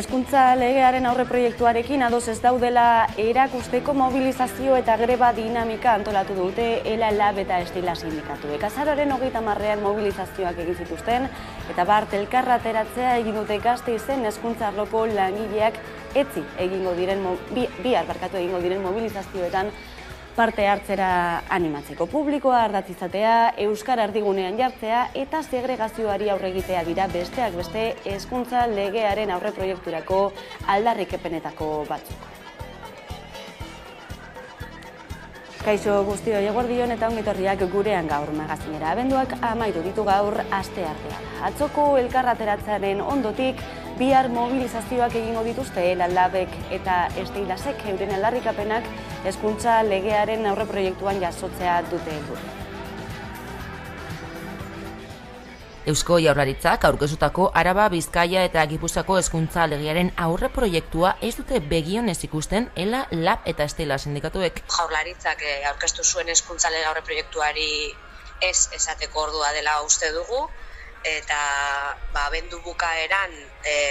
Hezkuntza legearen aurreproiektuarekin ados ez daudela erakusteko mobilizazio eta greba dinamika antolatu dute ELA, LAB eta Estila sindikatuek. Azaroaren 30ean mobilizazioak egin zituzten eta bart elkarra ateratzea egin dute Gasteizen hezkuntza arloko langileak egingo diren mobilizazioetan parte hartzera animatzeko. Publikoa ardatz izatea, euskara erdigunean jartzea eta segregazioari aurre egitea dira besteak beste hezkuntza legearen aurreproiekturako aldarrikapenetako batzuk. Kaixo guztioi, eguerdion eta ongi etorriak gurean gaur magazinera. Abenduak amaitu ditu gaur asteartean. Atzoko elkarrateratzearen ondotik bihar mobilizazioak egingo dituzte ELA, LABek eta Estilasek euren aldarrikapenak hezkuntza legearen aurreproiektuan jasotzea dute helburu. Eusko Jaurlaritzak aurkeztutako Araba, Bizkaia eta Gipuzkoako hezkuntza legearen aurreproiektua ez dute begionez ikusten ELA, LAB eta Estila sindikatuek. Jaurlaritzak aurkeztu zuen hezkuntza lege aurreproiektuari ez esateko ordua dela uste dugu, eta abendu bukaeran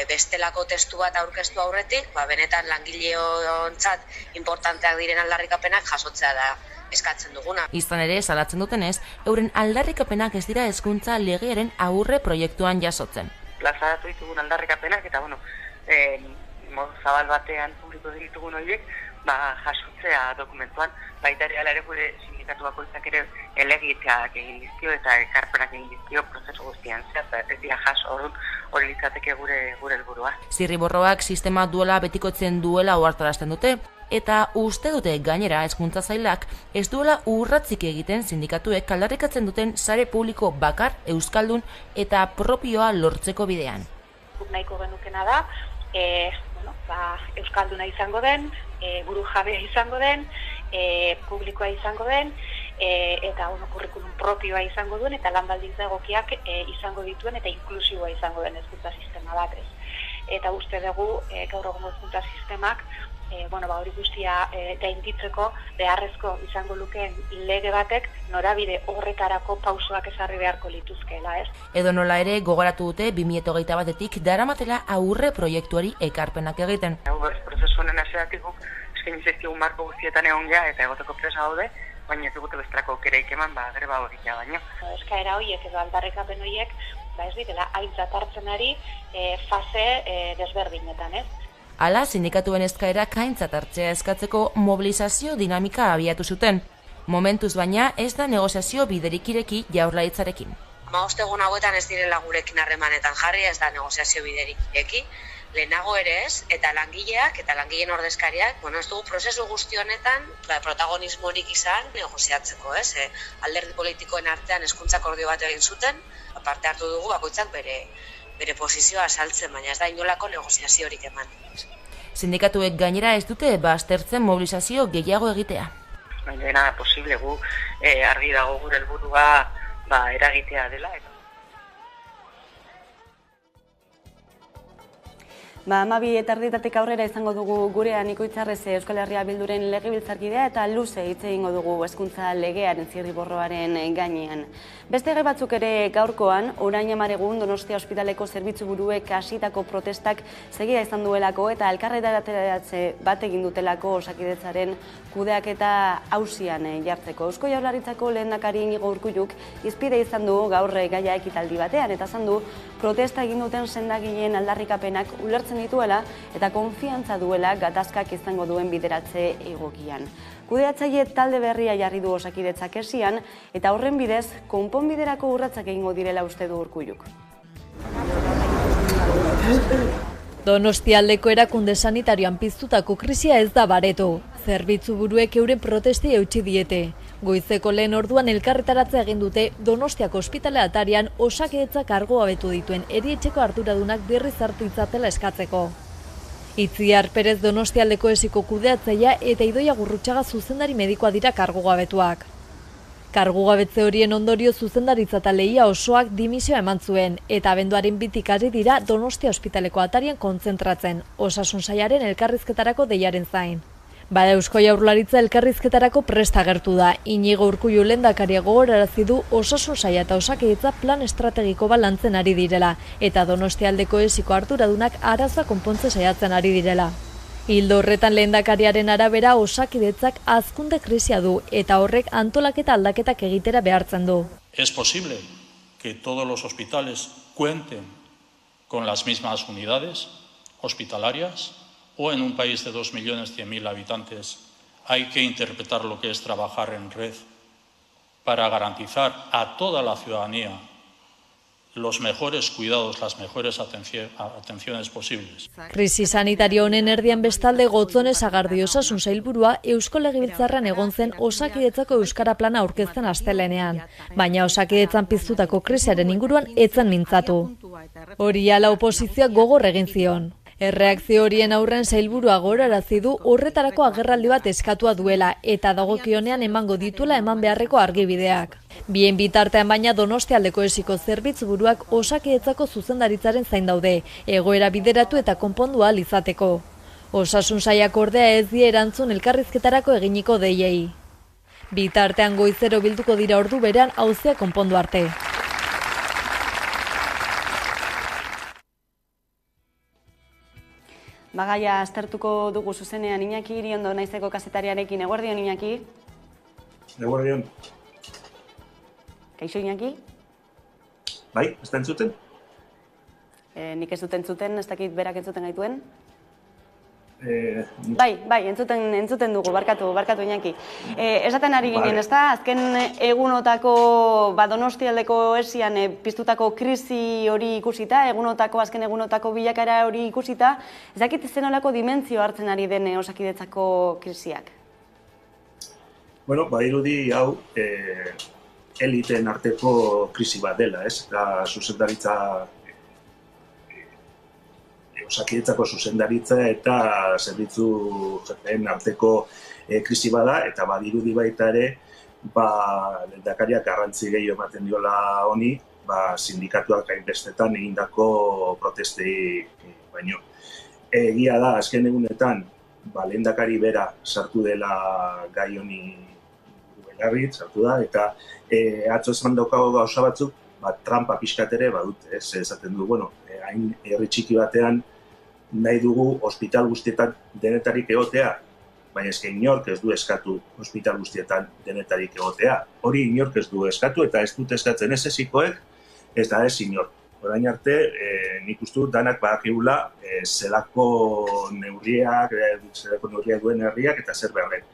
bestelako testu bat aurkeztu aurretik, benetan langileontzat importanteak diren aldarrikapenak jasotzea da eskatzen duguna. Izan ere, salatzen dutenez, euren aldarrikapenak ez dira hezkuntza legearen aurre proiektuan jasotzen. Plazaratu ditugun aldarrikapenak eta modu zabal batean publiko ditugun horiek, jasotzea dokumentuan, baita ere ere gure sindikatu bakoitzak ere elegiteak egin dizkio eta ekarpenak egin dizkio prozesu guztian. Ez dira jaso hori litzateke gure helburua. Zirriborroak sistema duela betikotzen duela ohartarazten dute, eta uste dute gainera hezkuntza sailak ez duela urratzik egiten sindikatuek aldarrikatzen duten sare publiko bakar, euskaldun eta propioa lortzeko bidean. Nahiko genukena da, euskalduna izango den, buru jabea izango den, publikoa izango den, eta kurrikulum propioa izango duen, eta lan baldintza egokiak izango dituen, eta inklusiboa izango den hezkuntza sistema bat ez. Eta uste dugu, gaur egungo hezkuntza sistemak, hori guztia gainditzeko beharrezko izango lukeen lege batek norabide horretarako pausoak ezarri beharko lituzkeela, ez? Edo nola ere gogoratu dute 2021etik daramatela aurre proiektuari ekarpenak egiten. Prozesu honen hasieratik eskaini zaizkigun marko guztietan egon gea eta egoteko presa gaude, baina ez dugute bestrako aukerarik eman greba egitea baino. Eskaera horiek edo aldarrikapen horiek ez direla aintzat hartzen ari fase desberdinetan, ez? Hala, sindikatuen eskaerak aintzat hartzea eskatzeko mobilizazio dinamika abiatu zuten. Momentuz baina ez da negoziazio biderik ireki Jaurlaritzarekin. 5 egun hauetan ez direla gurekin harremanetan jarri, ez da negoziazio biderik ireki. Lehenago ere ez, eta langileak eta langileen ordezkariak, ez dugu prozesu guzti honetan protagonismorik izan negoziatzeko, ez? Alderdi politikoen artean hezkuntza akordio bat egin zuten, parte hartu dugu bakoitzak bere posizioa azaltzen, baina ez da inolako negoziaziorik eman. Sindikatuek gainera ez dute baztertzen mobilizazio gehiago egitea. Baina posible gu argi dago gure helburua eragitea dela. 12:30 aurrera izango dugu gurean Ikoitzarrez Euskal Herria Bilduren legebiltzarkidea eta luze hitz egingo dugu hezkuntza legearen zirriborroaren gainean. Beste gai batzuk ere gaurkoan, orain 10 egun Donostia ospitaleko zerbitzu buruek hasitako protestak segia izan duelako eta elkarretaratze bat egin dutelako Osakidetzaren kudeaketa auzian jartzeko. Eusko Jaurlaritzako lehendakari Iñigo Urkulluk hizpide izan du gaur gaia ekitaldi batean eta esan du protesta egin duten sendagileen aldarrikapenak ulertzen dituela eta konfiantza duela gatazkak izango duen bideratze egokian. Kudeatzaile talde berria jarri du Osakidetzak esian eta horren bidez konponbiderako urratsak egingo direla uste du Urkulluk. Donostialdeko erakunde sanitarioan piztutako krisia ez da baretu. Zerbitzu buruek euren protesti eutsi diete. Goizeko lehen orduan elkarretaratzea egin dute Donostiako ospitale atarian Osakidetzak kargugabetu dituen erietxeko arduradunak berriz hartu ditzatela eskatzeko. Itziar Perez Donostialdeko esiko kudeatzailea eta Idoia Gurrutxaga zuzendari medikoa dira kargugabetuak. Kargugabetze horien ondorio zuzendaritza eta lehia osoak dimisioa eman zuen eta abenduaren 2 ari dira Donostia ospitaleko atarian kontzentratzen, osasun sailaren elkarrizketarako deiaren zain. Bada Eusko Jaurlaritza elkarrizketarako prest agertu da. Iñigo Urkullu lehendakaria gogorarazi du osasun saila eta osakidetza plan estrategiko bat lantzen ari direla eta Donostialdeko esiko arduradunak arazoa konpontze saiatzen ari direla. Ildo horretan lehendakariaren arabera osakidetzak hazkunde krisia du eta horrek antolaketa aldaketak egitera behartzen du. Es posible que todos los hospitales cuenten con las mismas unidades hospitalarias o en un país de 2.100.000 habitantes hay que interpretar lo que es trabajar en red para garantizar a toda la ciudadanía los mejores cuidados, las mejores atenciones posibles. Krisi sanitario honen erdian bestalde Gotzone Sagardi osasun sailburua Eusko Legebiltzarrean egon zen osakidetzako euskara plana aurkezten astelehenean, baina osakidetzan piztutako krisiaren inguruan etzen mintzatu. Hori ala oposizioak gogor egin zion. Erreakzio horien aurren sailburua gogorarazi du horretarako agerraldi bat eskatua duela eta dagokionean emango dituela eman beharreko argibideak. Bien bitartean baina Donostialdeko esiko zerbitzuburuak osakidetzako zuzendaritzaren zain daude, egoera bideratu eta konpondu ahal izateko. Osasun sailak ordea ez die erantzun elkarrizketarako eginiko deiei. Bitartean goizero bilduko dira ordu berean auzia konpondu arte. Bagaia aztertuko dugu zuzenean Iñaki Iriondo naizeko kazetariarekin. Eguerdion, Iñaki? Eguerdion. Kaixo, Iñaki? Bai, ez da entzuten? Nik ez dut entzuten, ez dakit berak entzuten gaituen? Bai, entzuten dugu, barkatu Iñaki. Esaten ari ginen, ez da? Azken egunotako Donostialdeko esian piztutako krisi hori ikusita, azken egunotako bilakara hori ikusita, ez dakit zenolako dimentsio hartzen ari den osakidetzako krisiak? Bueno, irudi hau eliteen arteko krisi bat dela, ez? Zuzendaritza osakidetzako zuzendaritza eta zerbitzu jefeen arteko krisi bada, eta badirudi baita ere, lehendakariak garrantzi gehiago ematen diola honi, sindikatuak hainbestetan egindako protestei baino. Egia da, azken egunetan, lehendakari bera sartu dela gai honi belarrit, sartu da, eta atzo esan daukago gauza batzuk, trampa pixkat ere badut, esaten du, hain herri txiki batean nahi dugu ospital guztietan denetarik egotea, baina eske inork ez du eskatu ospital guztietan denetarik egotea. Hori inork ez du eskatu eta ez dut eskatzen ez esikoek, ez da ez inork. Orain arte, nik uste dut danak badakigula zelako neurriak duen herriak eta zer beharren.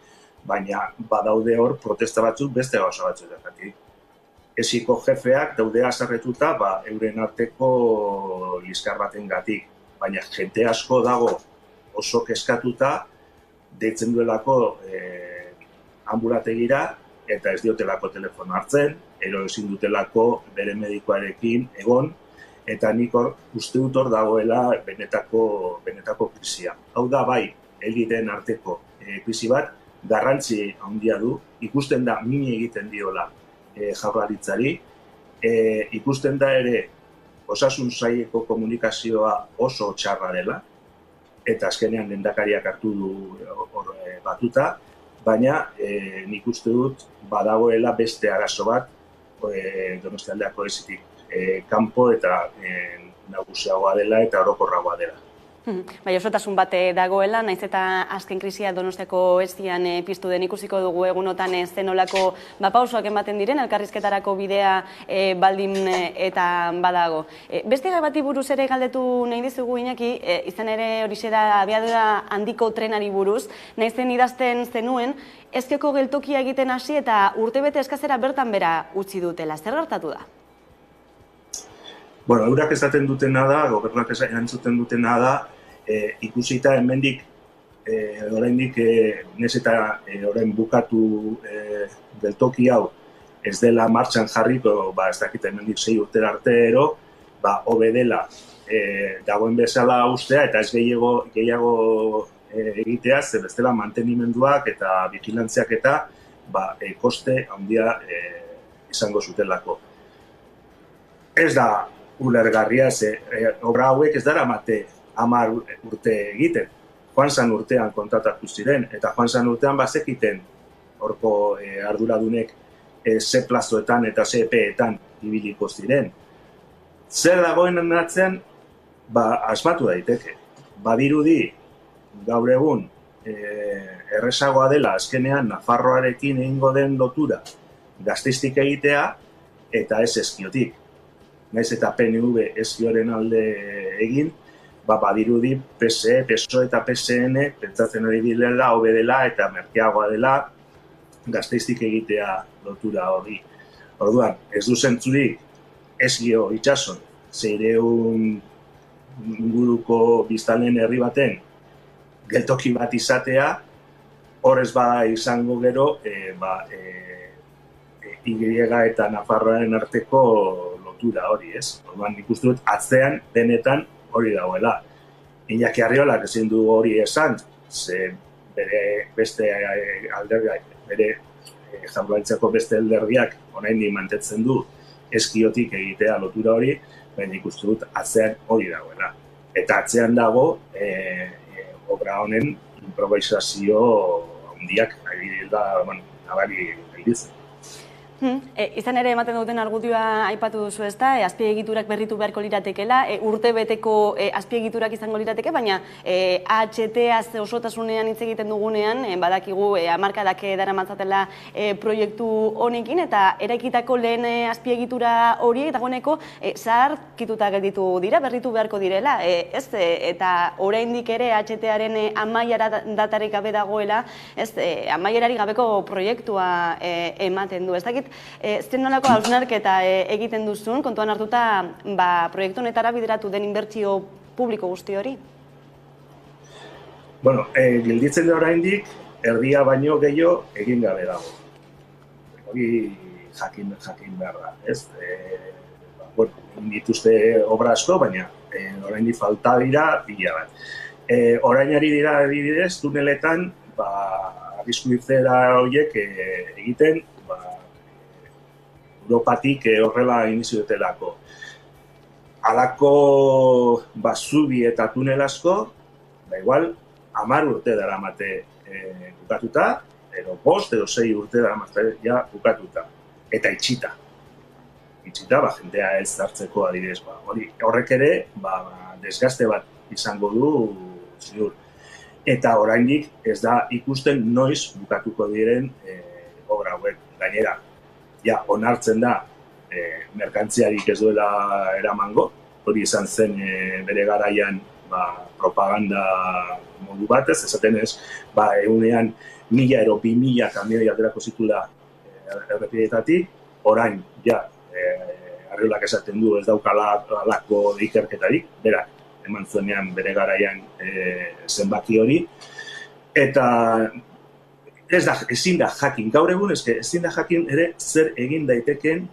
Baina badaude hor protesta batzuk beste gauza batzuk dakatik. Esiko jefeak daude azarretuta euren arteko liskar baten gatik. Baina jente asko dago oso kezkatuta, deitzen duelako ambulategira eta ez diotelako telefono hartzen, ero ezin dutelako bere medikoarekin egon, eta nik uste dut hor dagoela benetako krisia. Hau da eliteen arteko krisi bat, garrantzi handia du, ikusten da mini egiten diola Jaurlaritzari, ikusten da ere osasun saileko komunikazioa oso txarra dela, eta azkenean lehendakariak hartu du batuta, baina nik uste dut badagoela beste arazo bat Donostialdeko esitik kanpo eta nagusiagoa dela eta orokorragoa dela. Bai, osotasun bat dagoela, naiz eta azken krisia Donostiako esian piztu den ikusiko dugu egunotan zenolako pausoak ematen diren, elkarrizketarako bidea baldin eta badago. Beste gai bati buruz ere galdetu nahi dizugu, Iñaki, izan ere horixe da abiadura handiko trenari buruz, naizen idazten zenuen, Ezkioko geltokia egiten hasi eta urtebete eskazera bertan bera utzi dutela. Zer gertatu da? Eurak esaten dutena da, gobernuak erantzuten dutena da, ikusita hemendik oraindik nez eta orain bukatu geltoki hau ez dela martxan jarriko, ez dakit hemendik 6 urtera artero, hobe dela dagoen bezala ustea eta ez gehiago egitea, ze bestela mantenimenduak eta vigilantziak eta koste handia izango zutelako. Ez da ulergarria, ze obra hauek ez dara mate 10 urte egiten. joan zan urtean kontratatu ziren, eta joan zan urtean bazekiten horko arduradunek ze plazoetan eta ze epeetan ibiliko ziren. Zer dagoen atzean, asmatu daiteke. Badirudi, gaur egun, errezagoa dela azkenean Nafarroarekin egingo den lotura Gasteiztik egitea eta ez Ezkiotik. Naiz eta PNV Ezkioren alde egin, badirudi PSE, PSOE eta PSN pentsatzen ari direla, hobe dela eta merkeagoa dela Gasteiztik egitea lotura hori. Orduan, ez du zentzurik Ezkio itsason 600 inguruko biztanleen herri baten geltoki bat izatea, horrez bada izango gero, Y eta Nafarroaren arteko lotura hori, ez? Orduan, nik uste dut, atzean denetan hori dagoela. Iñaki Arriolak ezin du hori esan, ze bere beste alderdiak, bere Jaurlaritzako beste alderdiak oraindik mantentzen du Ezkiotik egitea lotura hori, baina ikusten dut atzean hori dagoela. Eta atzean dago obra honen improvisazio handiak nabari egiten. Izan ere ematen duten argudioa aipatu duzu ezta, azpiegiturak berritu beharko liratekela, urtebeteko azpiegiturak izango lirateke, baina AHT-az osotasunean hitz egiten dugunean, badakigu hamarkadak daramatzatela proiektu honekin, eta eraikitako lehen azpiegitura horiek dagoeneko zaharkituta gelditu dira, berritu beharko direla, eta oraindik ere AHT-aren amaiera datarik gabe dagoela, amaierari gabeko proiektua ematen du. Ez dakit, zen nolako hausnarketa egiten duzun, kontuan hartuta proiektu honetara bideratu den inbertsio publiko guzti hori? Bueno, gelditzen da oraindik erdia baino gehiago egin gabe dago. Hori jakin behar da, ez? Dituzte obra asko, baina oraindik falta dira pila bat. Orainari dira adibidez, tuneletan, arriskuitzera horiek egiten, Europatik horrela inizi dutelako. Halako zubi eta tunel asko, igual, 10 urte daramate bukatuta, edo 5 edo 6 urte daramate bukatuta. Eta itxita. Itxita, jendea ez hartzeko adibidez. Horrek ere, desgaste bat izango du ziur. Eta oraindik ez da ikusten noiz bukatuko diren obra hauek gainera. Onartzen da merkantziarik ez duela eramango, hori izan zen bere garaian propaganda modu batez, esaten ez, egunean 1000 edo 2000 kamioi aterako zitula errepideetatik, orain, Arriolak esaten du ez daukala alako ikerketarik, berak, eman zuenean bere garaian zenbaki hori, eta ezin da jakin, gaur egun ezin da jakin ere zer egin daiteken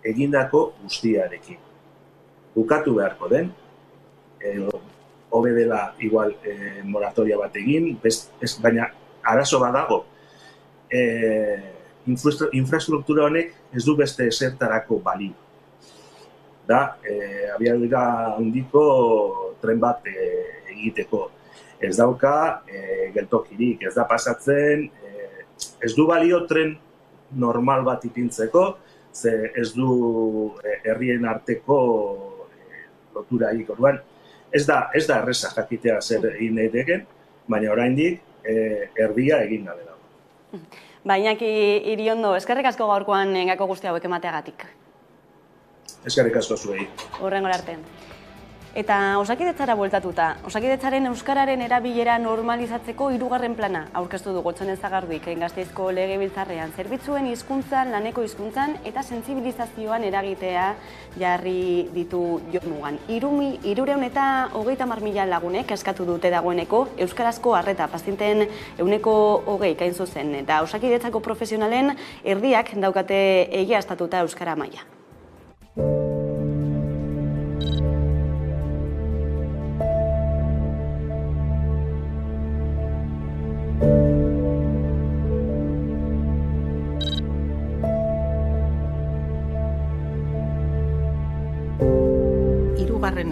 egindako guztiarekin. Bukatu beharko den, hobe dela igual moratoria bat egin, baina arazo badago. Infrastruktura honek ez du beste esertarako balio. Abiadura handiko tren bat egiteko. Ez dauka geltokirik, ez da pasatzen, ez du balio tren normal bat ipintzeko, ze ez du herrien arteko loturarik. Orduan, ez da erreza jakitea zer egin daiteken, baina oraindik erdia egin gabe dago. Iñaki Iriondo, eskerrik asko gaurkoan gako guzti hauek emateagatik. Eskerrik asko zuei. Hurrengora arte. Eta Osakidetzara bueltatuta, Osakidetzaren euskararen erabilera normalizatzeko 3. plana aurkeztu du Gotzone Zagarduik Gasteizko Legebiltzarrean, zerbitzuen hizkuntzan, laneko hizkuntzan eta sentsibilizazioan eragitea jarri ditu jomugan. 330.000 lagunek eskatu dute dagoeneko euskarazko arreta pazienteen 120 hain zuzen, eta Osakidetzako profesionalen erdiak daukate egiaztatuta euskara maila.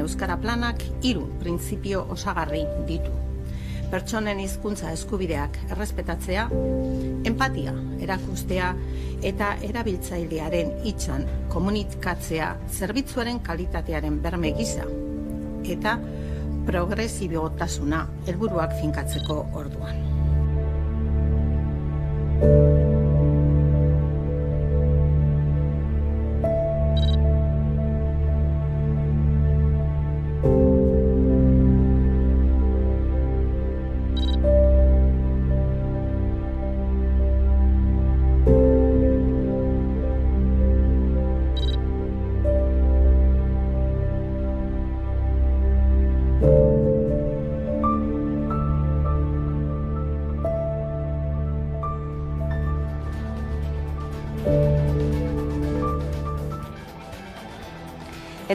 Euskara planak 3 printzipio osagarri ditu. pertsonen hizkuntza eskubideak errespetatzea, empatia erakustea eta erabiltzailearen hitzean komunikatzea zerbitzuaren kalitatearen berme gisa eta progresibotasuna helburuak finkatzeko orduan.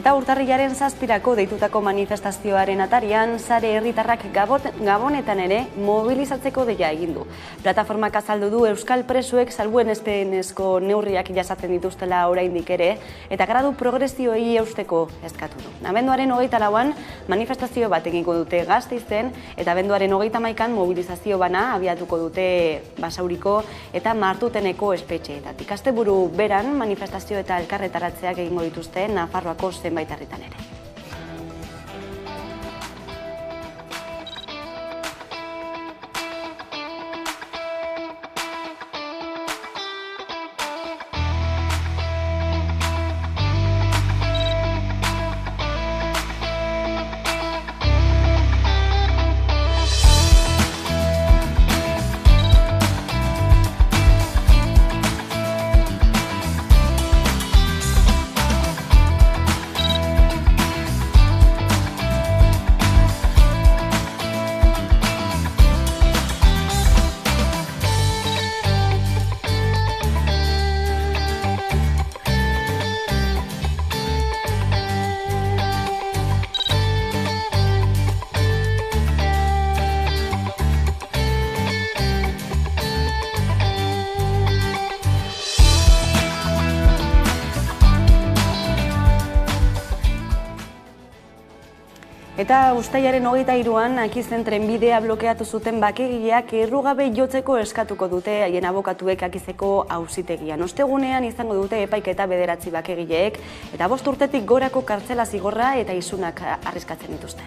Eta urtarrilaren 7 deitutako manifestazioaren atarian, sare herritarrak Gabonetan ere mobilizatzeko deia egin du. Plataformak azaldu du euskal presuek salbuespenezko neurriak jasaten dituztela oraindik ere, eta gradu progresioei eusteko eskatu du. Abenduaren 24an manifestazio bat egingo dute Gasteizen, eta abenduaren 31an mobilizazio bana abiatuko dute Basauriko eta Martuteneko espetxeetatik. Asteburu beran manifestazio eta elkarretaratzeak egingo dituzte Nafarroako zenbait herritan ere. Eta uztailaren 23an Akizen trenbidea blokeatu zuten bakegileak errugabe jotzeko eskatuko dute haien abokatuek Akizeko auzitegian. Ostegunean izango dute epaiketa 9 bakegileek eta 5 urtetik gorako kartzela zigorra eta isunak arriskatzen dituzte.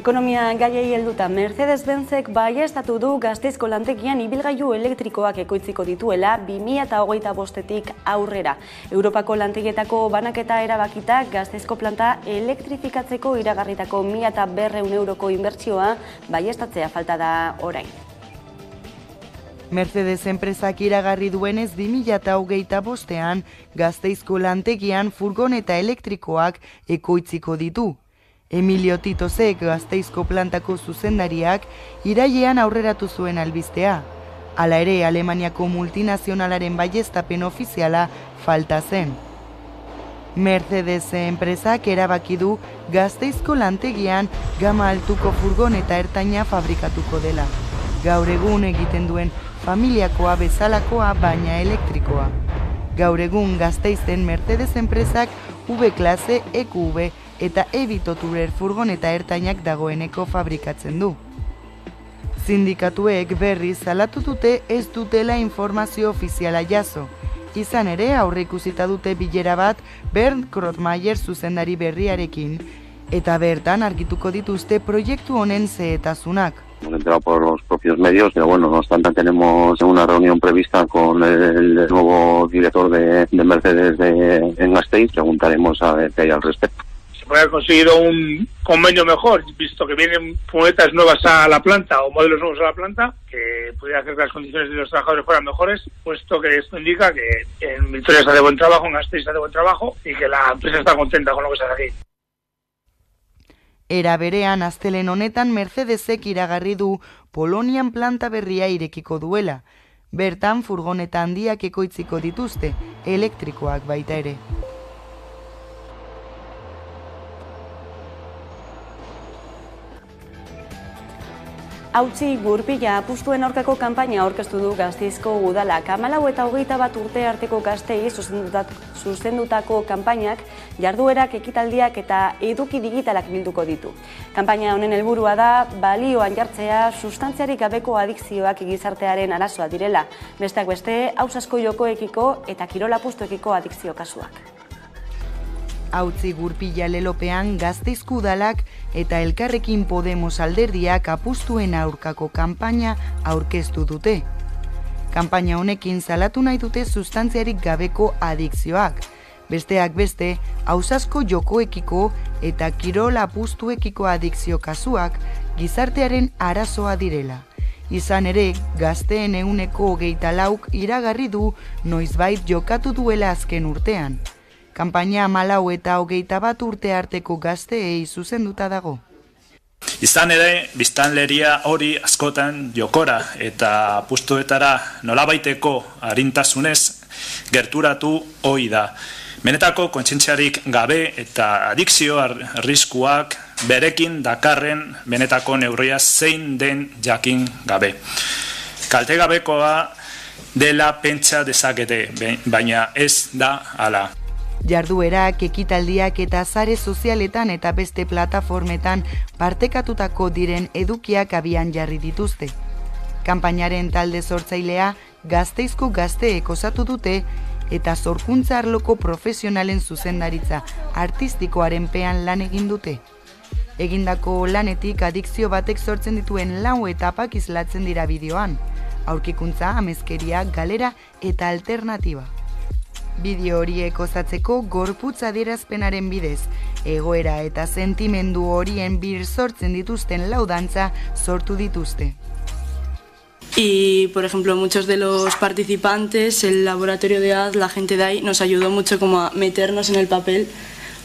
Ekonomia gaiei helduta Mercedes-Benzek baieztatu du Gasteizko lantegian ibilgailu elektrikoak ekoitziko dituela 2025tik aurrera. Europako lantegietako banaketa erabakita Gasteizko planta elektrifikatzeko iragarritako 1.200 euroko inbertsioa baieztatzea falta da orain. Mercedes enpresak iragarri duenez 2025ean Gasteizko lantegian furgoneta elektrikoak ekoitziko ditu. Emilio Titosek Gasteizko plantako zuzendariak irailean aurreratu zuen albistea. Hala ere, Alemaniako multinazionalaren baieztapen ofiziala falta zen. Mercedes enpresak erabaki du Gasteizko lantegian gama altuko furgoneta ertaina fabrikatuko dela. Gaur egun egiten duen familiakoa bezalakoa baina elektrikoa. Gaur egun Gasteizen Mercedes enpresak V-klase, EQV eta Evito Tourer furgoneta ertainak dagoeneko fabrikatzen du. Sindikatuek berriz salatu dute ez dutela informazio ofiziala jaso. Izan ere, aurreikusita dute bilera bat Bernd Krotmeier zuzendari berriarekin, eta bertan argituko dituzte proiektu honen xehetasunak. Hemos enterado por los propios medios, pero bueno, no obstante tenemos una reunión prevista con el nuevo director de Mercedes en Gasteiz. Preguntaremos a ver qué hay al respecto. Se puede haber conseguido un convenio mejor, visto que vienen furgonetas nuevas a la planta o modelos nuevos a la planta, que pudiera hacer que las condiciones de los trabajadores fueran mejores, puesto que esto indica que en Vitoria se hace buen trabajo, en Gasteiz se hace buen trabajo y que la empresa está contenta con lo que se hace aquí. Era berean, astelehen honetan Mercedesek iragarri du Polonian planta berria irekiko duela. Bertan furgoneta handiak ekoitziko dituzte, elektrikoak baita ere. Hautsi gurpila apustuen aurkako kanpaina aurkeztu du Gasteizko udalak. 14 eta 21 urte arteko gazteei zuzendutako kanpainak, jarduerak, ekitaldiak eta eduki digitalak bilduko ditu. Kanpaina honen helburua da balioan jartzea sustantziarik gabeko adikzioak gizartearen arazoa direla. Besteak beste, ausasko jokoekiko eta kirol apustuekiko adikzio kasuak. Hautsi gurpila lelopean Gasteizko udalak eta Elkarrekin Podemos alderdiak apustuen aurkako kanpaina aurkeztu dute. Kanpaina honekin salatu nahi dute sustantziarik gabeko adikzioak. Besteak beste, ausazko jokoekiko eta kirol apustuekiko adikzio kasuak gizartearen arazoa direla. Izan ere, gazteen 24% iragarri du noizbait jokatu duela azken urtean. Kanpaina 14 eta 21 urte arteko gazteei zuzenduta dago. Izan ere, biztanleria hori askotan jokora eta apustuetara nolabaiteko arintasunez gerturatu ohi da. Benetako kontzientziarik gabe eta adikzio arriskuak berekin dakarren benetako neurria zein den jakin gabe. Kaltegabekoa dela pentsa dezakete, baina ez da hala. Jarduerak, ekitaldiak eta sare sozialetan eta beste plataformetan partekatutako diren edukiak abian jarri dituzte. Kanpainaren talde sortzailea Gasteizko gazteek osatu dute eta sorkuntza arloko profesionalen zuzendaritza artistikoaren pean lan egin dute. Egindako lanetik adikzio batek sortzen dituen 4 etapak islatzen dira bideoan. Aurkikuntza, amezkeria, galera eta alternatiba. Bideo horiek osatzeko gorputz adierazpenaren bidez, egoera eta sentimendu horien bir sortzen dituzten laudantza sortu dituzte. Y, por ejemplo, muchos de los participantes, el laboratorio de AD, la gente de ahí, nos ayudó mucho como a meternos en el papel.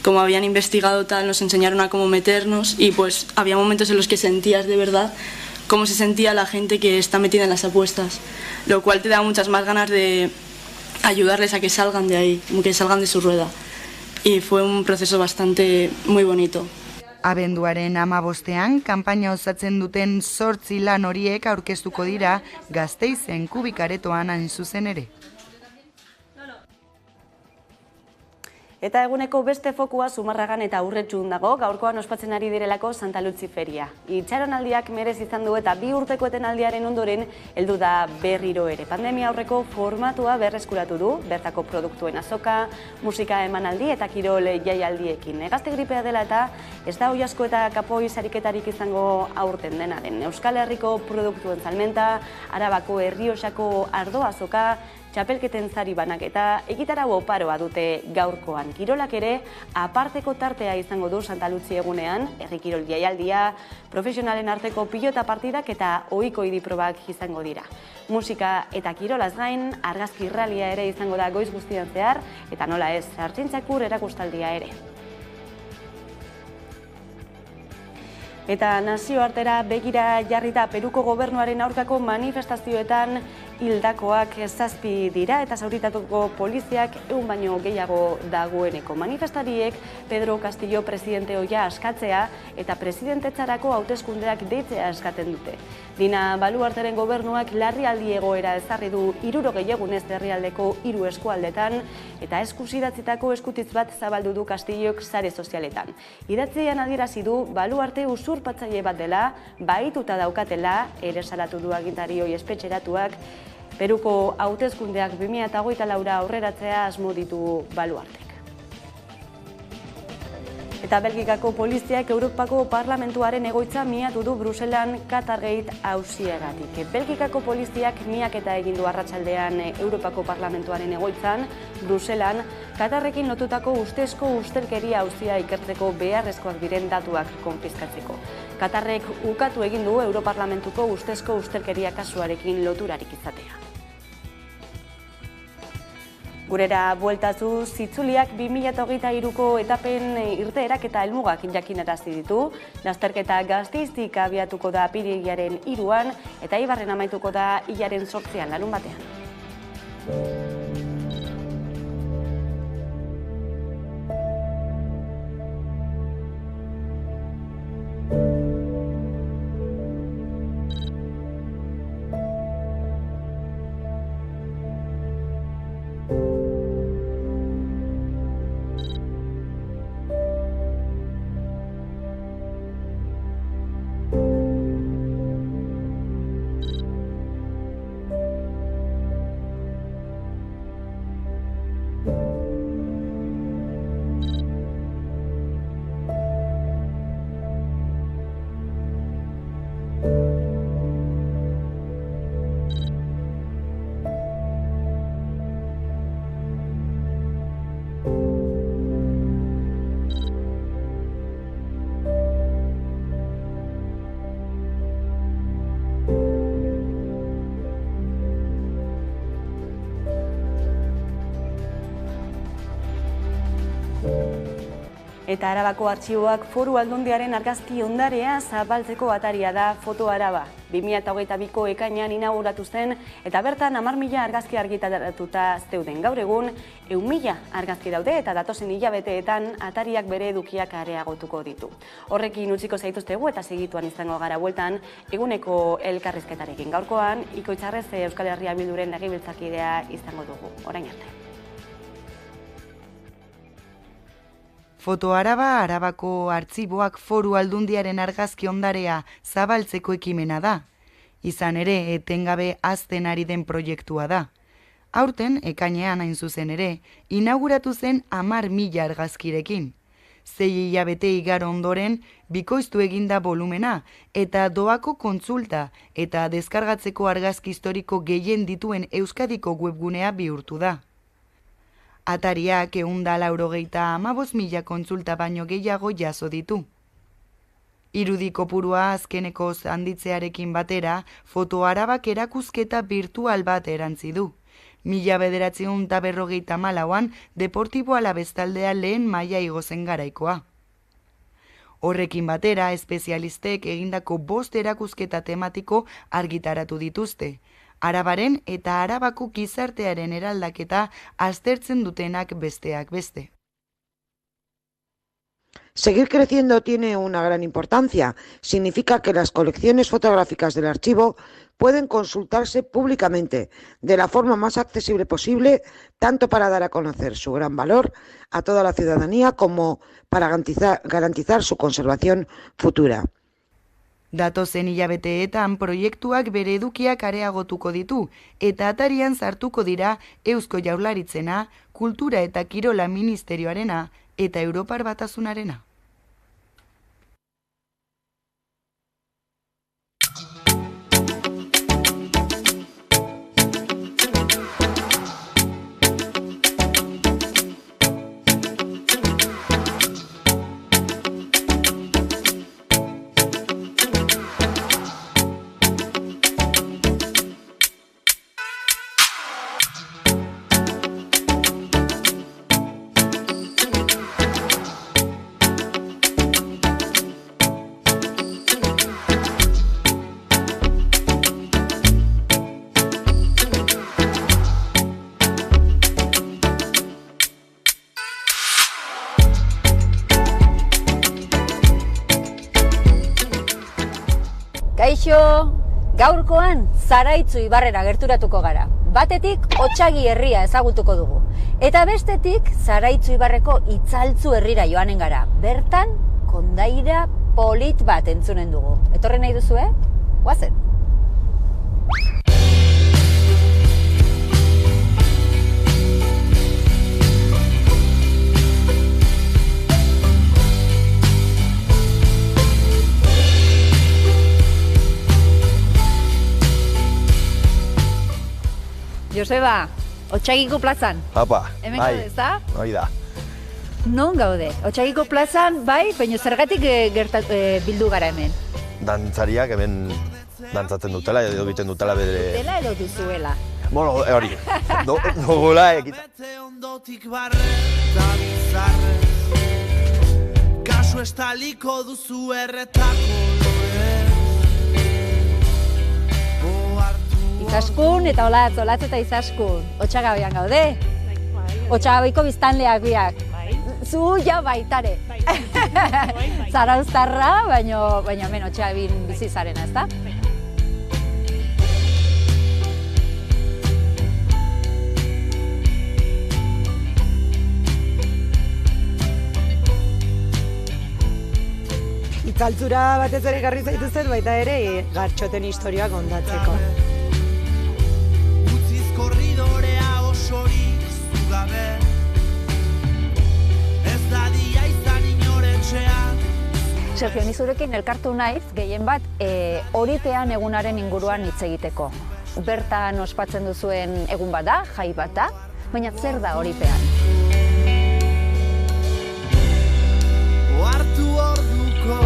Como habían investigado tal, nos enseñaron a cómo meternos y pues había momentos en los que sentías de verdad cómo se sentía la gente que está metida en las apuestas, lo cual te da muchas más ganas de ayudarles a que salgan de ahí, que salgan de su rueda. Y fue un proceso bastante muy bonito. Abenduaren 15ean, kanpaina osatzen duten 8 lan horiek aurkeztuko dira Gasteizen Kubikaretoan hain zuzen ere. Eta eguneko beste fokua Zumarragan eta Urretxun dago, gaurkoan ospatzen ari direlako Santa Lutzi feria. Itxaronaldiak merez izan du eta 2 urteko etenaldiaren ondoren heldu da berriro ere. Pandemia aurreko formatua berreskuratu du, bertako produktuen azoka, musika emanaldi eta kirol jaialdiekin. Gazte gripea dela eta ez da oiasko eta kapoi sariketarik izango aurten dena den. Euskal Herriko produktuen salmenta, Arabako Errioxako ardo azoka, txapelketen zari banaketa, egitarau oparoa dute gaurkoan. Kirolak ere, aparteko tartea izango du Santa Lutzi egunean, herri kirol jaialdia, profesionalen arteko pilota partidak eta ohiko idiprobak izango dira. Musika eta kirolaz gain, argazki ralia ere izango da goiz guztian zehar, eta nola ez, Artxintxakur erakustaldia ere. Eta nazioartera begira jarrita Peruko gobernuaren aurkako manifestazioetan hildakoak 7 dira eta zauritatuko poliziak 100 baino gehiago dagoeneko. Manifestariek Pedro Castillo presidente ohia askatzea eta presidentetzarako hauteskundeak deitzea eskatzen dute. Dina Baluarteren gobernuak larrialdi egoera ezarri du 60 egunez herrialdeko 3 eskualdetan eta eskusidatzitako eskutitz bat zabaldu du Castillok sare sozialetan. Idatzian adierazi du Baluarte usurpatzaile bat dela, bahituta daukatela, ere salatu du agintari hori espetxeratuak, Peruko hauteskundeak 2024 aurreratzea asmo ditu Baluartek. Eta Belgikako poliziak Europako Parlamentuaren egoitza miatu du Bruselan Qatargate auziagatik. Belgikako poliziak miaketa egin du arratsaldean Europako Parlamentuaren egoitzan, Bruselan, Qatarrekin lotutako ustezko ustelkeria auzia ikertzeko beharrezkoak diren datuak konfiskatzeko. Qatarrek ukatu egin du Europarlamentuko ustezko ustelkeria kasuarekin loturarik izatea. Gurera bueltazu, Zitzuliak 2023ko etapen irteerak eta helmugak jakinarazi ditu. Lasterketa Gasteiztik abiatuko da apirilaren 3an eta Eibarren amaituko da hilaren 8an larunbatean. Eta Arabako artxiboak Foru Aldundiaren argazki ondarea zabaltzeko ataria da Foto Araba. 2022ko ekainean inauguratu zen eta bertan 10.000 argazki argitaratuta zeuden. Gaur egun 100.000 argazki daude eta datozen hilabeteetan atariak bere edukiak areagotuko ditu. Horrekin utziko zaituztegu eta segituan izango gara bueltan eguneko elkarrizketarekin. Gaurkoan Ikoitzarrez Euskal Herria Bilduren legebiltzarkidea izango dugu. Orain arte. Foto Araba, Arabako artxiboak Foru Aldundiaren argazki ondarea zabaltzeko ekimena da. Izan ere, etengabe hazten ari den proiektua da. Aurten, ekainean hain zuzen ere, inauguratu zen 10.000 argazkirekin. 6 hilabete igaro ondoren, bikoiztu eginda volumena eta doako kontsulta eta deskargatzeko argazki historiko gehien dituen Euskadiko webgunea bihurtu da. Atariak 195.000 kontsulta baino gehiago jaso ditu. Irudi kopurua azkeneko handitzearekin batera, Foto Arabak erakusketa virtual bat erantzi du. 1954an Deportibo Alabestaldea lehen maila igo zen garaikoa. Horrekin batera, espezialistek egindako 5 erakusketa tematiko argitaratu dituzte. Arabaren eta Arabako gizartearen eraldaketa aztertzen dutenak besteak beste. Seguir creciendo tiene una gran importancia. Significa que las colecciones fotográficas del archivo pueden consultarse públicamente de la forma más accesible posible, tanto para dar a conocer su gran valor a toda la ciudadanía como para garantizar su conservación futura. Datozen hilabeteetan proiektuak bere edukiak areagotuko ditu eta atarian sartuko dira Eusko Jaurlaritzena, Kultura eta Kirola Ministerioarena eta Europar Batasunarena. Kaixo, gaurkoan Zaraitzu ibarrera gerturatuko gara. Batetik Otsagi herria ezagutuko dugu. Eta bestetik Zaraitzu ibarreko Itzaltzu herrira joanen gara. Bertan, kondaira polit bat entzunen dugu. Etorri nahi duzu, Guazen. Joseba, Otsagiko plazan. Apa, hemen gaude, ezta? Hoi da. Non gaude? Otsagiko plazan, bai, baina zergatik bildu gara hemen? Dantzariak hemen dantzatzen dutela, edo egiten dutela bere... Dutela edo duzuela? Bueno, hori, dugula egiten. Kasu estaliko duzu erretako Izaskun eta olatz eta Izaskun. Otsagabean gaude? Otsagabeiko biztanleak biak. Zu ja baitare. Zarauztarra, baina hemen Otsagabin bizi zarena, ezta? Itzaltzura batez ere garri zaituzten, baita ere Gartxoten historioak kontatzeko. Korridorea osorik zugabe ez dadia izan inoretxean. Sergio, ni zurekin elkartu naiz gehien bat horitean egunaren inguruan hitz egiteko. Bertan ospatzen duzuen egun bat da, jai bat da, baina zer da horitean? Ohartu orduko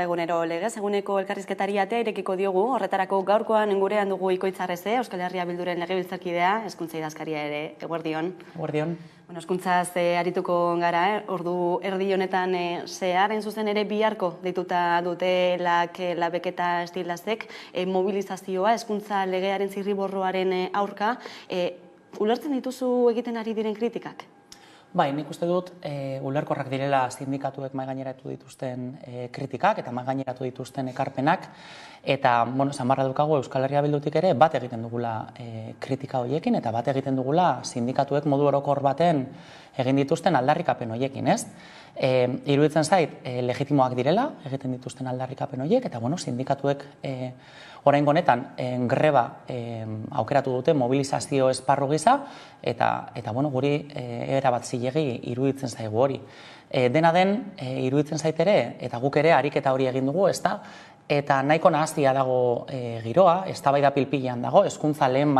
Egunero legez, eguneko elkarrizketari atea irekiko diogu, horretarako gaurkoan gurean dugu Ikoitzarreze, Euskal Herria Bilduren legebiltzarkidea, hezkuntza idazkaria ere, eguerdion. Eguerdion. Bueno, hezkuntzaz arituko gara, ordu erdi honetan zeharen zuzen ere biharko deituta dute labeketa estilazek, mobilizazioa, hezkuntza legearen zirriborroaren aurka, ulertzen dituzu egiten ari diren kritikak? Bai, nik uste dut ulerkorrak direla sindikatuek maigaineratu dituzten kritikak eta maigaineratu dituzten ekarpenak eta, samarra dukagu Euskal Herria Bildutik ere bat egiten dugula kritika horiekin eta bat egiten dugula sindikatuek modu orokor baten egin dituzten aldarrikapen horiekin, ez? Iruditzen zait, legitimoak direla egiten dituzten aldarrikapen horiek eta, sindikatuek oraingo honetan greba aukeratu dute mobilizazio esparru gisa eta guri erabat zilegi iruditzen zaigu hori. Dena den, iruditzen zait ere, eta guk ere ariketa hori egin dugu, ezta? Eta nahiko nahaztia dago giroa, eztabaida pilpilean dago, hezkuntza lehen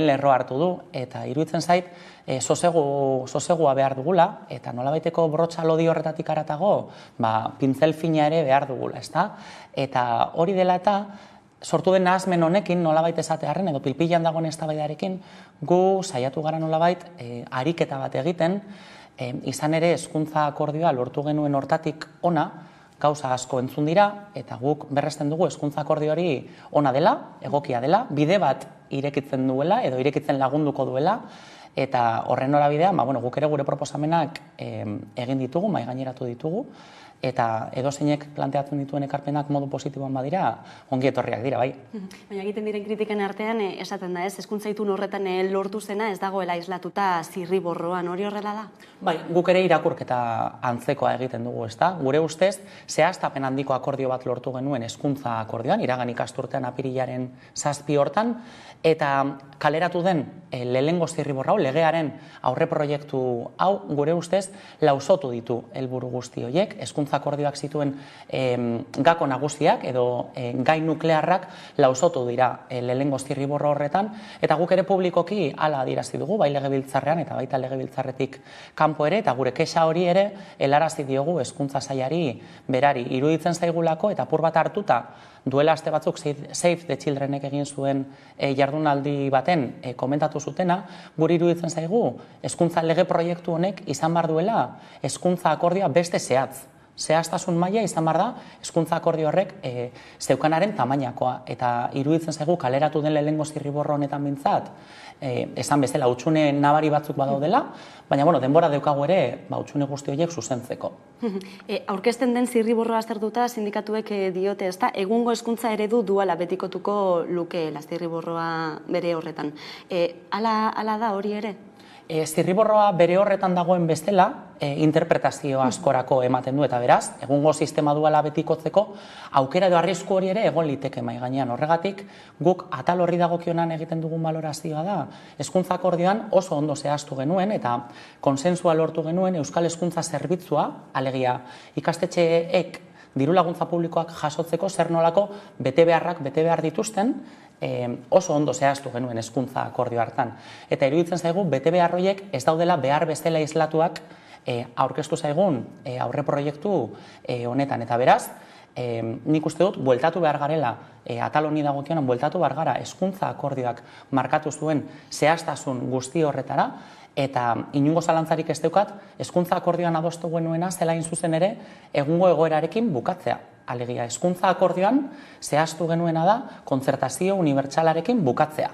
lerroa hartu du, eta iruditzen zait, sosegua behar dugula, eta nolabaiteko brotxa lodi horretatik aratago, pintzel fina ere behar dugula, ezta? Eta hori dela eta, sortu den nahazmen honekin nolabait esatearren, edo pilpilean dagoen eztabaidarekin, gu saiatu gara nolabait ariketa bat egiten, izan ere hezkuntza akordioa lortu genuen hortatik ona, gauza asko entzun dira, eta guk berresten dugu hezkuntza akordio hori ona dela, egokia dela, bide bat irekitzen duela, edo irekitzen lagunduko duela, eta horren norabidean, guk ere gure proposamenak egin ditugu, maigaineratu ditugu, eta edozeinek planteatzen dituen ekarpenak modu positiboan badira, ongi etorriak dira, bai. Baina egiten diren kritiken artean, esaten da ez, hezkuntza itun horretan lortu zena ez dagoela islatuta zirriborroan, hori horrela da? Bai, guk ere irakurketa antzekoa egiten dugu, ezta? Gure ustez, zehaztapen handiko akordio bat lortu genuen hezkuntza akordioan, iragan ikasturtean apirilaren 7 hortan, eta kaleratu den lehengo zirriborra hau, legearen aurre proiektu hau, gure ustez, lausotu ditu helburu guzti horiek, hezkuntza akordioak zituen gako nagusiak edo gai nuklearrak lausotu dira lehengo zirriborra horretan, eta guk ere publikoki hala adierazi dugu, bai legebiltzarrean eta baita legebiltzarretik kanpo ere, eta gure kexa hori ere helarazi diogu hezkuntza sailari berari iruditzen zaigulako, eta apur bat hartuta duela aste batzuk Save the Childrenek egin zuen jardunaldi baten komentatu zutena, guri iruditzen zaigu hezkuntza lege proiektu honek izan behar duela hezkuntza akordioa beste zehatz zehaztasun maila izan behar da hezkuntza akordio horrek zeukanaren tamainakoa. Eta iruditzen zaigu kaleratu den lehenengo zirriborro honetan bintzat, esan bezala, hutsune nabari batzuk badaudela, baina denbora daukagu ere hutsune guzti horiek zuzentzeko. Aurkezten den zirriborroa aztertuta sindikatuek diote, ezta, egungo hezkuntza eredu duala betikotuko lukeela zirriborroa bere horretan. Hala da hori ere? Zirriborroa bere horretan dagoen bestela, interpretazio askorako ematen du, eta beraz, egungo sistema duala betikotzeko, aukera edo arrisku hori ere egon liteke mahai gainean. Horregatik, guk atal horri dagokionan egiten dugun balorazioa da, hezkuntza akordioan oso ondo zehaztu genuen, eta konsensua lortu genuen Euskal Hezkuntza Zerbitzua, alegia ikastetxeek diru laguntza publikoak jasotzeko zer nolako bete behar dituzten, oso ondo zehaztu genuen hezkuntza akordio hartan. Eta iruditzen zaigu, bete behar horiek ez daudela behar bestela islatuak aurkeztu zaigun aurre proiektu honetan. Eta beraz, nik uste dut, bueltatu behar garela, atal honi dagokionan, bueltatu behar gara hezkuntza akordioak markatu zuen zehaztasun guzti horretara, eta inungo zalantzarik ez daukat, hezkuntza akordioan adostu genuena zela zuzen ere egungo egoerarekin bukatzea. Alegia, hezkuntza akordioan zehaztu genuena da kontzertazio unibertsalarekin bukatzea.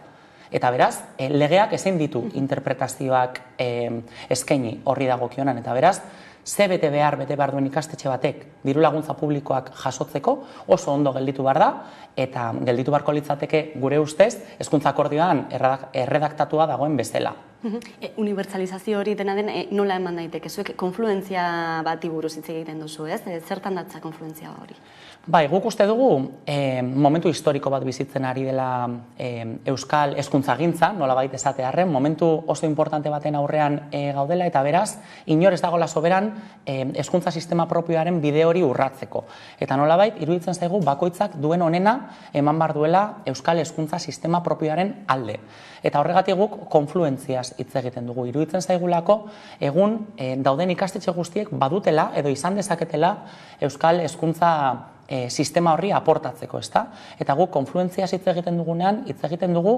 Eta beraz, legeak ezin ditu interpretazioak eskaini horri dagokionan. Eta beraz, ze bete behar duen ikastetxe batek diru laguntza publikoak jasotzeko oso ondo gelditu behar da, eta gelditu beharko litzateke gure ustez hezkuntza akordioan erredaktatua dagoen bezala. Unibertsalizazio hori dena den nola eman daiteke? Zuek konfluentzia bati buruz hitz egiten duzu, ez? Zertan datza konfluentzia hori? Bai, guk uste dugu momentu historiko bat bizitzen ari dela euskal hezkuntzagintza, nolabait esatearren, momentu oso importante baten aurrean gaudela, eta beraz, inor ez dagoela soberan hezkuntza sistema propioaren bide hori urratzeko. Eta nolabait, iruditzen zaigu bakoitzak duen onena eman bar duela euskal hezkuntza sistema propioaren alde. Eta horregatik guk konfluentziaz hitz egiten dugu. Iruditzen zaigulako egun dauden ikastetxe guztiek badutela edo izan dezaketela euskal hezkuntza sistema horri aportatzeko, ezta? Eta guk konfluentziaz hitz egiten dugunean, hitz egiten dugu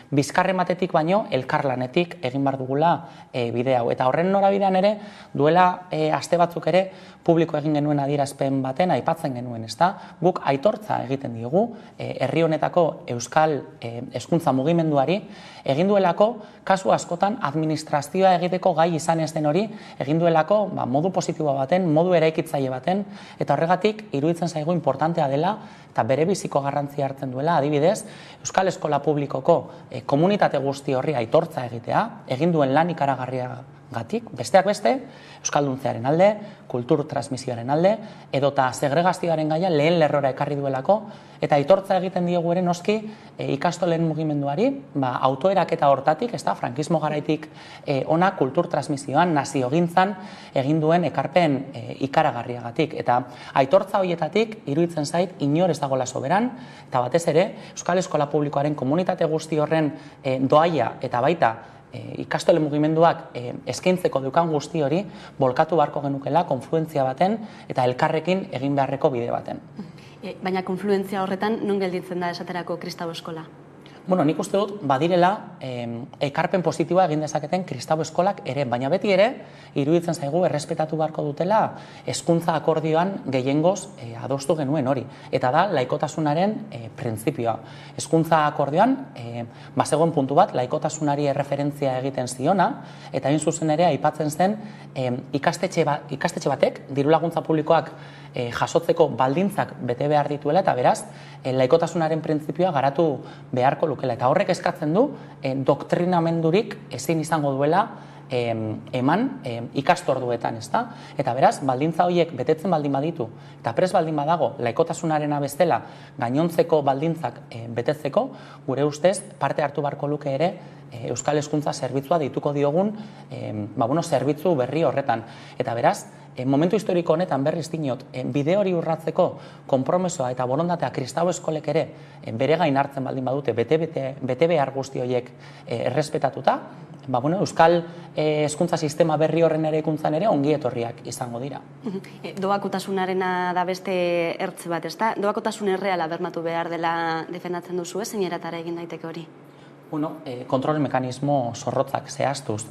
bizkarrematetik baino elkarlanetik egin bar dugula bide hau. Eta horren norabidean ere, duela aste batzuk ere publiko egin genuen adierazpen baten aipatzen genuen, ezta? Guk aitortza egiten diogu herri honetako euskal hezkuntza mugimenduari, egin duelako kasu askotan administrazioa egiteko gai izan ez den hori, egin duelako modu positiboa baten, modu eraikitzaile baten, eta horregatik iruditzen zaigu importantea dela eta bere biziko garrantzia hartzen duela, adibidez, Euskal Eskola Publikoko komunitate guzti horri aitortza egitea, egin duen lan ikaragarriagatik, besteak beste, euskalduntzearen alde, kultur transmisioaren alde, edota segregazioaren gaia lehen lerrora ekarri duelako, eta aitortza egiten diogu ere noski ikastolen mugimenduari, autoeraketa hortatik, ez da, frankismo garaitik ona kultur transmisioan, naziogintzan egin duen ekarpen ikaragarriagatik. Eta aitortza horietatik, iruditzen zait, inor ez dagoela soberan, eta batez ere, Euskal Eskola Publikoaren komunitate guzti horren doaia eta baita ikastole mugimenduak eskaintzeko dukan guzti hori bolkatu beharko genukela konfluentzia baten eta elkarrekin egin beharreko bide baten. Baina konfluentzia horretan non gelditzen da esaterako Kristau Eskola? Bueno, nik uste dut badirela ekarpen positiboa egin dezaketen Kristau Eskolak ere, baina beti ere iruditzen zaigu errespetatu beharko dutela hezkuntza akordioan gehiengoz adostu genuen hori. Eta da laikotasunaren printzipioa. Hezkuntza akordioan bazegoen puntu bat laikotasunari erreferentzia egiten ziona, eta hain zuzen ere aipatzen zen ikastetxe batek diru laguntza publikoak jasotzeko baldintzak bete behar dituela, eta beraz laikotasunaren printzipioa garatu beharko lukela. Eta horrek eskatzen du doktrinamendurik ezin izango duela eman ikastorduetan, ezta? Eta beraz, baldintza horiek betetzen baldin baditu, eta prest baldin badago laikotasunarena bestela gainontzeko baldintzak betetzeko, gure ustez parte hartu beharko luke ere Euskal Hezkuntza Zerbitzua deituko diogun zerbitzu berri horretan. Eta beraz, momentu historiko honetan berriz dinot, bide hori urratzeko konpromesoa eta borondatea Kristau Eskolek ere bere gain hartzen baldin badute, bete behar guzti horiek errespetatuta, Euskal hezkuntza sistema berri horren eraikuntzan ere ongi etorriak izango dira. Doakotasunarena da beste ertz bat, ezta? Doakotasun erreala bermatu behar dela defendatzen duzu, zein eratara egin daiteke hori? Kontrol mekanismo zorrotzak zehaztuz.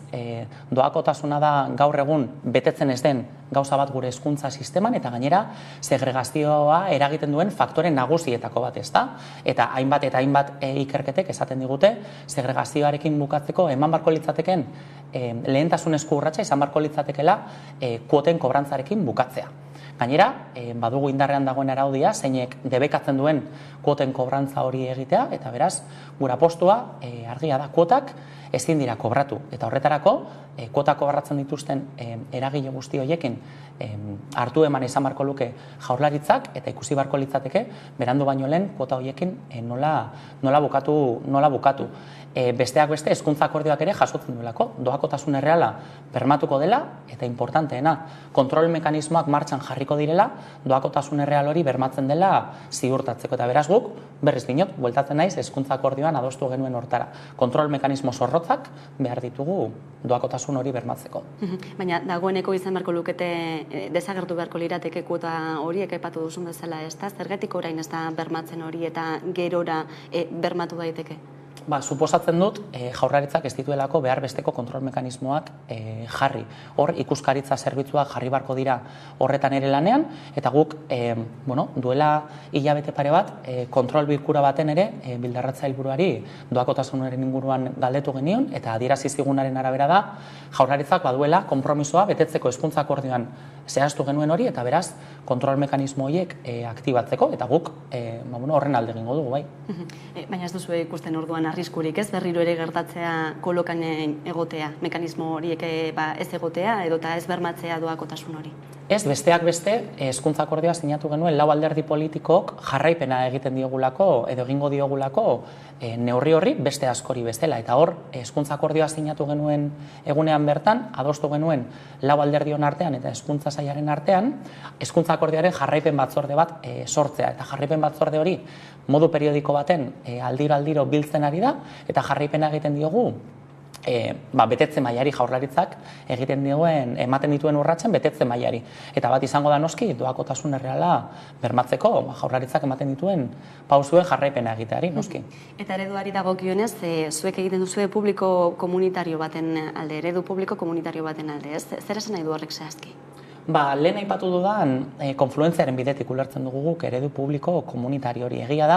Doakotasuna da gaur egun betetzen ez den gauza bat gure hezkuntza sisteman, eta gainera segregazioa eragiten duen faktore nagusietako bat, ezta? Eta hainbat ikerketek esaten digute segregazioarekin bukatzeko eman barko litzateken lehentasunezko urratsa izan barko litzatekela kuoten kobrantzarekin bukatzea. Gainera, badugu indarrean dagoen araudia, zeinek debekatzen duen kuoten kobrantza hori egitea, eta beraz, gura postua argia da kuotak ezin dira kobratu. Eta horretarako, kuota kobratzen dituzten eragile guzti horiekin hartu eman izan barko luke Jaurlaritzak, eta ikusi barko litzateke, berandu baino lehen kuota horiekin nola bukatu. Besteak beste, hezkuntza akordioak ere jasotzen duelako, doakotasun erreala bermatuko dela, eta importanteena, kontrol mekanismoak martxan jarriko direla, doakotasun erreal hori bermatzen dela ziurtatzeko. Eta beraz guk, berriz dinot, bueltatzen naiz, hezkuntza akordioan adostu genuen hortara. Kontrol mekanismo zorrotzak behar ditugu doakotasun hori bermatzeko. Baina dagoeneko izan beharko lukete desagertu beharko lirateke kuota horiek aipatu duzun bezala, ez da? Zergatik orain ez da bermatzen hori eta gerora bermatu daiteke? Suposatzen dut, Jaurlaritzak ez dituelako behar besteko kontrol mekanismoak jarri. Hor, ikuskaritza zerbitzuak jarri barko dira horretan ere lanean, eta guk, duela hilabete pare bat, kontrol bilkura baten ere, Bildarratz Sailburuari doakotasunaren inguruan galdetu genion, eta adierazi zigunaren arabera da, Jaurlaritzak baduela konpromisoa betetzeko hezkuntza akordioan zehaztu genuen hori, eta beraz, kontrol mekanismo horiek aktibatzeko, eta guk horren alde egingo dugu, bai. Baina ez duzu ikusten orduan arriskurik, ez? Berriro ere gertatzea kolokan egotea, mekanismo horiek ez egotea, edota ez bermatzea doakotasun hori? Ez, besteak beste, hezkuntza akordioa sinatu genuen 4 alderdi politikok jarraipena egiten diogulako, edo egingo diogulako neurri horri beste askori bestela. Eta hor, hezkuntza akordioa sinatu genuen egunean bertan, adostu genuen 4 alderdion artean eta hezkuntza sailaren artean, hezkuntza akordioaren jarraipen batzorde bat sortzea. Eta jarraipen batzorde hori modu periodiko baten aldiro biltzen ari da, eta jarraipena egiten diogu betetze mailari Jaurlaritzak ematen dituen urratsen betetze mailari. Eta bat izango da noski, doakotasun erreala bermatzeko Jaurlaritzak ematen dituen pausuen jarraipena egiteari, noski. Eta ereduari dagokionez, zuek egiten duzue publiko komunitario baten alde, eredu publiko komunitario baten alde, ez? Zer esan nahi du horrek zehazki? Lehen aipatu dudan konfluentziaren bidetik ulertzen dugu guk eredu publiko komunitario hori. Egia da,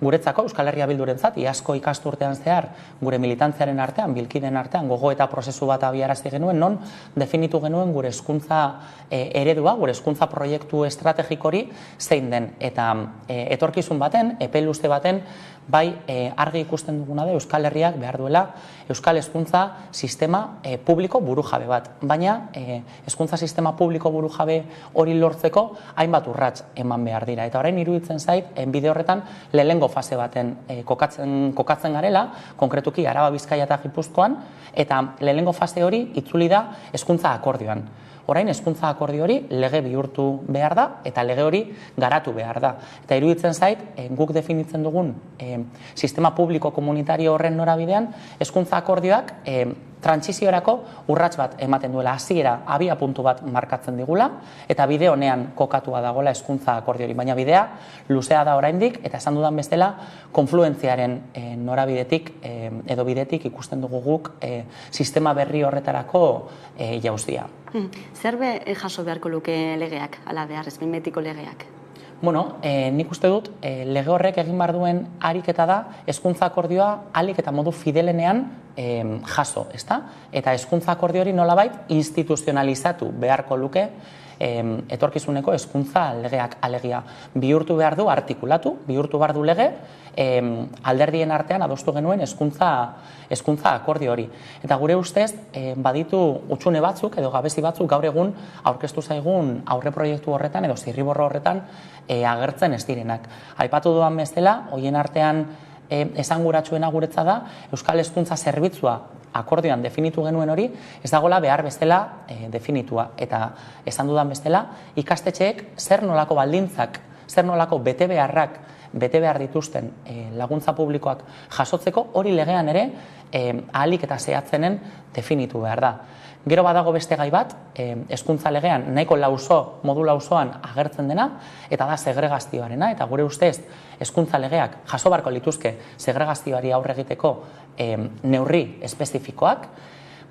guretzako Euskal Herria Bildurentzat, iazko ikasturtean zehar, gure militantziaren artean, bilkiden artean, gogo eta prozesu bat abiarazi genuen, non definitu genuen gure hezkuntza eredua, gure hezkuntza proiektu estrategikori zein den. Eta etorkizun baten, epe luze baten, bai argi ikusten duguna da Euskal Herriak behar duela Euskal hezkuntza sistema publiko burujabe bat. Baina hezkuntza sistema publiko burujabe hori lortzeko hainbat urrats eman behar dira. Eta orain iruditzen zait, bide horretan lehenengo fase baten kokatzen garela, konkretuki Araba, Bizkaia eta Gipuzkoan, eta lehenengo fase hori itzuli da hezkuntza akordioan. Orain hezkuntza akordio hori lege bihurtu behar da eta lege hori garatu behar da. Eta iruditzen zait, guk definitzen dugun sistema publiko komunitario horren norabidean, hezkuntza akordioak trantsiziorako urrats bat ematen duela, hasiera abia puntu bat markatzen digula, eta bide honean kokatua dagoela hezkuntza akordio hori. Baina bidea luzea da oraindik, eta esan dudan bestela, konfluentziaren norabidetik edo bidetik ikusten dugu guk sistema berri horretarako jauzia. Zer jaso beharko luke legeak, ala beharrez, betiko legeak? Nik uste dut, lege horrek egin behar duen ariketa da, hezkuntza akordioa ahalik eta modu fidelenean jaso, ezta? Eta hezkuntza akordio hori nolabait instituzionalizatu beharko luke etorkizuneko hezkuntza legeak, alegia bihurtu behar du, artikulatu, bihurtu behar du lege, alderdien artean adostu genuen hezkuntza akordio hori. Eta gure ustez, baditu utxune batzuk edo gabezi batzuk gaur egun aurkeztu zaigun aurreproiektu horretan edo zirriborro horretan agertzen ez direnak. Aipatu duan bezala, hoien artean esanguratsuena guretza da, Euskal Hezkuntza Zerbitzua akordioan definitu genuen hori, ez dagoela behar bestela definitua. Eta esan dudan bestela, ikastetxeek zer nolako baldintzak, zer nolako bete beharrak bete behar dituzten laguntza publikoak jasotzeko, hori legean ere ahalik eta zehatzenen definitu behar da. Gero badago beste gai bat, hezkuntza legean nahiko modu lausoan agertzen dena, eta da segregazioarena, eta gure ustez hezkuntza legeak jaso barko lituzke segregazioari aurre egiteko neurri espezifikoak.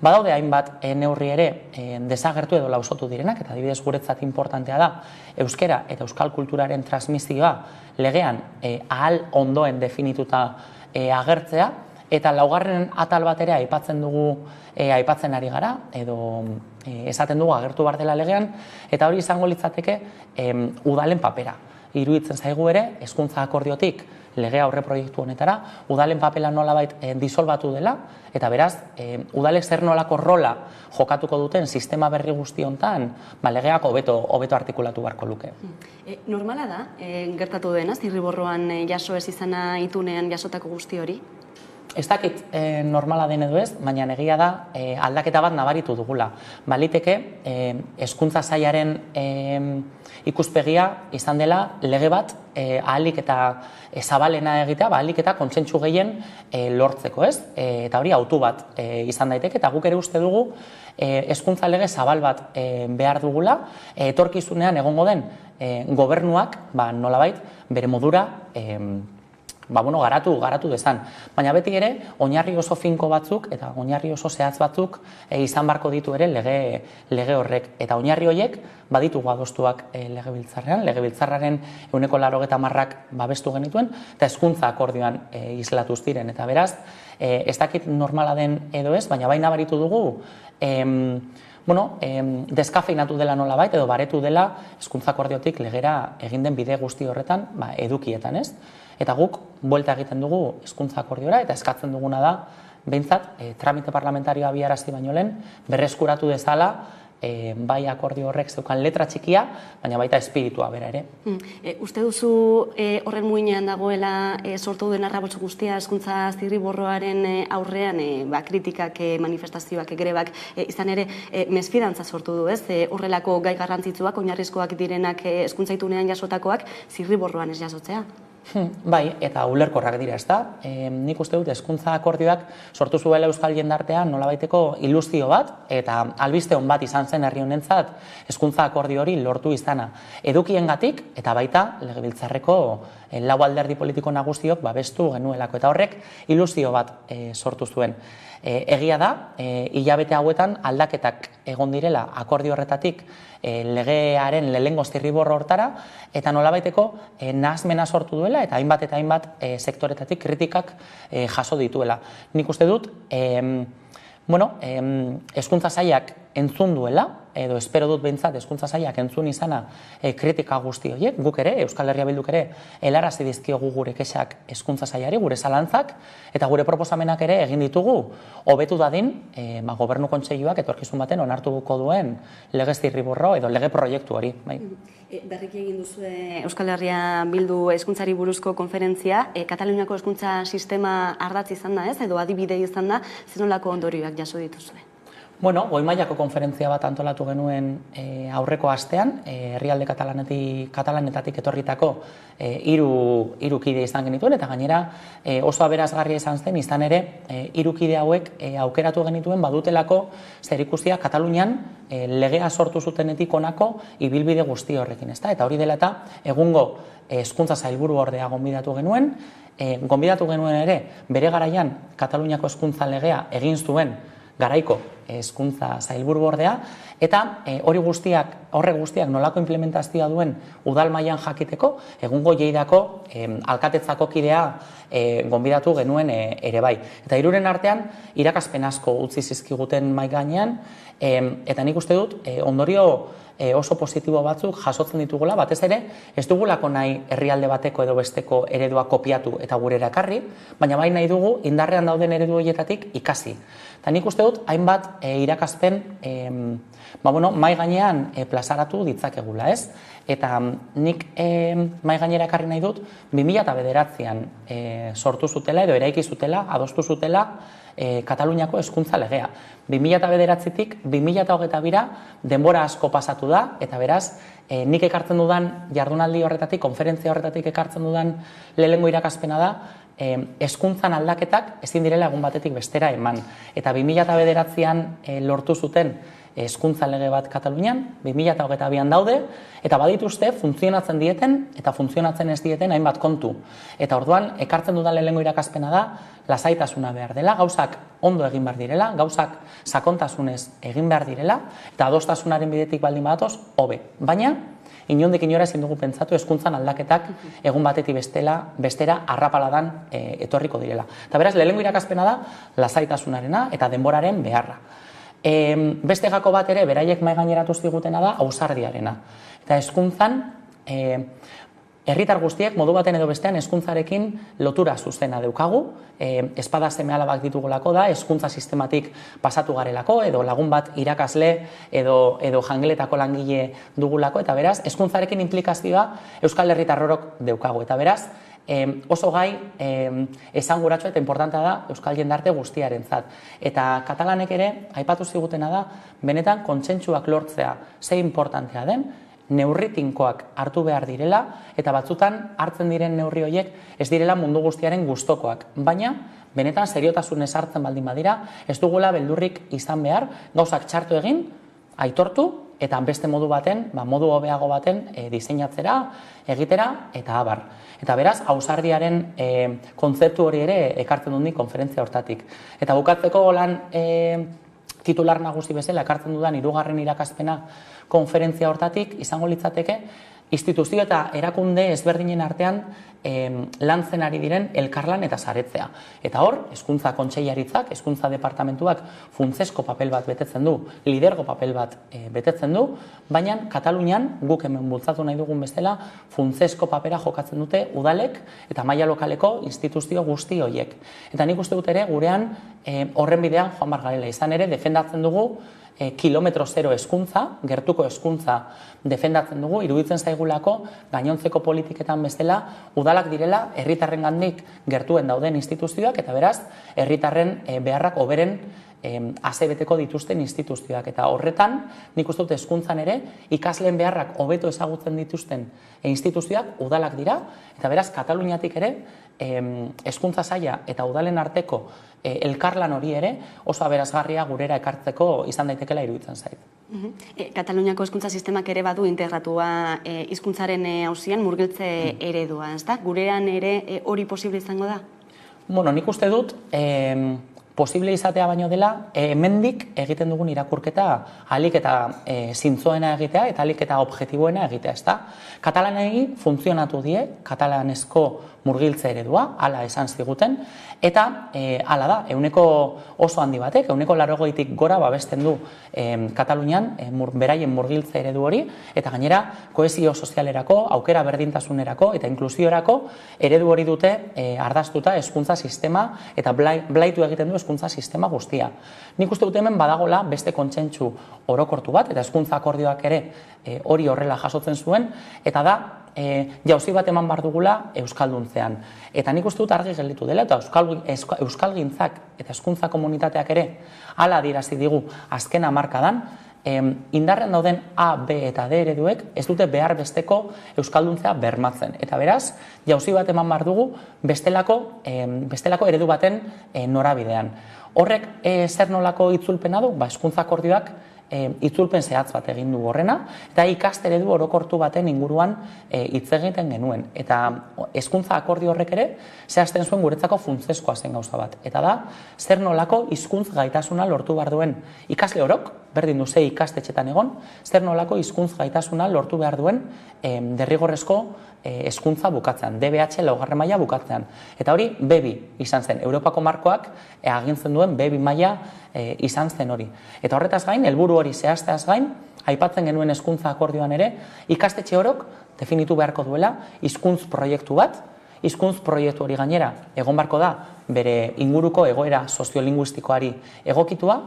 Badaude hainbat neurri ere desagertu edo lausotu direnak, eta adibidez guretzat importantea da euskera eta euskal kulturaren transmisioa legean ahal ondoen definituta agertzea, eta laugarren atal bat ere aipatzen ari gara, edo esaten dugu agertu behar dela legean, eta hori izango litzateke udalen papera. Iruditzen zaigu ere, hezkuntza akordiotik lege aurreproiektu honetara, udalen papela nolabait disolbatu dela, eta beraz, udalek zer nolako rola jokatuko duten sistema berri guzti hontan, legeak hobeto artikulatu beharko luke. Normala da, gertatu dena, zirriborroan jaso ez izana itunean jasotako guzti hori? Ez dakit normala den edo ez, baina egia da aldaketa bat nabaritu dugula. Baliteke, hezkuntza sailaren ikuspegia izan dela lege bat ahalik eta zabalena egitea, ahalik eta kontsentsu gehien lortzeko, ez? Eta hori autu bat izan daiteke, eta guk ere uste dugu hezkuntza lege zabal bat behar dugula, etorkizunean egongo den gobernuak nolabait bere modura garatu dezan. Baina beti ere, oinarri oso finko batzuk eta oinarri oso zehatz batzuk izan barko ditu ere lege horrek. Eta oinarri horiek baditugu adostuak legebiltzarrean, legebiltzarraren 90% babestu genituen, eta hezkuntza akordioan islatuz diren. Eta beraz, ez dakit normala den edo ez, baina baina baritu dugu, deskafeinatu dela nolabait edo baretu dela hezkuntza akordiotik legera egin den bide guzti horretan edukietan, ez? Eta guk buelta egiten dugu hezkuntza akordiora, eta eskatzen duguna da, behintzat, tramite parlamentarioa abiarazi baino lehen, berreskuratu dezala, bai akordio horrek zeukan letra txikia, baina baita espiritua bera ere. Uste duzu horren muinean dagoela sortu den arrabotsu guztia hezkuntza zirriborroaren aurrean, kritikak, manifestazioak, grebak, izan ere mesfidantza sortu du, ez? Horrelako gai garrantzitsuak, oinarrizkoak direnak hezkuntza itunean jasotakoak zirriborroan ez jasotzea. Bai, eta ulerkorrak dira, ez da? Nik uste dut hezkuntza akordioak sortu zuela euskal jendartean nolabaiteko iluzio bat, eta albiste on bat izan zen herri honentzat hezkuntza akordio hori lortu izana. Edukiengatik eta baita legebiltzarreko lau alderdi politiko nagusiok babestu genuelako, eta horrek ilusio bat sortu zuen. Egia da, hilabete hauetan aldaketak egon direla akordio horretatik legearen lehengo zirriborro hortara, eta nolabaiteko nahasmena sortu duela, eta hainbat sektoretatik kritikak jaso dituela. Nik uste dut, hezkuntza sailak entzun duela, edo espero dut behintzat hezkuntza sailak entzun izana kritika guzti horiek, guk ere, Euskal Herria Bilduk ere, helarazi dizkiogu gure kexak hezkuntza sailari, gure zalantzak, eta gure proposamenak ere egin ditugu, hobetu dadin, gobernu kontseiluak etorkizun baten onartuko duen lege zirriborro edo lege proiektu hori. Berriki egin duzu Euskal Herria Bildu hezkuntzari buruzko konferentzia, Kataluniako hezkuntza sistema ardatz izan da, ez? Edo adibide izan da, zenolako ondorioak jaso dituzue? Goi mailako konferentzia bat antolatu genuen aurreko astean, herrialde katalanetatik etorritako hiru kide izan genituen, eta gainera oso aberasgarria izan zen, izan ere hiru kide hauek aukeratu genituen badutelako zerikusia Katalunian legea sortu zutenetik honako ibilbide guzti horrekin, ezta? Eta hori dela eta egungo hezkuntza sailburu ordea gonbidatu genuen ere bere garaian Kataluniako hezkuntza legea egin zuen garaiko hezkuntza sailburu ordea, eta horrek guztiak nolako implementazioa duen udal mailan jakiteko, egungo Lleidako alkatetzako kidea gonbidatu genuen ere bai. Eta hiruren artean irakaspen asko utzi zizkiguten mahai gainean, eta nik uste dut ondorio oso positibo batzuk jasotzen ditugula, batez ere, ez dugulako nahi herrialde bateko edo besteko eredua kopiatu eta gure erakarri, baina bai nahi dugu indarrean dauden eredu horietatik ikasi. Eta nik uste dut, hainbat irakaspen mahai gainean plazaratu ditzakegula, ez? Eta nik mahai gainera ekarri nahi dut, 2009an sortu zutela edo eraiki zutela, adostu zutela Kataluniako hezkuntza legea. 2009-tik 2022 denbora asko pasatu da, eta beraz, nik ekartzen dudan jardunaldi horretatik, konferentzia horretatik ekartzen dudan lehenengo irakaspena da, hezkuntzan aldaketak ezin direla egun batetik bestera eman. Eta 2009an lortu zuten hezkuntza lege bat Katalunian, 2022an daude, eta badituzte funtzionatzen dieten eta funtzionatzen ez dieten hainbat kontu. Eta orduan, ekartzen dudan lehenengo irakaspena da, lasaitasuna behar dela, gauzak ondo egin behar direla, gauzak sakontasunez egin behar direla, eta adostasunaren bidetik baldin badatoz, hobe. Baina, inondik inora ezin dugu pentsatu hezkuntzan aldaketak egun batetik bestera arrapaladan etorriko direla. Eta beraz, lehenengo irakaspena da, lasaitasunarena eta denboraren beharra. Beste gako bat ere, beraiek mahai gaineratu zigutena da, ausardiarena. Eta hezkuntzan, herritar guztiek modu baten edo bestean hezkuntzarekin lotura zuzena daukagu, espada seme-alabak ditugulako da, hezkuntza sistematik pasatu garelako, edo lagun bat irakasle edo jangeletako langile dugulako, eta beraz, hezkuntzarekin implikazioa Euskal Herritarrorok daukagu. Eta beraz, oso gai esanguratsu eta importantea da Euskal jendarte guztiarentzat. Eta katalanek ere, aipatu zigutena da, benetan kontsentsuak lortzea ze importantea den, neurri tinkoak hartu behar direla, eta batzutan hartzen diren neurri horiek ez direla mundu guztiaren gustokoak. Baina, benetan seriotasunez hartzen baldin badira, ez dugula beldurrik izan behar, gauzak txartu egin, aitortu, eta beste modu baten, modu hobeago baten diseinatzera, egitera, eta abar. Eta beraz, ausardiaren kontzeptu hori ere ekartzen dut nik konferentzia hortatik. Eta bukatzeko lan titular nagusi bezala ekartzen dudan 3. irakaspena konferentzia hortatik izango litzateke instituzio eta erakunde ezberdinen artean lantzen ari diren elkarlan eta saretzea. Eta hor, hezkuntza kontseilaritzak, hezkuntza departamentuak funtsezko papel bat betetzen du, lidergo papel bat betetzen du, baina Katalunian guk hemen bultzatu nahi dugun bezala funtsezko papera jokatzen dute udalek eta maila lokaleko instituzio guzti horiek. Eta nik uste dut ere gurean horren bidean joan behar garela, izan ere defendatzen dugu kilometro zero hezkuntza, gertuko hezkuntza defendatzen dugu, iruditzen zaigulako gainontzeko politiketan bezala udalak direla herritarrengandik gertuen dauden instituzioak eta beraz herritarren beharrak hoberen azebeteko dituzten instituzioak. Eta horretan, nik uste dut hezkuntzan ere, ikasleen beharrak hobeto ezagutzen dituzten instituzioak udalak dira, eta beraz Kataluniatik ere, hezkuntza saila eta udalen arteko elkarlan hori ere oso aberasgarria gurera ekartzeko izan daitekela iruditzen zait. Kataluniako hezkuntza sistemak ere badu integratua hizkuntzaren auzian murgiltze eredua, ezta? Gurean ere hori posible izango da? Bueno, nik uste dut posible izatea baino dela, hemendik egiten dugun irakurketa ahalik eta zintzoena egitea eta ahalik eta objektiboena egitea, ezta? Katalanei funtzionatu die, katalanezko murgiltze eredua, hala esan ziguten, eta hala da, ehuneko oso handi batek, ehuneko 80tik gora babesten du Katalunian beraien murgiltze eredu hori, eta gainera kohesio sozialerako, aukera berdintasunerako eta inklusiorako eredu hori dute ardaztuta hezkuntza sistema eta blaitu egiten du hezkuntza sistema guztia. Nik uste dut hemen badagola beste kontsentsu orokortu bat, eta hezkuntza akordioak ere hori horrela jasotzen zuen, eta da, jauzi bat eman behar dugula euskalduntzean. Eta nik uste dut argi gelditu dela, eta euskalgintzak eta hezkuntza komunitateak ere hala adierazi digu azken hamarkadan, indarren dauden A, B eta D ereduek ez dute behar besteko euskalduntzea bermatzen. Eta beraz, jauzi bat eman behar dugu bestelako eredu baten norabidean. Horrek zer nolako itzulpena du? Hezkuntza akordioak itzulpen zehatz bat egin du horrena, eta ikaste eredu orokortu baten inguruan hitz egiten genuen. Eta hezkuntza akordio horrek ere zehazten zuen guretzako funtsezkoa zen gauza bat. Eta da, zer nolako hizkuntz gaitasuna lortu behar duen ikasle orok, berdin du ze ikastetxetan egon, zer nolako hizkuntz gaitasuna lortu behar duen derrigorrezko hezkuntza bukatzean, DBH 4. maila bukatzean. Eta hori B2 izan zen, Europako markoak agintzen duen B2 maila izan zen hori. Eta horretaz gain, helburu hori zehazteaz gain, aipatzen genuen hezkuntza akordioan ere, ikastetxe orok definitu beharko duela hizkuntz proiektu bat, hizkuntz proiektu hori gainera egon beharko da bere inguruko egoera soziolinguistikoari egokitua,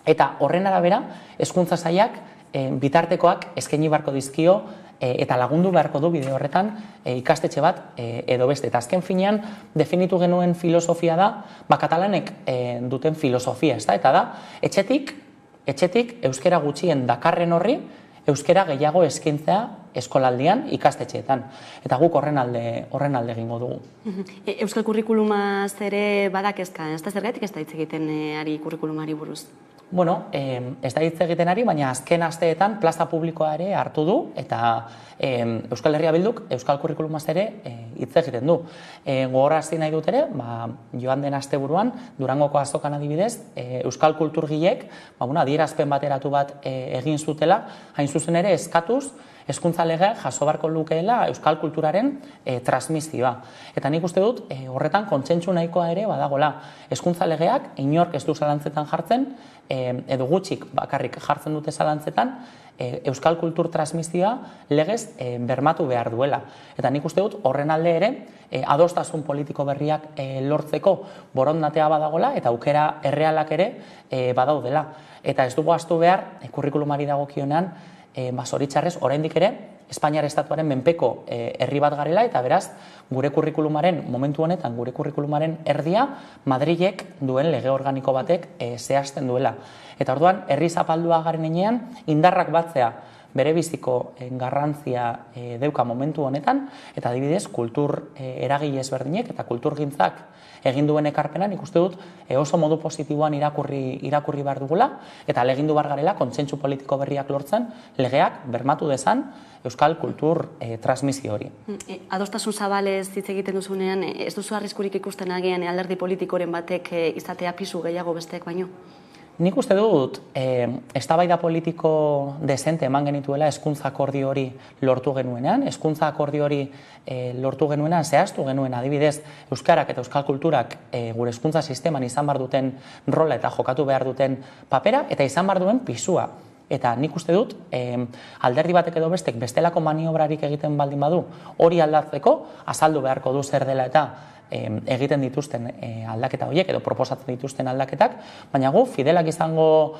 eta horren arabera hezkuntza sailak bitartekoak eskaini beharko dizkio eta lagundu beharko du bide horretan ikastetxe bat edo beste. Eta azken finean definitu genuen filosofia da, katalanek duten filosofia, eta da, etxetik euskera gutxien dakarren horri, euskera gehiago eskaintzea eskolaldian ikastetxeetan. Eta guk horren alde egingo dugu. Euskal kurrikulumaz ere badakezka, ez da zergatik ez da hitz egiten ari kurrikulumari buruz? Bueno, ez da hitz egiten ari, baina azken asteetan plaza publikoa ere hartu du, eta Euskal Herria Bilduk Euskal kurrikulumaz ere hitz egiten du. Gogorarazi nahi dut ere, joan den asteburuan, Durangoko azokan adibidez, Euskal kulturgileek adierazpen bateratu bat egin zutela, hain zuzen ere eskatuz, hezkuntza legea jaso beharko lukeela euskal kulturaren transmisioa. Eta nik uste dut horretan kontsentsu nahikoa ere badagola. Hezkuntza legeak inork ez du zalantzetan jartzen, edo gutxik bakarrik jartzen dute zalantzetan, euskal kultur transmisioa legez bermatu behar duela. Eta nik uste dut horren alde ere adostasun politiko berriak lortzeko borondatea badagola eta aukera errealak ere badaudela. Eta ez dugu ahaztu behar, kurrikulumari dagokionean, zoritxarrez, oraindik ere, Espainiar estatuaren menpeko herri bat garela, eta beraz, gure kurrikulumaren, momentu honetan, gure kurrikulumaren erdia, Madrilek duen lege organiko batek zehazten duela. Eta orduan, herri zapaldua garen enean, indarrak batzea bere biziko garrantzia deuka momentu honetan, eta adibidez, kultur eragile ezberdinek eta kulturgintzak egin duen ekarpenan, ikuste dut oso modu positiboan irakurri behar dugula, eta legindu behar garela kontsentsu politiko berriak lortzen, legeak bermatu dezan euskal kultur transmisio hori. Adostasun zabalez hitz egiten duzunean, ez duzu arriskurik ikusten agian alderdi politikoren batek izatea pisu gehiago besteek baino? Nik uste dut, eztabaida politiko desente eman genituela hezkuntza akordio hori lortu genuenean, hezkuntza akordio hori lortu genuenean, zehaztu genuen adibidez, euskarak eta euskal kulturak gure hezkuntza sisteman izan behar duten rola eta jokatu behar duten papera, eta izan behar duen pisua. Eta nik uste dut, alderdi batek edo bestek bestelako maniobrarik egiten baldin badu, hori aldatzeko, azaldu beharko du zer dela eta egiten dituzten aldaketa horiek edo proposatzen dituzten aldaketak, baina gu fidelak izango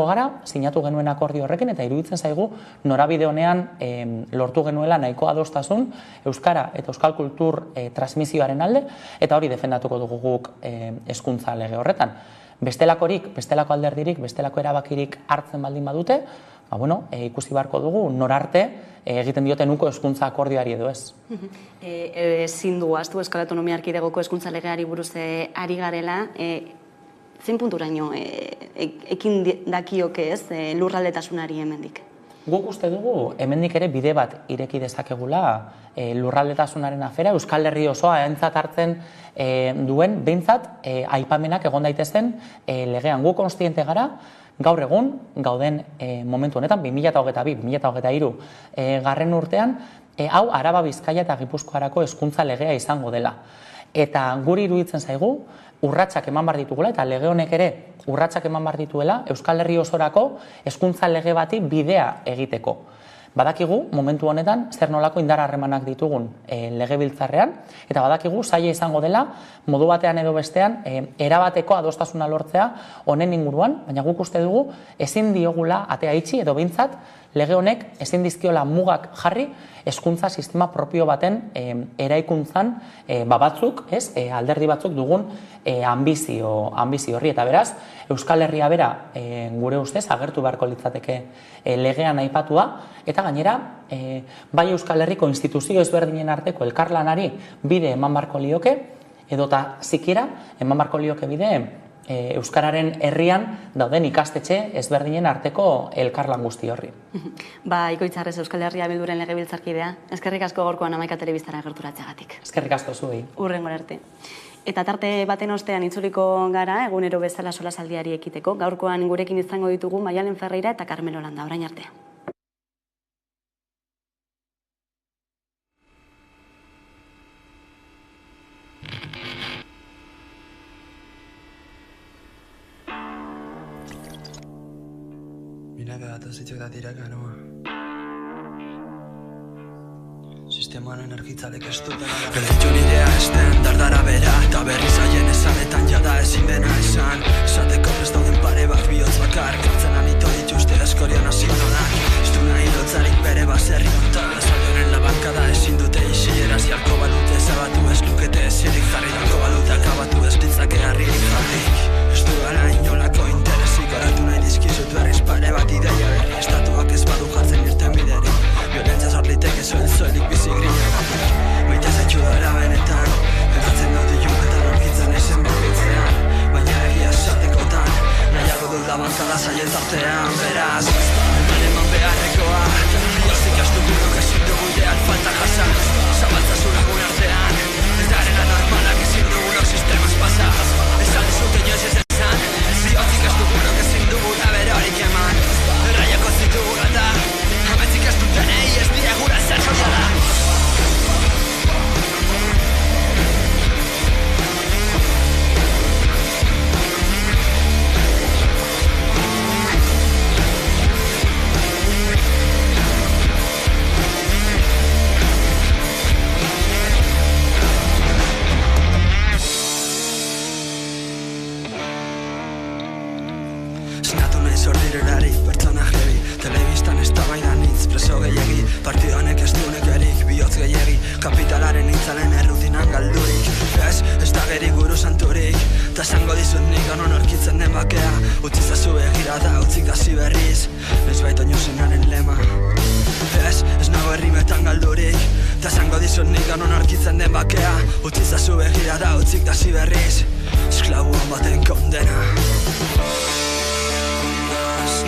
gara, sinatu genuen akordio horrekin, eta iruditzen zaigu norabide honean lortu genuela nahiko adostasun euskara eta euskal kultur transmisioaren alde, eta hori defendatuko dugu guk hezkuntza lege horretan. Bestelakorik, bestelako alderdirik, bestelako erabakirik hartzen baldin badute, ikusi beharko dugu norarte egiten dioten uko hezkuntza akordioari edo ez. Ezin du ahaztu Euskal Autonomia Erkidegoko hezkuntza legeari buruz ari garela, zein punturaino ekin dakioke ez lurraldetasunari hemendik? Guk uste dugu hemendik ere bide bat ireki dezakegula lurraldetasunaren afera, Euskal Herri osoa aintzat hartzen duen behintzat aipamenak egon daitezen legean. Gu konstiente gara, gaur egun, gauden momentu honetan, 2022-2023 garren urtean, hau Araba, Bizkaia eta Gipuzkoarako hezkuntza legea izango dela. Eta guri iruditzen zaigu, urratsak eman behar ditugula, eta lege honek ere urratsak eman behar dituela, Euskal Herri osorako hezkuntza lege bati bidea egiteko. Badakigu, momentu honetan, zer nolako indar harremanak ditugun legebiltzarrean, eta badakigu zaila izango dela, modu batean edo bestean, erabateko adostasuna lortzea honen inguruan, baina guk uste dugu, ezin diogula atea itxi edo behintzat, lege honek ezin dizkiola mugak jarri, hezkuntza sistema propio baten eraikuntzan batzuk, alderdi batzuk dugun ambizio horri. Eta beraz, Euskal Herria bera gure ustez agertu beharko litzateke legean aipatua, eta gainera, bai Euskal Herriko instituzio ezberdinen arteko elkarlanari bide eman beharko lioke, edota zikiera eman beharko lioke bide Euskararen herrian dauden ikastetxe ezberdinen arteko elkarlan guzti horri. Ikoitzarrez Euskal Herria Bilduren legebiltzarkidea, eskerrik asko gaurkoan Hamaika Telebistara gerturatzeagatik. Eskerrik asko zuei. Hurrengora arte. Eta tarte baten ostean itzuliko gara, egunero bezala solasaldiari ekiteko. Gaurkoan gurekin izango ditugu Maialen Ferreira eta Carmelo Landa, orain arte. Mira que datoz hitzak da tiraka, noa. Sistemaren argitzalek ez dut dara. Gelditu nirea esten, dardara bera, eta berri zaien esanetan jada ezin dena esan. Esateko prest dauden pare bat bihotz bakar, kantzen anito dituzte eskoria nazionalak. Ez du nahi lotzarik bere baserri kontan. da zaien tartean, beraz eman eman beharrekoa, bihoztik astugunok ezin dugu ideal falta jasa, zabaltzazu lagun artean, ez darena normalak ezin dugunok sistemaz pasa, esan dizut inoiz ez esan, bihoztik astugunok ezin dugu da berorik eman, erraiako zitugu gata, ametzik astutenei ez diegura zer jodala. Sordirerari, pertsona jebi, telebistan eztabaidan hitz preso gehiegi, partido honek ez dunek erik, bihotz gehiegi, kapitalaren itzalen errutinan galdurik, ez da geri guru santurik, ta esango dizut nik anon aurkitzen den bakea, utzizazu begira da utzik hasi berriz, noiz baita oinozenaren lema, ez nago herrimetan galdurik, ta esango dizut nik anon aurkitzen den bakea, utzizazu begira da utzik hasi berriz, esklabuan baten kondena.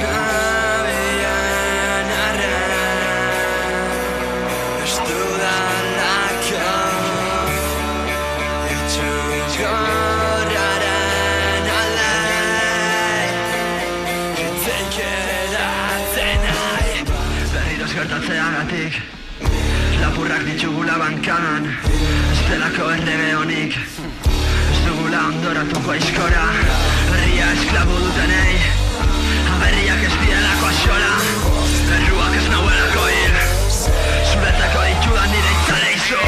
Nabian arren, ez dudalako, itxugorraren alde, hitzik edatzen nahi. Berriro gertatzeagatik, lapurrak ditugula bankan, ez delako errege honik, ez dugula ondoratuko aizkora, herria esklabu dutenei. Berriak ez dielako axola, erruak ez nauelako hil, zuretako ditudan nire itzale izu.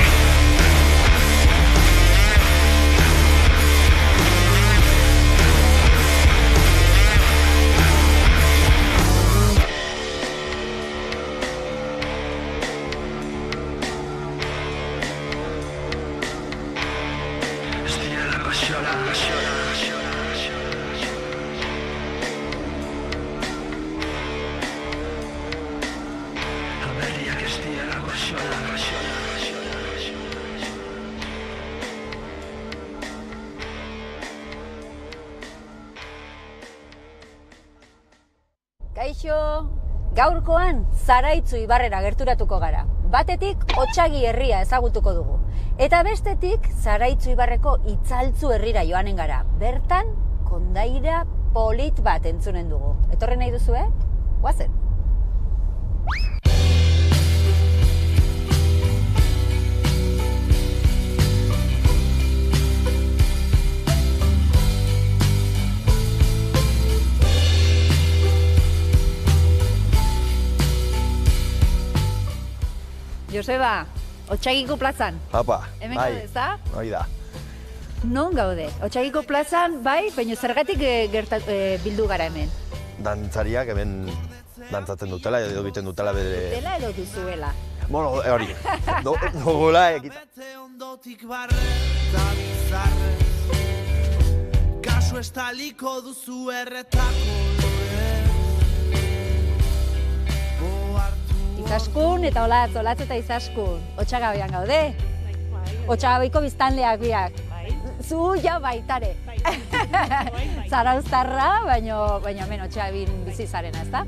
Ez dielako axola, axola. Kaixo, gaurkoan Zaraitzu ibarrera gerturatuko gara. Batetik Otsagi herria ezagutuko dugu. Eta bestetik Zaraitzu ibarreko Itzaltzu herrira joanen gara. Bertan, kondaira polit bat entzunen dugu. Etorri nahi duzu, Guazen! Joseba, Otsagiko plazan. Apa, hemen gaude, ezta? Hoi da. Non gaude? Otsagiko plazan, bai, baina zergatik bildu gara hemen? Dantzariak hemen dantzatzen dutela, edo egiten dutela bere... Dutela edo duzuela? Bueno, hori. Dugula egiten. Kasu estaliko duzu erretako Izaskun eta olatz eta Izaskun. Otsagabean gaude? Otsagabeiko biztanleak biak. Zu ja baitare. Zarauztarra, baina hemen Otsagabin bizi zarena, ezta?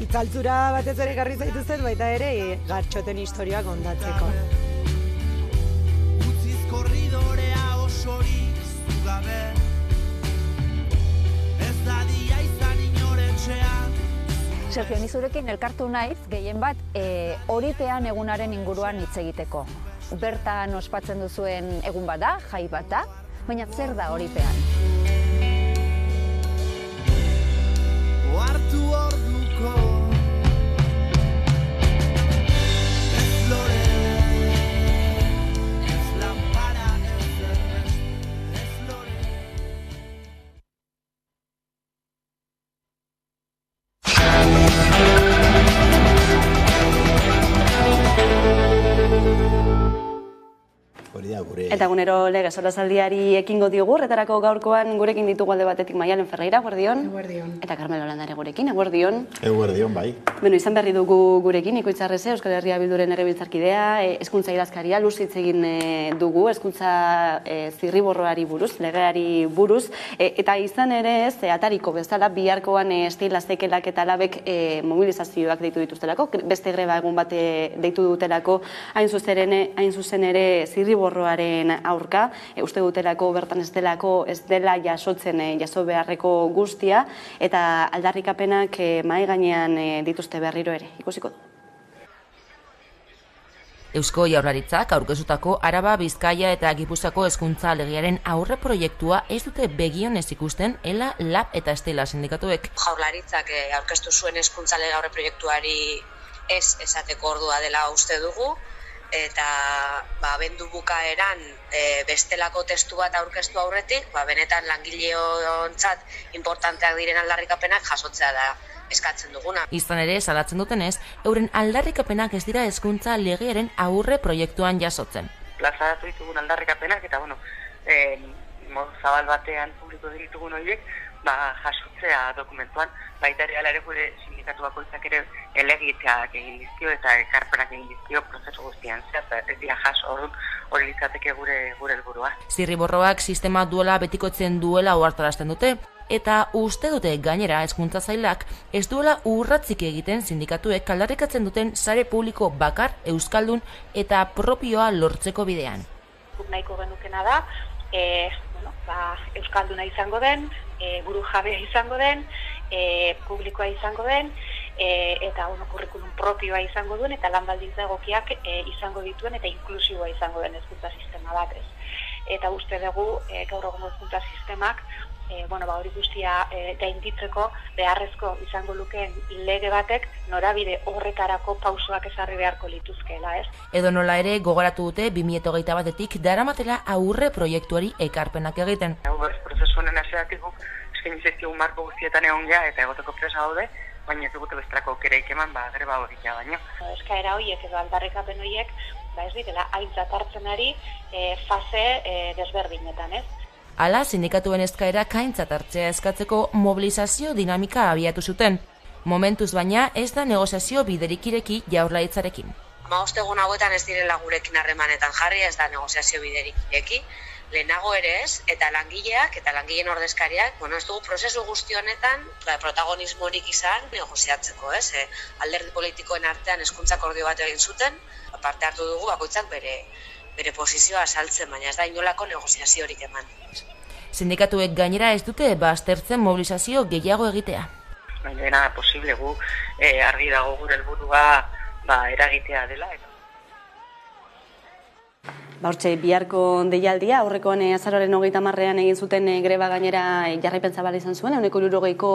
Itzaltzura batez ere ekarri zaituzten, baita ere Gartxoten historia kontatzeko. Korridorea osorik zugabe, ez dadia izan inoretxean. Sergio, ni zurekin elkartu naiz, gehien bat, Oripean egunaren inguruan hitz egiteko. Bertan ospatzen duzuen egun bat da, jai bat da, baina zer da Oripean? Ohartu orduko gure... Eta egunero lege solasaldiari ekingo diogu, horretarako gaurkoan gurekin ditugu alde batetik Maialen Ferreira, eguerdion. Eguerdion. Eta Carmelo Landare gurekin, eguerdion. Eguerdion, bai. Beno, izan berri dugu gurekin, Ikoitz-Arrese, Euskal Herria Bilduren legebiltzarkidea, hezkuntza idazkaria, luzitz egin dugu, hezkuntza zirriborroari buruz, legeari buruz, eta izan ere ez, atariko bezala, biharkoan Estila Zekelak eta Labek mobilizazioak deitu dituztelako, beste greba egun bat deitu dutelako, hain zuzen ere zirriborroaren aurka, uste dutelako bertan ez dela jasotzen jaso beharreko guztia, eta aldarrikapenak mahai gainean dituzte berriro ere, ikusiko du. Eusko Jaurlaritzak aurkezutako Araba, Bizkaia eta Gipuzkoako hezkuntza legearen aurre proiektua ez dute begionez ikusten ELA, LAB eta Estela sindikatuek. Jaurlaritzak aurkeztu zuen hezkuntza lege aurre proiektuari ez esateko ordua dela uste dugu, eta abendu bukaeran bestelako testu bat aurkeztu aurretik, benetan langileontzat importanteak diren aldarrikapenak jasotzea da eskatzen duguna. Izan ere, salatzen dutenez, euren aldarrikapenak ez dira hezkuntza legearen aurre proiektuan jasotzen. Plazaratu ditugun aldarrikapenak eta modu zabal batean publiko ditugun horiek, jasotzea dokumentuan, baita ere gure sindikatu bakoitzak ere elegiteak egin dizkio eta ekarpenak egin dizkio prozesu guztian. Ez dira jaso hori litzateke gure helburua. Zirriborroak sistema duela betikotzen duela ohartarazten dute, eta uste dute gainera hezkuntza sailak ez duela urratzik egiten sindikatuek aldarrikatzen duten sare publiko bakar, euskaldun eta propioa lortzeko bidean. Nahiko genukena da, euskalduna izango den, buru jabea izango den, publikoa izango den, eta kurrikulum propioa izango duen, eta lan baldintza egokiak izango dituen, eta inklusiboa izango den hezkuntza sistema bat ez. Eta uste dugu, gaur egungo hezkuntza sistemak, hori guztia gainditzeko beharrezko izango lukeen lege batek norabide horretarako pausoak ezarri beharko lituzkeela, ez? Edo nola ere gogoratu dute 2021 batetik daramatela aurre proiektuari ekarpenak egiten. Prozesu honen hasieratik guk eskaini zaizkigun marko guztietan egon gea eta egoteko presa daude, baina ez dugute bestelako aukerarik eman greba hori baino. Eskaera horiek edo aldarrikapen horiek ez direla aintzat hartzen ari fase desberdinetan, ez? Hala, sindikatuen eskaera aintzat hartzea eskatzeko mobilizazio dinamika abiatu zuten. Momentuz baina ez da negoziazio biderik ireki Jaurlaritzarekin. 15 egun hauetan ez direla gurekin harremanetan jarri, ez da negoziazio biderik ireki. Lehenago ere ez, eta langileak eta langileen ordezkariak, ez dugu prozesu guzti honetan protagonismorik izan negoziatzeko, ez? Alderdi politikoen artean hezkuntza akordio bat egin zuten, parte hartu dugu bakoitzak bere posizioa azaltzen, baina ez da inolako negoziaziorik eman. Sindikatuek gainera ez dute baztertzen mobilizazio gehiago egitea. Baina posible gu argi dago gure helburua eragitea dela. Hortxe, biharko deialdia, aurrekoan azaroaren 30ean egin zuten greba gainera jarraipen zabala izan zuen, 160ko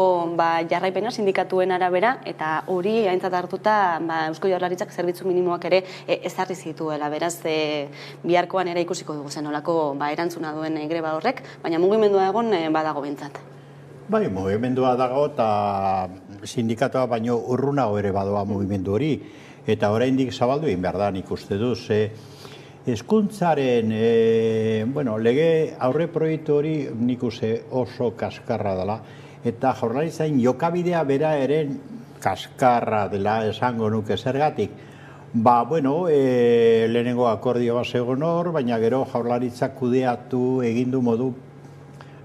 jarraipena sindikatuen arabera, eta hori aintzat hartuta Eusko Jaurlaritzak zerbitzu minimoak ere ezarri zituela, beraz biharkoan ere ikusiko dugu zen olako erantzuna duen greba horrek, baina mugimendua egon badago bintzat. Bai, mugimendua dago eta sindikatoa baino urrunago ere badoa mugimendu hori, eta oraindik zabaldu egin behar da nik uste duz, hezkuntzaren lege aurre proiektu hori nik uste oso kaskarra dela, eta Jaurlaritzaren jokabidea bera ere kaskarra dela esango nuke zergatik. Lehenengo akordio bat zegoen hor, baina gero Jaurlaritzak kudeatu egindu modu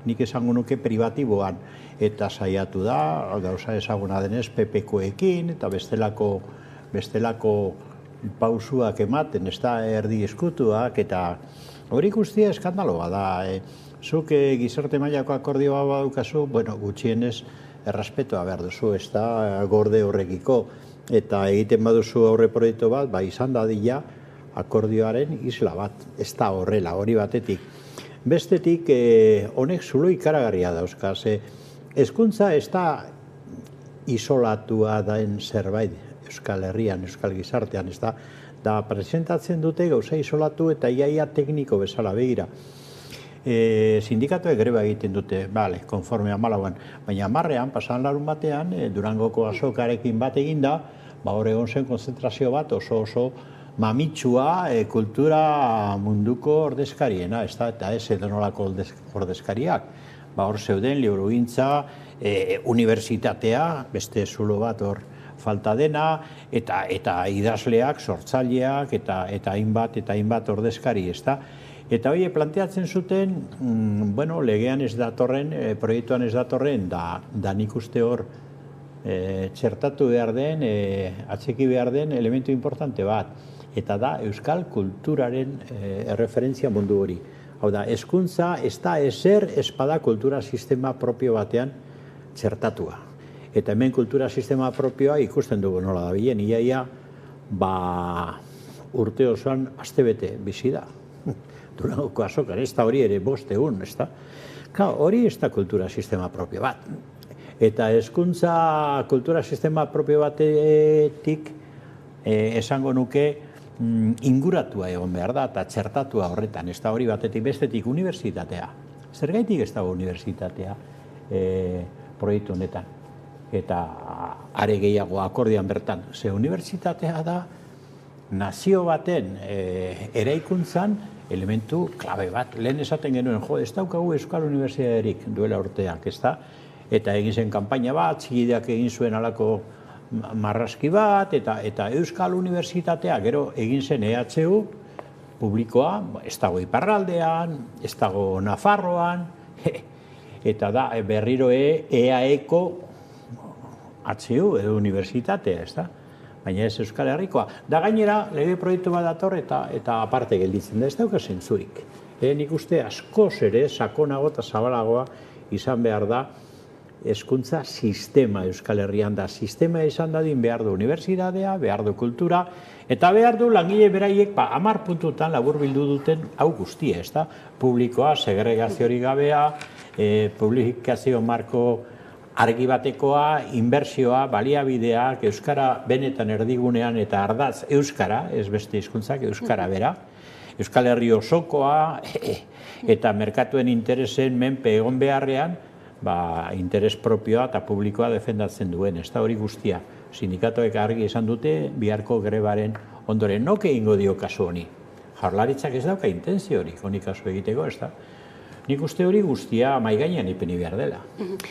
nik esango nuke pribatiboan, eta saiatu da, gauza ezaguna denez, PPkoekin, eta bestelako pausuak ematen, ez da erdi eskutuak, eta hori guztia eskandaloa da. Zuk gizarte mailako akordioa badukazu, gutxienez errespetoa behar duzu, ez da gorde horrekiko, eta egiten baduzu aurre proiektu bat, izan dadila akordioaren isla bat, ez da horrela, hori batetik. Bestetik, honek zulo ikaragarria dauzkaz, hezkuntza ez da isolatua daen zerbait, Euskal Herrian, Euskal Gizartean, ez da presentatzen dute gauza isolatu eta iaia tekniko bezala begira. Sindikatuek greba egiten dute, konforme 14an, baina 10ean, pasan larun batean, Durangoko azokarekin bat eginda, hor egon zen konzentrazio bat oso mamitsua kultura munduko ordezkariena, eta ez edonolako ordezkariak. Hor zeuden liburugintza, unibertsitatea, beste zulo bat hor falta dena, eta idazleak, sortzaileak, eta hainbat ordezkari, ezta? Eta hori planteatzen zuten, legean ez datorren, proiektuan ez datorren, da nik uste hor txertatu behar den, atseki behar den elementu importante bat, eta da euskal kulturaren erreferentzia mundu hori. Hau da, hezkuntza ez da ezer espada kultura sistema propio batean txertatua. Eta hemen kultura sistema propioa ikusten dugu nola da bilen, iaia urte osoan astebete bizi da. Durangoko azokan, ez da hori ere 5 egun, ez da? Hori ez da kultura sistema propio bat. Eta hezkuntza kultura sistema propio batetik esango nuke inguratua egon behar da, eta txertatua horretan, ez da hori batetik bestetik unibertsitatea. Zergaitik ez dago unibertsitatea proiektu honetan? Eta are gehiago akordian bertan. Ze unibertsitatea da nazio baten eraikuntzan elementu klabe bat. Lehen esaten genuen, ez daukagu Euskal Unibertsitaterik duela urteak, ez da? Eta egin zen kanpaina bat, Txikideak egin zuen alako marraski bat, eta Euskal Unibertsitatea gero egin zen EHU publikoa, ez dago Iparraldean, ez dago Nafarroan, eta da berriro EAEko HU edo Unibertsitatea, ez da? Baina ez Euskal Herrikoa. Da gainera, lege proiektu bat dator eta aparte gelditzen da, ez dauka zentzurik. Nik uste askoz ere sakonago eta zabalagoa izan behar da hezkuntza sistema Euskal Herrian da. Sistema izan dadin behar du unibertsitatea, behar du kultura, eta behar du langile beraiek 10 puntutan laburbildu duten hau guztia, ez da? Publikoa, segregaziorik gabea, publikazio marko argi batekoa, inbertsioa, baliabideak, euskara benetan erdigunean eta ardatz euskara, ez beste hizkuntzak euskara bera, Euskal Herri osokoa, eta merkatuen interesen menpe egon beharrean, interes propioa eta publikoa defendatzen duen, ez da hori guztia. Sindikatoek argi esan dute, biharko grebaren ondoren, nok egingo dio kasu honi. Jaurlaritzak ez dauka intentzio hori, honi kasu egiteko, ez da. Nik uste hori guztia maigainean ipini behar dela.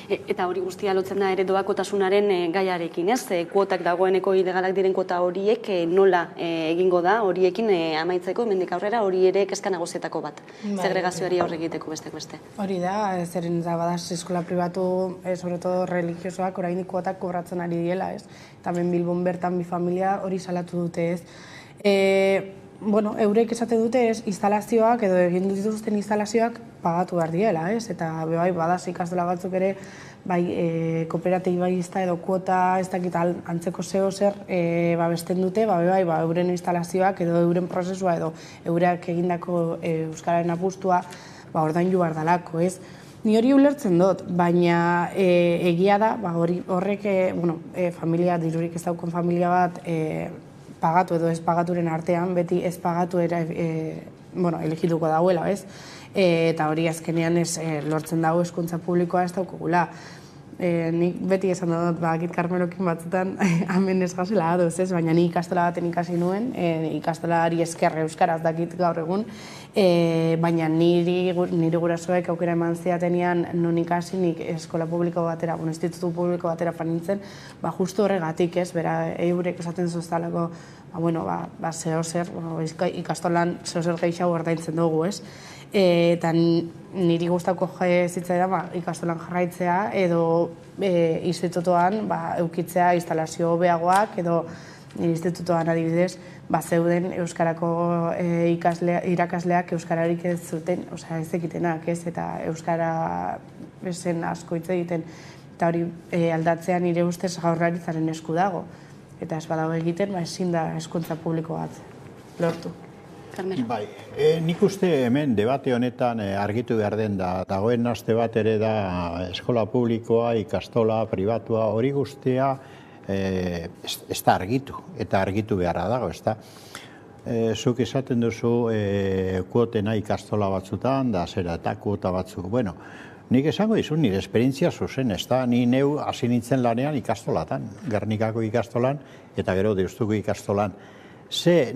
Eta hori guztia lotzen da ere doakotasunaren gaiarekin, ez? Kuotak dagoeneko ilegalak diren kuota horiek nola egingo da, horiekin amaitzeko, hemendik aurrera, hori ere kezka nagusietako bat. Segregazioari aurre egiteko beste. Hori da, zeren badaz eskola pribatu, sobre todo religiosoak, orainik kuotak kobratzen ari diela, ez? Eta ben Bilbon bertan bi familia hori salatu dute, ez? Eurek esate dute instalazioak edo egin dituzten instalazioak pagatu behar diela, ez? Eta badaz ikastola batzuk ere kooperatibaista edo kuota ez dakit antzeko zer babesten dute, euren instalazioak edo euren prozesua edo eureak egindako euskararen apustua ordaindu behar dalako, ez? Ni hori ulertzen dut, baina egia da, horrek familia, dirurik ez daukon familia bat pagatu edo ez pagaturen artean, beti ez pagatu elegituko dauela, ez? Eta hori azkenean lortzen dago hezkuntza publikoa ez daukogula. Nik beti esan dut, bakit Karmelokin batzutan, hemen ez gazela adoz, ez? Baina ni ikastola baten ikasi nuen, ikastolari esker euskaraz dakit gaur egun, baina niri gurasoek aukera eman ziatenean non ikasi nik eskola publiko batera, institutu publiko batera panintzen, justu horregatik, ez? Bera, eurek esaten zuztalako, zehozer, ikastolan zehozer gehiago ordaintzen dugu, ez? Eta niri gustako zitzaidan ikastolan jarraitzea edo institutoan eukitzea instalazio hobeagoak edo institutoan adibidez zeuden euskarako irakasleak euskararik ez zuten, ez ekitenak, ez? Eta euskara zen asko hitz egiten. Eta hori aldatzea nire ustez Jaurlaritzaren esku dago. Eta ez badago egiten, ezin da hezkuntza publiko bat lortu. Bai, nik uste hemen debate honetan argitu behar den dagoen aste bat ere da eskola publikoa, ikastola, pribatua, hori guztia ez da argitu, eta argitu beharra dago, ez da. Zuk esaten duzu kuotena ikastola batzutan, da zera eta kuota batzuk. Bueno, nik esango dizu, nire esperientzia zuzen, ez da, ni neu hasi nintzen lanean ikastolatan, Gernikako ikastolan, eta gero Deustuko ikastolan.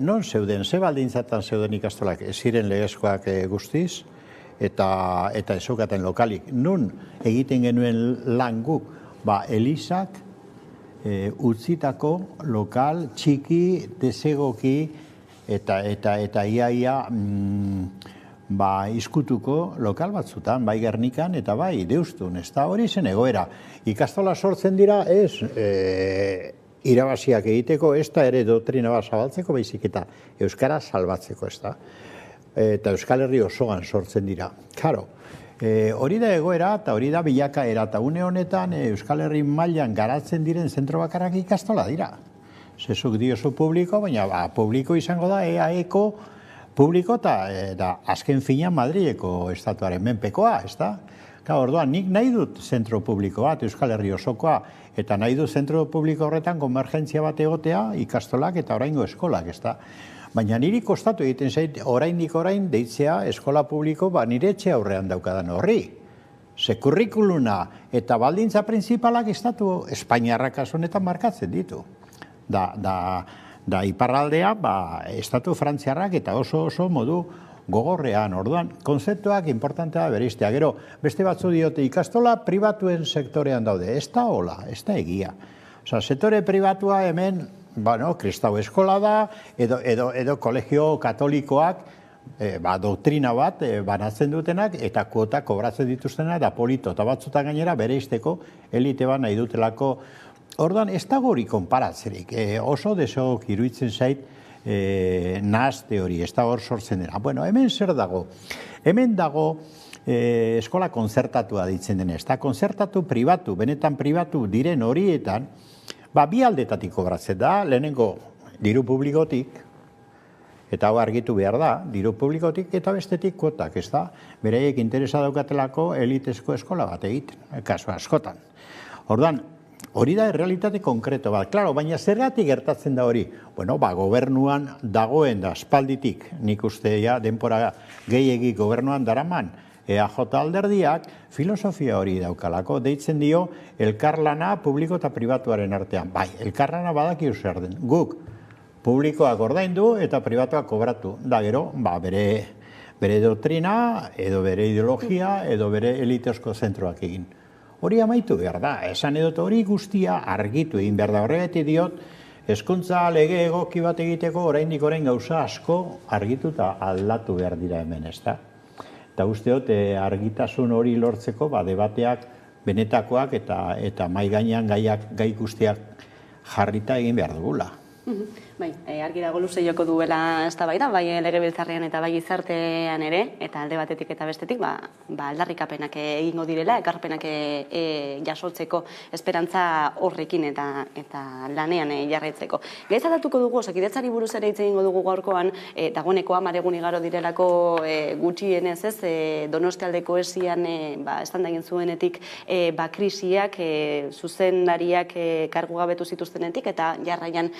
non zeuden, ze baldintzatan zeuden ikastolak, ziren legezkoak guztiz, eta ezokaten lokalik. Nun egiten genuen lan guk, elizak utzitako lokal txiki, desegoki, eta iaia izkutuko lokal batzutan, bai Gernikan eta bai Deustun, ez da hori zen egoera. Ikastola sortzen dira ez irabaziak egiteko, ez da ere doktrina bat zabaltzeko, baizik eta Euskara salbatzeko, ez da. Eta Euskal Herri osoan sortzen dira. Karo, hori da egoera eta hori da bilakaera, eta une honetan Euskal Herri mailan garatzen diren zentro bakarrak ikastola dira. Zezuk diozu publiko, baina publiko izango da EAEko publiko eta azken finean Madrileko estatuaren menpekoa, ez da? Orduan, nik nahi dut zentro publiko bat, Euskal Herri osokoa, eta nahi dut zentro publiko horretan konvergentzia bat egotea, ikastolak eta oraingo eskolak, ez da? Baina niri kostatu egiten zait, oraindik orain deitzea eskola publiko, nire etxe aurrean daukadan horri. Ze kurrikuluna eta baldintza printzipalak estatu Espainiarrak honetan markatzen ditu. Da iparraldea, estatu frantziarrak eta oso modu gogorrean, orduan, konzeptuak importantea bereiztea. Gero, beste batzu diote ikastola pribatuen sektorean daude. Ez da hola, ez da egia. Osa, sektore pribatua hemen, kristau eskola da, edo kolegio katolikoak, doktrina bat banatzen dutenak, eta kuota kobratzen dituztenak, da polito, eta batzutan gainera bereizteko elite bat nahi dutelako. Orduan, ez dago hori konparatzerik. Oso desok iruditzen zait, nahazte hori, ez da hor sortzen dena. Bueno, hemen zer dago? Hemen dago eskola konzertatua ditzen denez. Eta konzertatu pribatu, benetan pribatu diren horietan, bi aldetatik kobratzen da, lehenengo diru publikotik, eta hau argitu behar da, diru publikotik eta bestetik kuotak, ez da? Beraiek interesa daukatelako elitezko eskola bat egiten, kasu askotan. Orduan, hori da errealitate konkreto bat. Claro, baina zergatik gertatzen da hori? Bueno, gobernuan dagoen da aspalditik, nik uste denpora gehiegi gobernuan daraman, EAJ alderdiak filosofia hori daukalako, deitzen dio elkarlana publiko eta pribatuaren artean. Bai, elkarlana badaki zer den. Guk publikoak ordaindu eta pribatuak kobratu. Da gero, bere doktrina, edo bere ideologia, edo bere elitezko zentroak egin. Hori amaitu behar da, esan edot hori guztia argitu egin behar da. Horregatik diot, hezkuntza lege egoki bat egiteko oraindik orain gauza asko argitu eta aldatu behar dira hemen, ez da? Eta usteot, argitasun hori lortzeko, debateak benetakoak eta mahai gainean gai guztiak jarrita egin behar dugula. Bai, argi dago luze joko duela eztabaida, bai legebiltzarrean eta bai gizartean ere, eta alde batetik eta bestetik, aldarrikapenak egingo direla, ekarpenak jasotzeko esperantza horrekin eta lanean jarraitzeko. Gaizatatuko dugu, Osakidetzari buruz ere hitz egingo dugu gaurkoan, dagoeneko 10 egun igaro direlako gutxienez ez, Donostialdeko esian estanda egin zuenetik krisiak, zuzendariak kargu gabetu zituztenetik, eta jarraian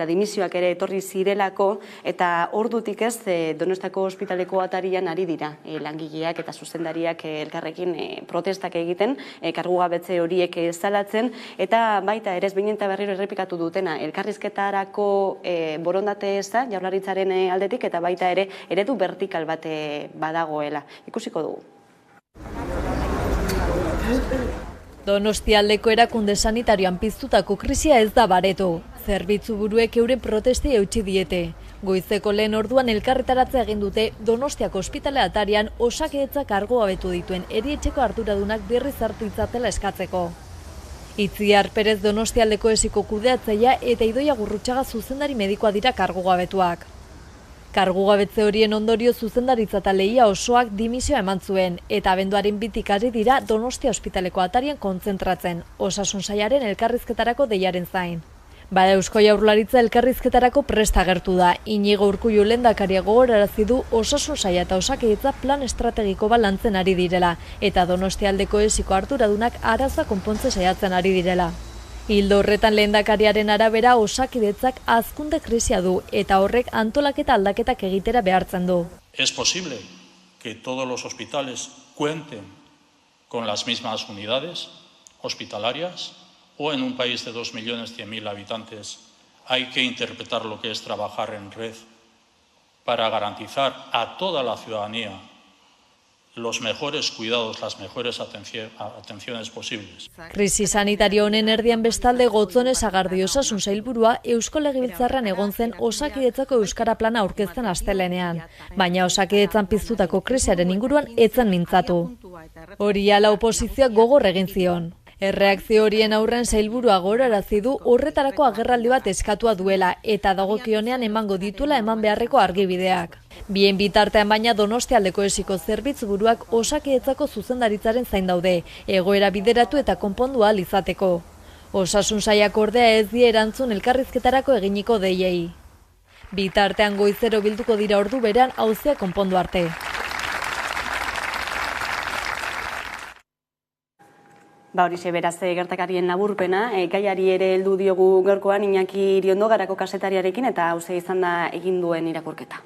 dimisioak ere etorri zirelako, eta ordutik ez Donostiako ospitaleko atarian ari dira langileak eta zuzendariak elkarrekin protestak egiten, kargugabetze horiek salatzen, eta baita ere ez behin eta berriro errepikatu dutena elkarrizketarako borondate eza Jaurlaritzaren aldetik, eta baita ere eredu vertikal bat badagoela. Ikusiko dugu. Donostialdeko erakunde sanitarioan piztutako krisia ez da baretu. Zerbitzu buruek euren protesti eutsi diete. Goizeko lehen orduan elkarretaratzea egin dute Donostiako ospitale atarian Osakidetza kargugabetu dituen erietxeko arduradunak berriz hartu itzatela eskatzeko. Itziar Perez Donostialdeko esiko kudeatzailea eta Idoia Gurrutxaga zuzendari medikoa dira kargugabetuak. Kargugabetze horien ondorio zuzendaritza eta lehia osoak dimisioa eman zuen, eta abenduaren 2 ari dira Donostia ospitaleko atarian kontzentratzen, osasun sailaren elkarrizketarako deiaren zain. Bada Eusko Jaurlaritza elkarrizketarako prest agertu da, Inigo Urkullu lehendakaria gogorarazi du osasun saila eta Osakidetza plan estrategiko bat lantzen ari direla, eta Donostialdeko esiko arduradunak arazoa konpontze saiatzen ari direla. Hildo horretan lehendakariaren arabera Osakidetzak hazkunde krisia du eta horrek antolaketa aldaketak egitera behartzen du. Es posible que todos los hospitales cuenten con las mismas unidades hospitalarias. o en un país de 2.100.000 habitantes hay que interpretar lo que es trabajar en red para garantizar a toda la ciudadanía los mejores cuidados, las mejores atenciones posibles. Krisi sanitario honen erdian bestalde Gotzone Sagardi osasun sailburua Eusko Legebiltzarrean egon zen Osakidetzako euskara plana aurkezten astelehenean, baina Osakidetzan piztutako krisiaren inguruan etzen mintzatu. Hori ala oposizioak gogor egin zion. Erreakzio horien aurren sailburua gogorarazi du horretarako agerraldi bat eskatua duela eta dagokionean emango dituela eman beharreko argibideak. Bien bitartean baina Donostialdeko esiko zerbitzuburuak Osakidetzako zuzendaritzaren zain daude, egoera bideratu eta konpondu ahal izateko. Osasun sailak ordea ez die erantzun elkarrizketarako eginiko deiei. Bitartean goizero bilduko dira ordu berean auzia konpondu arte. Horixe beraz gertakarien laburpena, gaiari ere heldu diogu gaurkoan Iñaki Iriondogarako kazetariarekin eta hauze izan da egin duen irakurketa.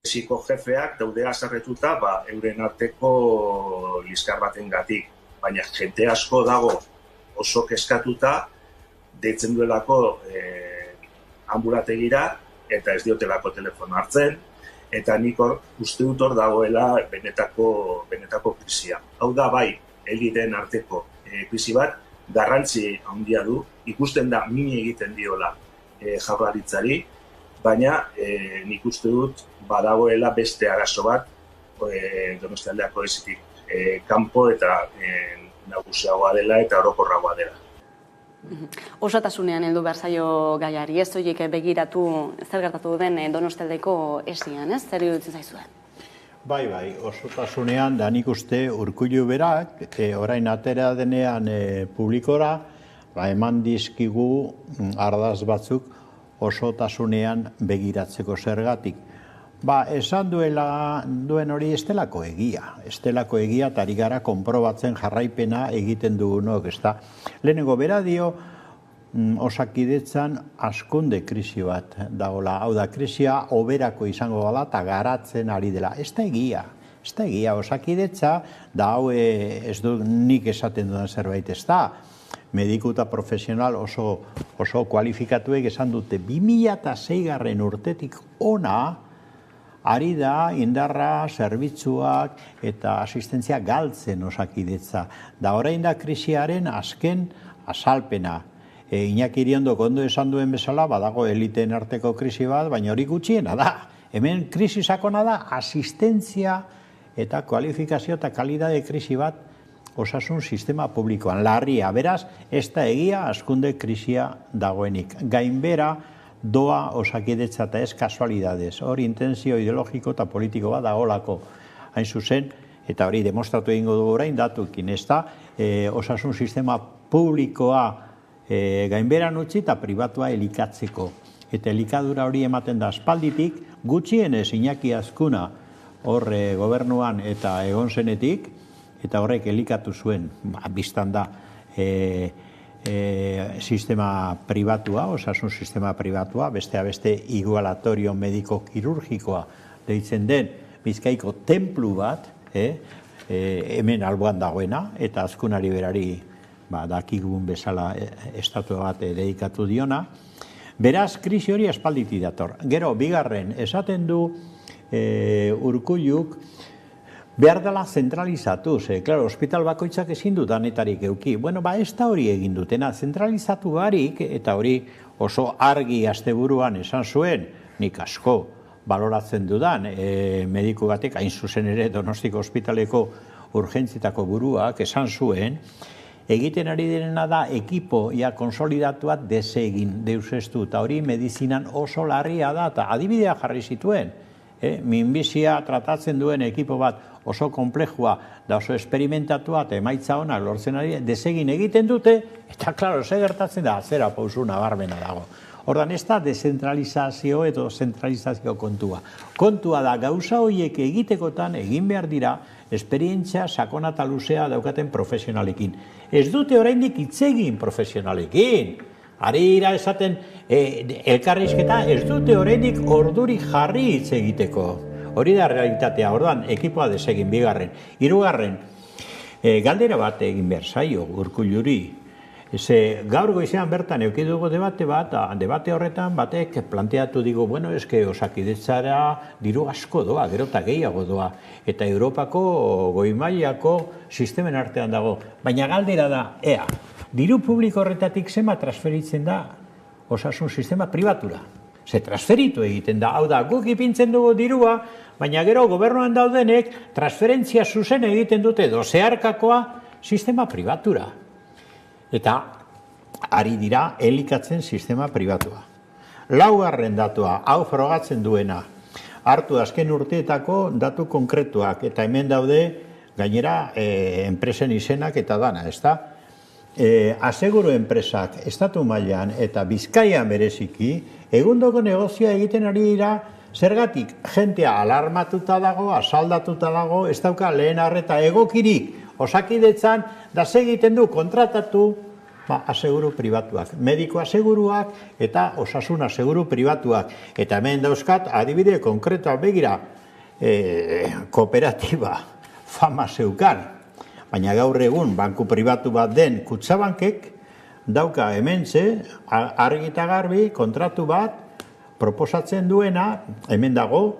Esiko jefeak daude azarretuta euren arteko liskar batengatik, baina jente asko dago oso kezkatuta deitzen duelako ambulategira eta ez diotelako telefono hartzen, eta nik uste dut hor dagoela benetako krisia. Hau da bai, eliten arteko krisi bat, garrantzi handia du, ikusten da mini egiten diola jaurlaritzari, baina nik uste dut badagoela beste arazo bat Donostialdeako ezitik kanpo eta nagusiagoa dela eta orokorragoa dela. Osotasunean heldu behar zaio gaiari, ez horiek begiratu zer gertatu den Donostialdeko esian, ez? Zer iruditzen zaizuen? Bai, osotasunean, da nik uste Urkullu berak, orain atera denean publikora, eman dizkigu ardaz batzuk osotasunean begiratzeko zergatik. Esan duen hori estelako egia. Estelako egia eta ari gara konprobatzen jarraipena egiten dugunok, ez da. Lehenengo bera dio, Osakidetzan askunde krisi bat dagoela. Hau da, krisia oberako izango dela eta garatzen ari dela. Ez da egia. Ez da egia. Osakidetza, da hau ez du nik esaten dudan zerbait ez da. Mediku eta profesional oso kualifikatuek esan dute 2006 urtetik ona ari da indarra, zerbitzuak eta asistentzia galtzen Osakidetza. Da orain da krisiaren azken azalpena. Iñaki Iriondok ondo esan duen bezala, badago eliteen arteko krisi bat, baina hori gutxiena da. Hemen krisi sakona da asistentzia eta kualifikazio eta kalidade krisi bat osasun sistema publikoan. Larria, beraz, ez da egia askunde krisia dagoenik. Gainbera doa Osakidetza eta ez kasualidades. Hori intentzio ideologiko eta politiko bat dagoelako. Hain zuzen, eta hori demostratu egingo dugu orain datuekin, ez da, osasun sistema publikoa gainberan utzi eta pribatua elikatzeko. Eta elikadura hori ematen da aspalditik, gutxienez Iñaki Azkuna horre gobernuan eta egon zenetik, eta horrek elikatu zuen, biztan da, sistema pribatua, osasun sistema pribatua, besteak beste igualatorio mediko kirurgikoa deitzen den Bizkaiko tenplu bat, hemen alboan dagoena, eta Azkunari berari dakigun bezala estatu bat dedikatu diona. Beraz, krisi hori aspalditik dator. Gero, bigarren, esaten du Urkulluk behar dela zentralizatu, klaro, ospital bakoitzak ezin du danetarik euki. Ez da hori egin dutena, zentralizatu barik, eta hori oso argi asteburuan esan zuen, nik asko baloratzen dudan, mediku batek, hain zuzen ere Donostiko ospitaleko urgentzietako buruak esan zuen, egiten ari direna da ekipo konsolidatuak desegin, deusestu, eta hori medizinan oso larria da, eta adibidea jarri zituen. Minbizia tratatzen duen ekipo bat oso komplejua da oso esperimentatua eta emaitza onak lortzen ari, desegin egiten dute, eta klaro, ze gertatzen da, atzera pausu nabarmena dago. Ordan ez da dezentralizazio edo zentralizazio kontua. Kontua da gauza horiek egitekotan egin behar dira esperientzia sakona eta luzea daukaten profesionalekin. Ez dute oraindik hitz egin profesionalekin. Ari ira esaten elkarrizketa ez dute oraindik orduri jarri hitz egiteko. Hori da realitatea, orduan ekipoa desegin bigarren. Hirugarren, galdera bat egin behar zaio Urkulluri. Ze gaur goizean bertan eduki dugu debate bat, debate horretan batek planteatu digu, bueno, eske Osakidetzara diru asko doa, gero eta gehiago doa, eta Europako goi-mailako sistemen artean dago. Baina galdera da, diru publiko horretatik zema transferitzen da osasun sistema pribatura. Ze transferitu egiten da, hau da, guk ipintzen dugu dirua, baina gero gobernuan daudenek transferentzia zuzen egiten dute zeharkakoa sistema pribatura. Eta ari dira elikatzen sistema pribatua. Laugarren datua, hau frogatzen duena, hartu azken urteetako datu konkretuak, eta hemen daude gainera enpresen izenak eta dana, ezta? Aseguru enpresak estatu mailan eta Bizkaian bereziki, egundoko negozioa egiten ari dira, zergatik jentea alarmatuta dago, asaldatuta dago, ez dauka lehen arreta egokirik, Osakidetzan, da egiten du kontratatu aseguru pribatuak, mediko aseguruak eta osasun aseguru pribatuak. Eta hemen dauzkat, adibide konkretoa begira, kooperatiba fama zeukan, baina gaur egun banku pribatu bat den Kutxabankek dauka hementxe, argi eta garbi, kontratu bat proposatzen duena, hemen dago,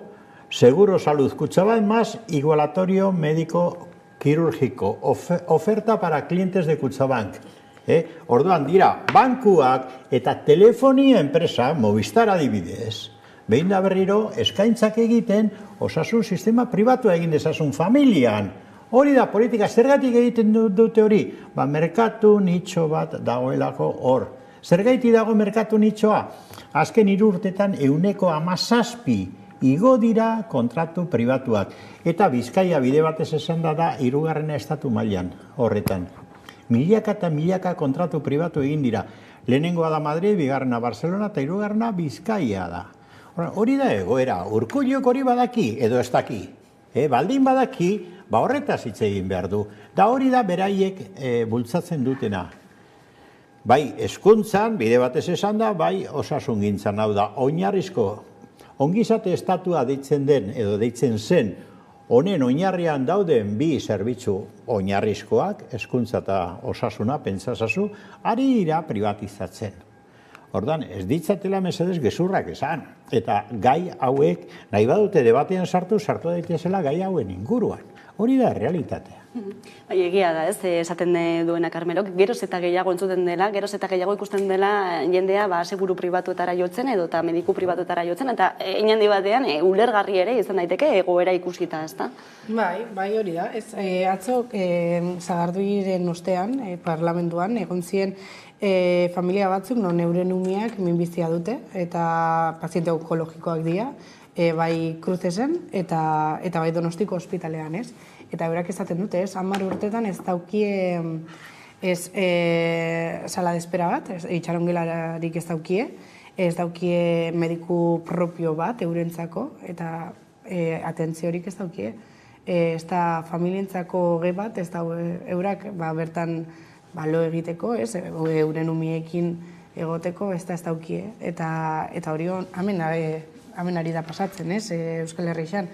Seguro Salud Kutxabank más igualatorio médico quirúrgico, oferta para clientes de Kutxabank. Orduan dira, bankuak eta telefonia enpresa, Movistar adibidez, behin da berriro eskaintzak egiten osasun sistema pribatua egin dezasun familian. Hori da politika, zergatik egiten dute hori? Merkatu nitxo bat dagoelako hor. Zergaiti dago merkatu nitxoa? Azken 3 urtetan 17% igo dira kontratu pribatuak. Eta Bizkaia bide batez esan da 3. estatu mailan horretan. Milaka eta milaka kontratu pribatu egin dira. Lehenengoa da Madrid, 2. Barcelona eta 3. Bizkaia da. Hori da egoera, Urkulluk hori badaki edo ez daki. Baldin badaki, horretaz hitz egin behar du. Da hori da beraiek bultzatzen dutena. Bai, hezkuntzan, bide batez esan da, bai, osasungintzan, hau da, oinarrizko ongizate estatua deitzen den, edo deitzen zen, honen oinarrian dauden 2 zerbitzu oinarrizkoak, hezkuntza eta osasuna, pentsasazu, ari dira privatizatzen. Ordan, ez ditzatela mesedez gezurrak esan. Eta gai hauek, nahi badute debatean sartu daitezela gai hauen inguruan. Hori da realitatea. Egia da, ez, esaten duena Karmelok, geroz eta gehiago entzuten dela, geroz eta gehiago ikusten dela jendea seguru pribatuetara jotzen edo eta mediku pribatuetara jotzen, eta inandi batean ulergarri ere izan daiteke egoera ikusita, ez da? Bai, hori da. Atzo, Sagarduiren ostean, parlamentuan, egon ziren familia batzuk, non euren umiak minbizia dute, eta paziente onkologikoak dira, bai Kruzesen eta bai Donostiko ospitalean, ez? Eta eurak esaten dute, 10 urtetan ez daukie sala de espera bat, itxarongelarik ez daukie mediku propio bat eurentzako, eta atentziorik ez daukie. Ez da familientzako ge bat, ez da eurak bertan lo egiteko, euren umiekin egoteko, ez daukie. Eta hori hemen ari da pasatzen, Euskal Herrixan.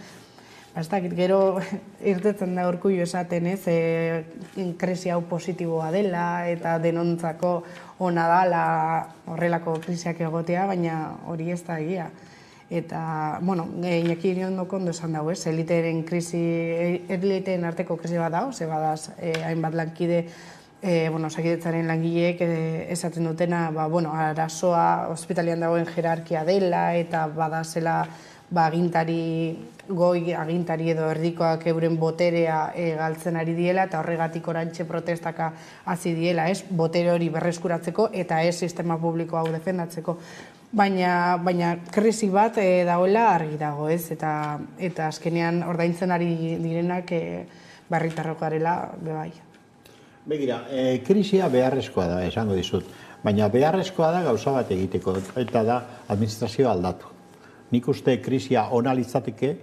Ez dakit, gero irtetzen da Urkullu esaten, krisi hau positiboa dela eta denontzako ona dela horrelako krisiak egotea, baina hori ez da egia. Eta, Iñaki Iriondoko ondo esan dago, eliteen arteko krisi bat dago, ze badaz hainbat lankide, Osakidetzaren langileek esaten dutena, arazoa ospitalian dagoen jerarkia dela eta badazela goi agintari edo erdikoak euren boterea galtzen ari diela eta horregatik orantxe protestaka hasi diela, botere hori berreskuratzeko eta sistema publiko hau defendatzeko. Baina krisi bat dagoela argi dago, eta azkenean ordaintzen ari direnak herritarrok garela bebai. Begira, krisia beharrezkoa da, esango dizut, baina beharrezkoa da gauza bat egiteko, eta da administrazioa aldatu. Nik uste krisia ona litzateke,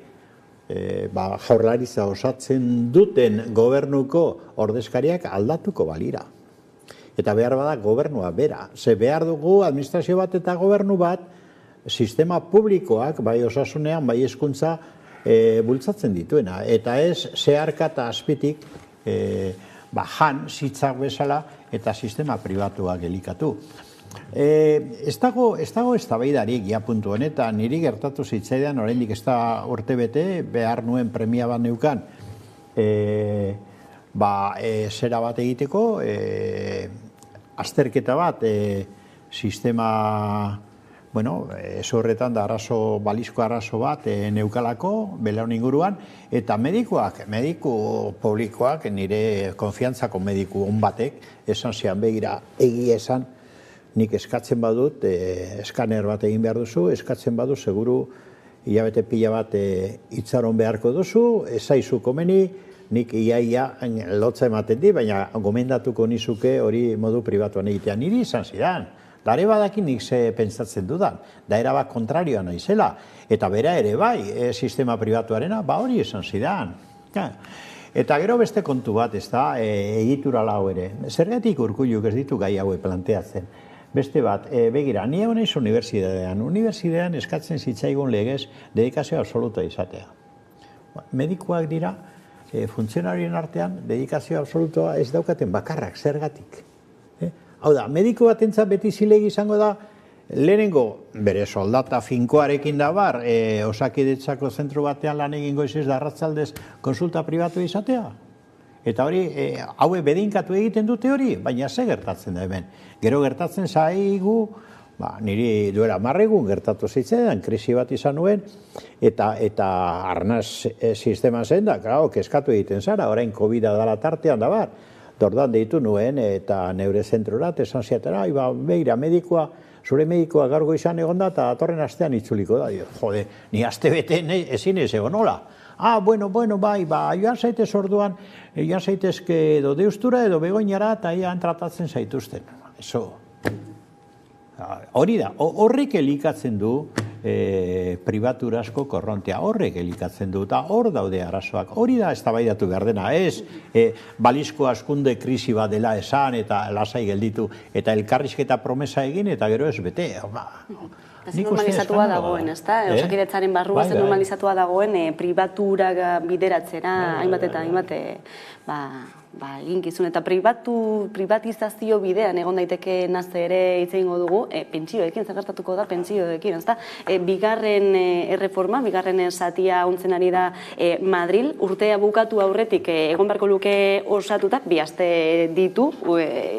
Jaurlaritza osatzen duten gobernuko ordezkariak aldatuko balira. Eta behar bada gobernua bera. Ze behar dugu administrazio bat eta gobernu bat sistema publikoak, bai osasunean, bai hezkuntza bultzatzen dituena. Eta ez zeharka eta azpitik jan zitzak bezala eta sistema pribatuak elikatu. Ez dago eztabaidarik ja puntu honetan, niri gertatu zitzaidan, oraindik ez da urtebete, behar nuen premia bat neukan, zera bat egiteko, azterketa bat, sistema, ez horretan da balizko arazo bat neukalako, belaun inguruan, eta mediku publikoak, nire konfiantzako mediku on batek, esan zian begira, egia esan, nik eskatzen badut, eskaner bat egin behar duzu, eskatzen badut, seguru, hilabete pila bat itzaron beharko duzu, ezaizu komeni, nik ia lotza ematen di, baina gomendatuko nizuke hori modu pribatuan egitea. Niri izan zidan, dare badakin nik ze pentsatzen dudan, da erabat kontrarioa naizela, eta bera ere bai, sistema pribatuarena, hori izan zidan. Eta gero beste kontu bat, ez da, egitura lau ere. Zergatik Urkulluk ez ditu gai haue planteatzen. Beste bat, begira, ni egon naiz unibertsitatean eskatzen zitzaigun legez dedikazio absoluta izatea. Medikuak dira, funtzionarien artean, dedikazio absolutoa ez daukaten bakarrak, zergatik. Hau da, mediku batentzat beti zilegi izango da, lehenengo bere soldata finkoarekin da bar, Osakidetzako zentro batean lan egin goizez da arratzaldez konsulta pribatu izatea. Eta hori, haue bedeinkatu egiten dute hori, baina ze gertatzen da hemen. Gero gertatzen zaigu, niri duela marregun gertatu zitzaidan, krisi bat izan nuen, eta arnaz sistema zen da, kezkatu egiten zara, orain COVID-a dala tartean da bar. Dordan deitu nuen eta neure zentrorat esan ziaten, begira, zure medikoa gaur goizan egon da, eta atorren astean itzuliko da. Jode, ni aste bete ezin ez egon nola. Bueno, bai, joan zaitez orduan, joan zaitezke edo deustura edo begoinara eta ian tratatzen zaituzten. Hori da, horrek elikatzen du pribaturazko korrontea, horrek elikatzen du, eta hor daude arazoak. Hori da eztabaidatu behar dena, ez balizko askunde krisi bat dela esan eta lasai gelditu, eta elkarrizketa promesa egin eta gero ez bete. Ez normalizatua dagoen, ez da? Osakidetzaren barruaz normalizatua dagoen pribatura bideratzera, hainbat eta hainbat eginkizun. Eta privatizazio bidean egon daiteke nazte ere hitz egingo dugu, pentsioekin, zer gertatuko da pentsioekin, ez da? Bigarren erreforma, bigarren zatia ontzen ari da Madril, urtea bukatu aurretik egon beharko luke osatuta, bi aste ditu,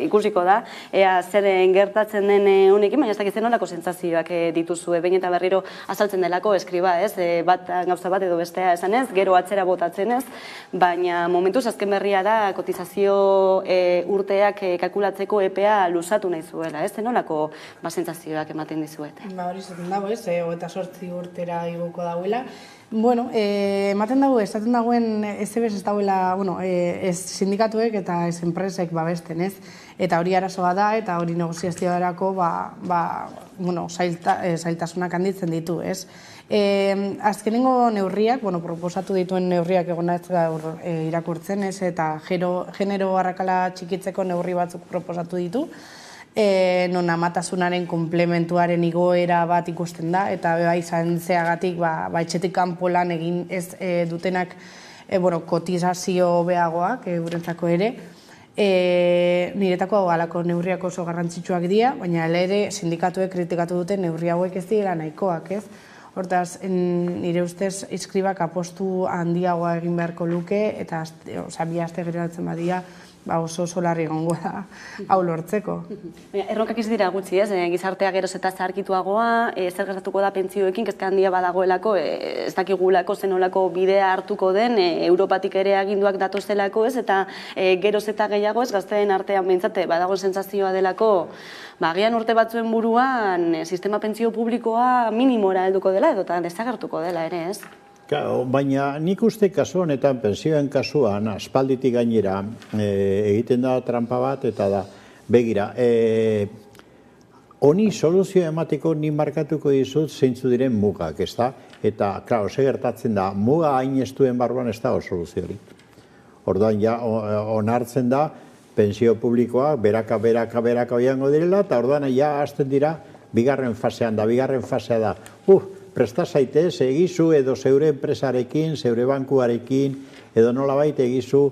ikusiko da, ea zeren gertatzen den honekin, baina ez dakitzen nolako sentsazioak dituzue, behin eta berriro azaltzen delako eskriba, ez? Gauza bat edo bestea esanez, gero atzera botatzen ez, baina momentuz azken berria da kotizazio urteak kalkulatzeko epea luzatu nahi zuela, ez? Nolako sentsazioak ematen dizuete? Hori zaten dago, ez? 28 urtera igoko dauela. Bueno, ematen dago, esaten dagoen ez dauela, ez sindikatuek eta ez enpresek babesten, ez? Eta hori arazoa da, eta hori negoziazioarako, zailtasunak handitzen ditu, ez? Azkenengo neurriak, proposatu dituen neurriak egon ez gaur irakurtzen, ez? Eta genero arrakala txikitzeko neurri batzuk proposatu ditu, non amatasunaren komplementuaren igoera bat ikusten da, eta izan zeagatik etxetik kanpo lan egin ez dutenak kotizazio beagoak eurentzako ere. Niretako halako neurriak oso garrantzitsuak dira, baina ere sindikatuek kritikatu duten neurri hauek ez dira nahikoak, ez? Hortaz, nire ustez iskribak apostu handiagoa egin beharko luke, eta bi aste geratzen badia, oso larri egongo da hau lortzeko. Erronkak ez dira gutxi, ez? Gizartea geroz eta zaharkituagoa, zer gertatuko da pentsioekin, kezka handia badagoelako, ez dakigulako zenolako bidea hartuko den, Europatik ere aginduak datozelako, ez? Eta geroz eta gehiago, ez? Gazteen artean behintzate badago sentsazioa delako, agian urte batzuen buruan sistema pentsio publikoa minimora helduko dela edo eta desagertuko dela ere, ez? Baina nik uste kasu honetan, pensioen kasuan, aspalditik gainera egiten da trampa bat, eta da, begira, honi soluzio emateko ni markatuko dizut zeintzu diren mugak, ez da? Eta, klaro, ze gertatzen da, muga hain ez duen barruan ez dago soluziorik. Orduan, ja, onartzen da, pensio publikoa, beraka oiango direla, eta orduan, ja, hasten dira, bigarren fasea da, presta zaitez, egizu edo zeure enpresarekin, zeure bankuarekin, edo nolabait egizu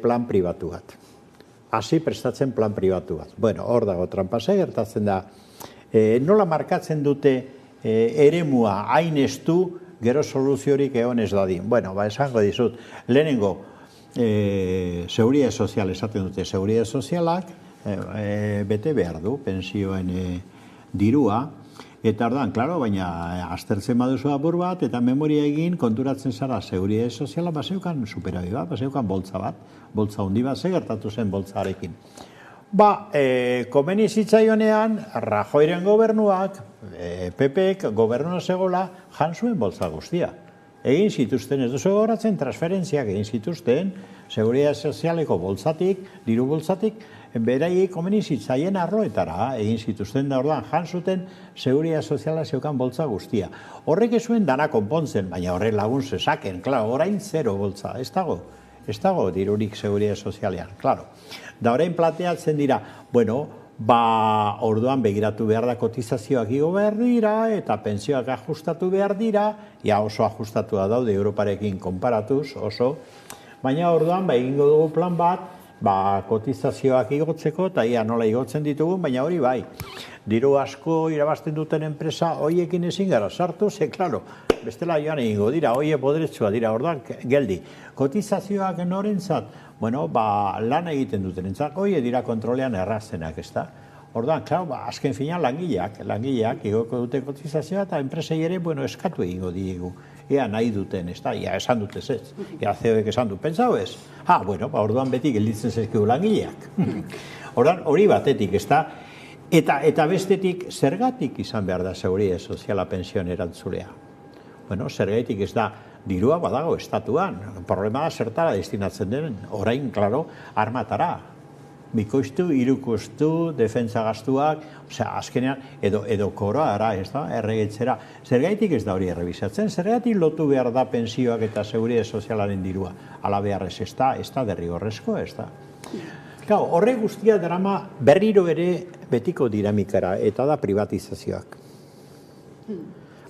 plan pribatu bat. Hasi prestatzen plan pribatu bat. Bueno, hor dago tranpase, gertatzen da. Nola markatzen dute eremua hain estu, gero soluziorik egon ez dadin. Bueno, esango dizut, lehenengo, seguridade sozial esaten dute, seguridade sozialak bete behar du, pensioen dirua, eta ordan, klaro, baina aztertzen baduzu apur bat, eta memoria egin konturatzen zara seguridade soziala, baseukan superabi bat, baseukan boltza bat, boltza hundi bat, gertatu zen boltzarekin. Komeni zitzaionean, Rajoyren gobernuak, PPek gobernua zegoela, jan zuen boltza guztia. Egin zituzten, ez duzu goratzen, transferentziak egin zituzten, seguridade sozialeko boltzatik, diru boltzatik, beraiek komeni zitzaien arloetara egin zituzten da ordan, jan zuten seguridade soziala zeukan boltza guztia. Horrek ez zuen dana konpontzen, baina horrek lagun zezaken, klaro, orain zero boltza, ez dago dirurik seguridade sozialean, klaro. Da orain plateatzen dira, bueno, orduan begiratu behar da kotizazioak igo behar dira, eta pensioak ajustatu behar dira, oso ajustatua daude Europarekin konparatuz, oso, baina orduan egingo dugu plan bat, kotizazioak igotzeko, eta ia nola igotzen ditugu, baina hori bai. Diru asko irabazten duten enpresa, hoiekin ezin gara sartu, klaro, bestela joan egingo dira, hoie podretsua dira, orduan geldi. Kotizazioak norentzat, bueno, lan egiten duten entzat, hoie dira kontrolean erraztenak, ez da? Orduan, klaro, azken finean langileak igoko dute kotizazioa, eta enpresei ere, bueno, eskatu egingo diegu. Ea nahi duten, ez da, esan dut ez, ea CEO-ek esan dut, pentsau ez? Bueno, orduan beti gelditzen zezkigu langileak. Orduan, hori batetik, ez da, eta bestetik, zergatik izan behar da seguridade soziala pensioen erantzulea. Bueno, zergatik ez da, dirua badago estatuan, problema da zertara destinatzen den, orain, klaro, armatara. Bikoiztu, irukoiztu, defentsa gastuak, azkenean, edo koroara, ez da, erregetzera. Zergaitik ez da hori errebisatzen, zergaitik lotu behar da pensioak eta seguridade sozialaren dirua. Ala beharrez, ez da derrigorrezko, ez da. Horre guztia drama berriro ere betiko dinamikara, eta da privatizazioak.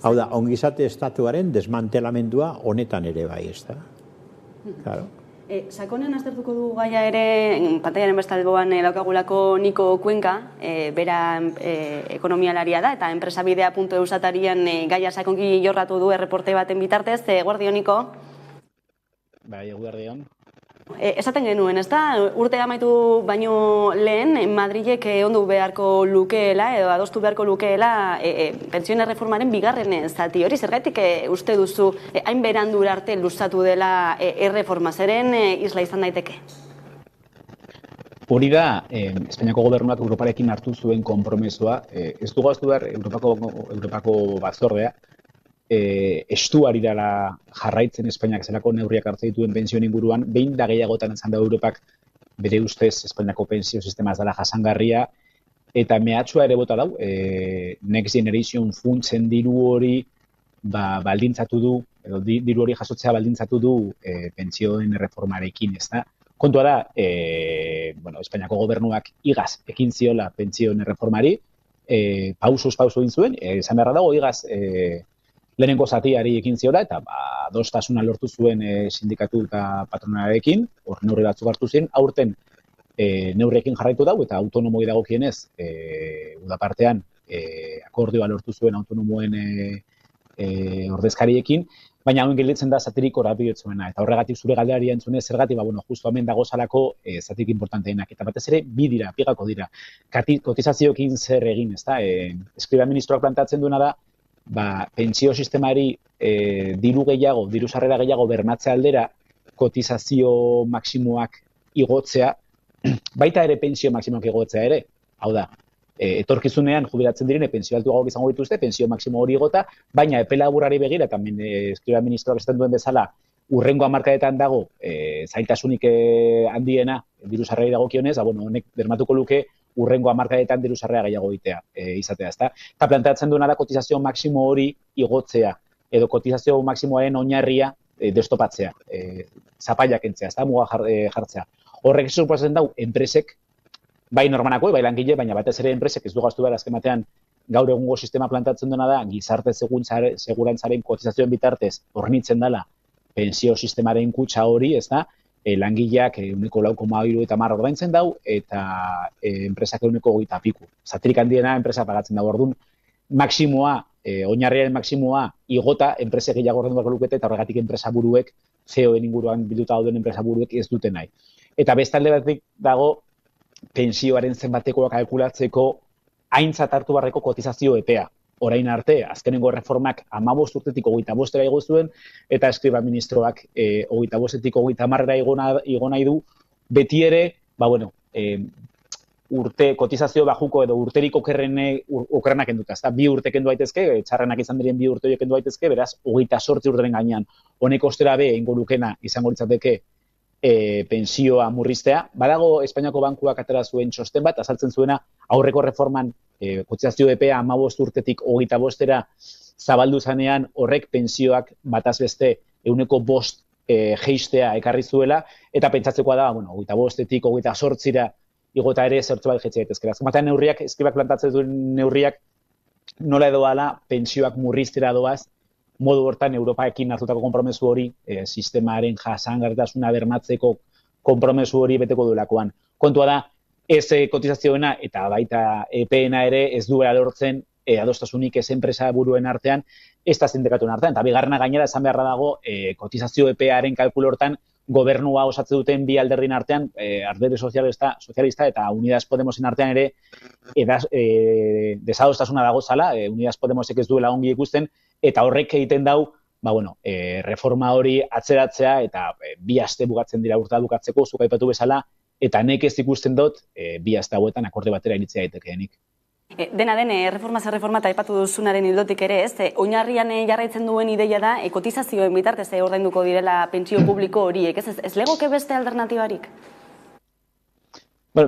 Hau da, ongizate estatuaren desmantelamendua honetan ere bai, ez da. Claro. Sakonean aztertuko du gaia ere, pantaiaren bestalboan daukagulako Niko Kuenka, bera ekonomialaria da, eta enpresabidea.eu atarian gaia sakonki jorratu du erreporte baten bitartez. Guardion, Niko? Bai, guardion. Esaten genuen, ez da? Urte amaitu baino lehen, Madrilek ondu beharko lukeela, edo adostu beharko lukeela, pentsioen erreformaren bigarren zati hori, zergatik uste duzu hain berandura arte luzatu dela erreforma, zeren isla izan daiteke? Hori da, Espainiako gobernuak Europarekin hartu zuen konpromesua, ez dugu aztu behar Europako batzordea, estu ari dela jarraitzen Espainiak zelako neurriak hartzen dituen pensioen inguruan, behin da gehiagotan izan da Europak bere ustez Espainiako pensio sistema ez dela jasangarria, eta mehatxua ere bota dau, Next Generation funtsen diru hori baldintzatu du, edo diru hori jasotzea baldintzatu du pentsioen erreformarekin, ez da? Kontua da, Espainiako gobernuak igaz ekin ziola pentsioen erreformari, pausuz egin zuen, esan beharra dago igaz lehenengo zatiari ekin ziola, eta adostasuna lortu zuen sindikatu eta patronarekin, hor neurri batzuk hartu ziren, aurten neurriekin jarraitu dago, eta autonomoi dagokienez, udapartean akordioa lortu zuen autonomoen ordezkariekin, baina hauen gelditzen da zatirik horabidetzuena, eta horregatik zure galdeari entzunez, zergatik, justu hemen dago zalako zatik importanteenak, eta batez ere, pigako dira. Kotizazioekin zer egin, ez da? Eskriba ministroak plantatzen duena da, pentsio sistemari diru sarrera gehiago bermatzea aldera, kotizazio maksimoak igotzea, baita ere pentsio maksimoak igotzea ere, hau da, etorkizunean jubilatzen direne pentsio altuagoak izango dituzte, pentsio maksimo hori igota, baina epe laburrari begira, eta eskriba ministroak esaten duen bezala, urrengo hamarkadetan dago zailtasunik handiena diru sarrerei dagokionez, honek bermatuko luke urrengo hamarkadetan diru sarrera gehiago izatea, ezta? Eta planteatzen duena da kotizazio maksimo hori igotzea, edo kotizazio maksimoaren oinarria destopatzea, zapaiak kentzea, ezta? Muga jartzea. Horrek suposatzen dau, enpresek, bai normanako, bai langile, baina batez ere enpresek ez du gaztu behar azken batean gaur egungo sistema plantatzen duena da, gizarte segurantzaren kotizazioen bitartez hornitzen dela pensio sistemaren kutsa hori, ezta? langileak 0,9 ordaintzen dau, eta enpresak 0,20 piku. Zatirik handiena enpresa pagatzen dago, orduan, maksimoa, oinarriaren maksimoa igota, enpresek gehiago ordaindu beharko lukete, eta horregatik enpresa buruek, CEO-en inguruan bilduta dauden enpresa buruek ez dute nahi. Eta bestalde batik dago, pensioaren zenbatekoa kalkulatzeko aintzat hartu barreko kotizazio epea. Orain arte, azkenengo reformak 15 urtetik 25 igo zuen, eta eskriba ministroak 25etik 30 igo nahi du, beti ere, urte kotizazio bajuko edo urterik okerrenak enduta. Ez da, 2 urte kendu daitezke, txarrenak izan diren 2 urte kendu daitezke, beraz, 28 urteren gainean. Honek ostera be, eingo lukena izango litzateke pensioa murriztea. Badago Espainiako bankuak atera zuen txosten bat, azaltzen zuena aurreko reforman kotizazio epea 15 urtetik 25era zabaldu zanean horrek pensioak bataz beste 5% jeistea ekarri zuela, eta pentsatzekoa da, 25etik 28era igota ere zertxo bat jetxe daitezkela. Azken neurriak, Eskribak plantatzen duen neurriak nola edo ala pentsioak murriztera doaz, modu hortan Europaekin hartutako konpromesu hori, sistemaren jasangarritasuna bermatzeko konpromesu hori beteko duelakoan. Kontua da, ez kotizazioena eta baita EPEena ere ez duela lortzen adostasunik ez enpresa buruen artean, ez da sindikatuen artean. Eta bigarrena gainera esan beharra dago, kotizazio EPEaren kalkulo hortan gobernua osatzen duten bi alderdin artean, Alderdi Sozialista eta Unidas Podemosen artean ere desadostasuna dago zala, Unidas Podemosek ez duela ongi ikusten, eta horrek egiten dau, reforma hori atzeratzea eta 2 aste bukatzen dira urtea bukatzeko, zuk aipatu bezala, eta nek ez ikusten dut 2 aste hauetan akorde batera iritzea daitekeenik. Dena den, reforma eta aipatu duzunaren ildotik ere, ez? Oinarrian jarraitzen duen ideia da, kotizazioen bitartez ordainduko direla pentsio publiko horiek, ez? Ez legoke beste alternatibarik?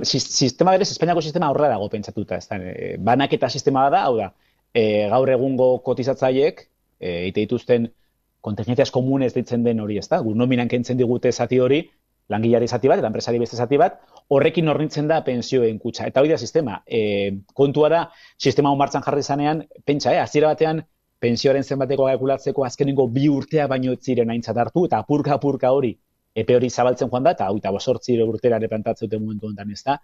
Sistema berez, Espainiako sistema aurrera dago pentsatuta, ez da. Banaketa sistema da, hau da, gaur egungo kotizatzaileek, egite dituzten kontingentzias komunes deitzen den hori, ez da, nominan kentzen digute zati hori, langileari zati bat eta enpresari beste zati bat, horrekin hornitzen da pensioen kutxa. Eta hori da sistema. Kontua da, sistema hon martxan jarri zanean, pentsa, hasiera batean, pensioaren zenbateko kalkulatzeko azkenengo 2 urtea baino ez ziren aintzat hartu, eta apurka hori, epe hori zabaltzen joan da, eta 28 urtera ere plantatzen dute momentu honetan, ez da.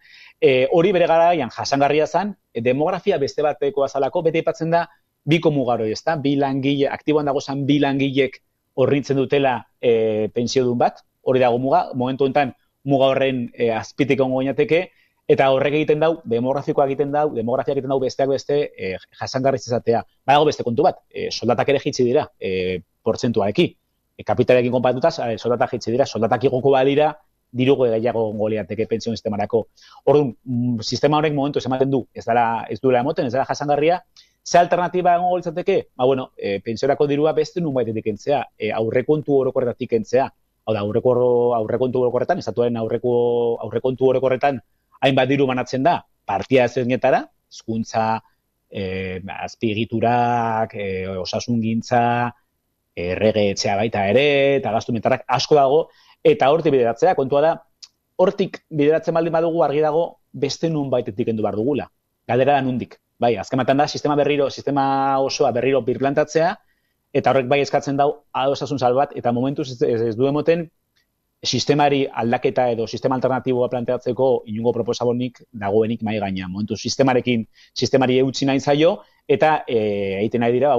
Hori bere garaian jasangarria zen, demografia beste bateko azalako, bete aipatzen da, 2 mugaroi, ez da, 2 langile, aktiboan dagozan 2 langilek hornitzen dutela pensiodun bat, hori dago muga, momentu honetan muga horren azpitik ongo gainateke, eta horrek egiten dau, demografia egiten dau besteak beste jasangarriz izatea. Badago beste kontu bat, soldatak ere jitsi dira, portzentuarekin. Kapitalekin konparatuta, soldatak jitsi dira, soldatak igoko badira, diru gehiago ongo liateke pentsio sistemarako. Orduan, sistema horrek momentu ematen du, ez duela emoten, ez dela jasangarria, ze alternatiba ongo litzateke? Pentsiorako dirua beste nunbaitetik kentzea, aurrekontu orokorretatik kentzea. Hau da, aurrekontu orokorretan, estatuaren aurrekontu orokorretan hainbat diru banatzen da, partia ezberdinetara, hezkuntza, azpiegiturak, osasungintza, errege etxea baita ere, eta gastu metarrak asko dago, eta hortik bideratzea, kontua da, hortik bideratzen baldin badugu argi dago beste nunbaitetik kendu behar dugula. Galdera da nundik. Bai, azkenatan da, sistema osoa berriro birplantatzea, eta horrek bai eskatzen dau adostasun bat, eta momentuz ez du emoten sistemari aldaketa edo sistema alternatiboa planteatzeko inungo proposabonik dagoenik mai gainean. Momentuz sistemari eutsi nahi zaio, eta egiten nahi dira,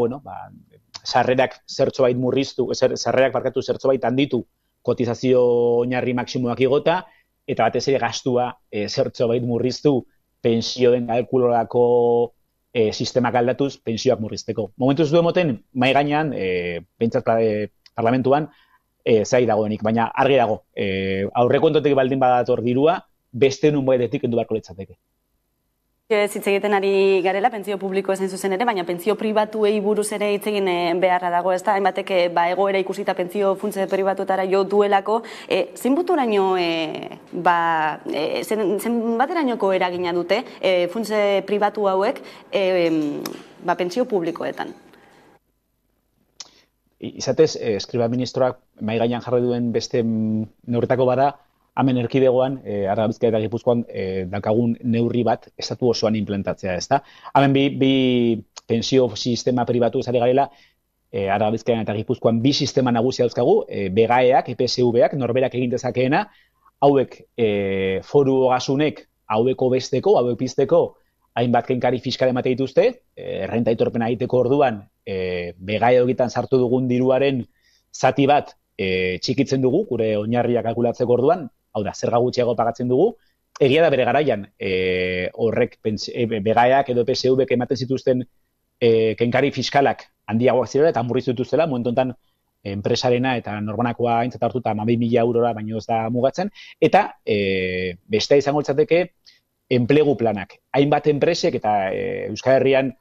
sarrerak zertxobait murriztu, sarrerak zertxobait handitu kotizazio oinarri maksimoak igota, eta batez ere gastua zertxobait murriztu pensioen kalkulorako sistemak aldatuz pensioak murrizteko. Momentuz du emoten, mai gainean, pentsat parlamentuan, zai dagoenik, baina argi dago, aurrekontotik baldin badator dirua, beste nunbaitetik kendu beharko litzateke. Hitz egiten ari garela, pentsio publiko ezen zuzen ere, baina pentsio pribatuei buruz ere hitz egin beharra dago, ez da? Hainbatek egoera ikusita pentsio funtse pribatuetara jo duelako, zenbateraino zenbaterainoko eragina dute funtse pribatu hauek pentsio publikoetan? Izatez, Eskribak ministroak mai gainean jarri duen beste neurritako bada, hemen erkidegoan, Araba, Bizkaia eta Gipuzkoan daukagun neurri bat estatu osoan implantatzea, ezta? Hemen bi pentsio sistema pribatu ezari garela, Araba Bizkaian eta Gipuzkoan bi sistema nagusi dauzkagu, BGAEak, EPSV-ak, norberak egin dezakeena, hauek foru ogasunek hauek besteko, hauek pizteko, hainbat kenkari fiskal emate dituzte, errenta aitorpena egiteko orduan, BGAE horietan sartu dugun diruaren zati bat txikitzen dugu, gure oinarriak kalkulatzeko orduan, hau da, zerga gutxiago pagatzen dugu, egia da bere garaian, horrek BGAEak edo EPSV-ek ematen zituzten kenkari fiskalak handiagoak zirela eta murriztu dituztela, momentu honetan enpresarena eta norbanakoa aintzat hartuta 12.000 eurora baino ez da mugatzen, eta bestea izango litzateke enplegu planak. Hainbat enpresek eta Euskal Herrian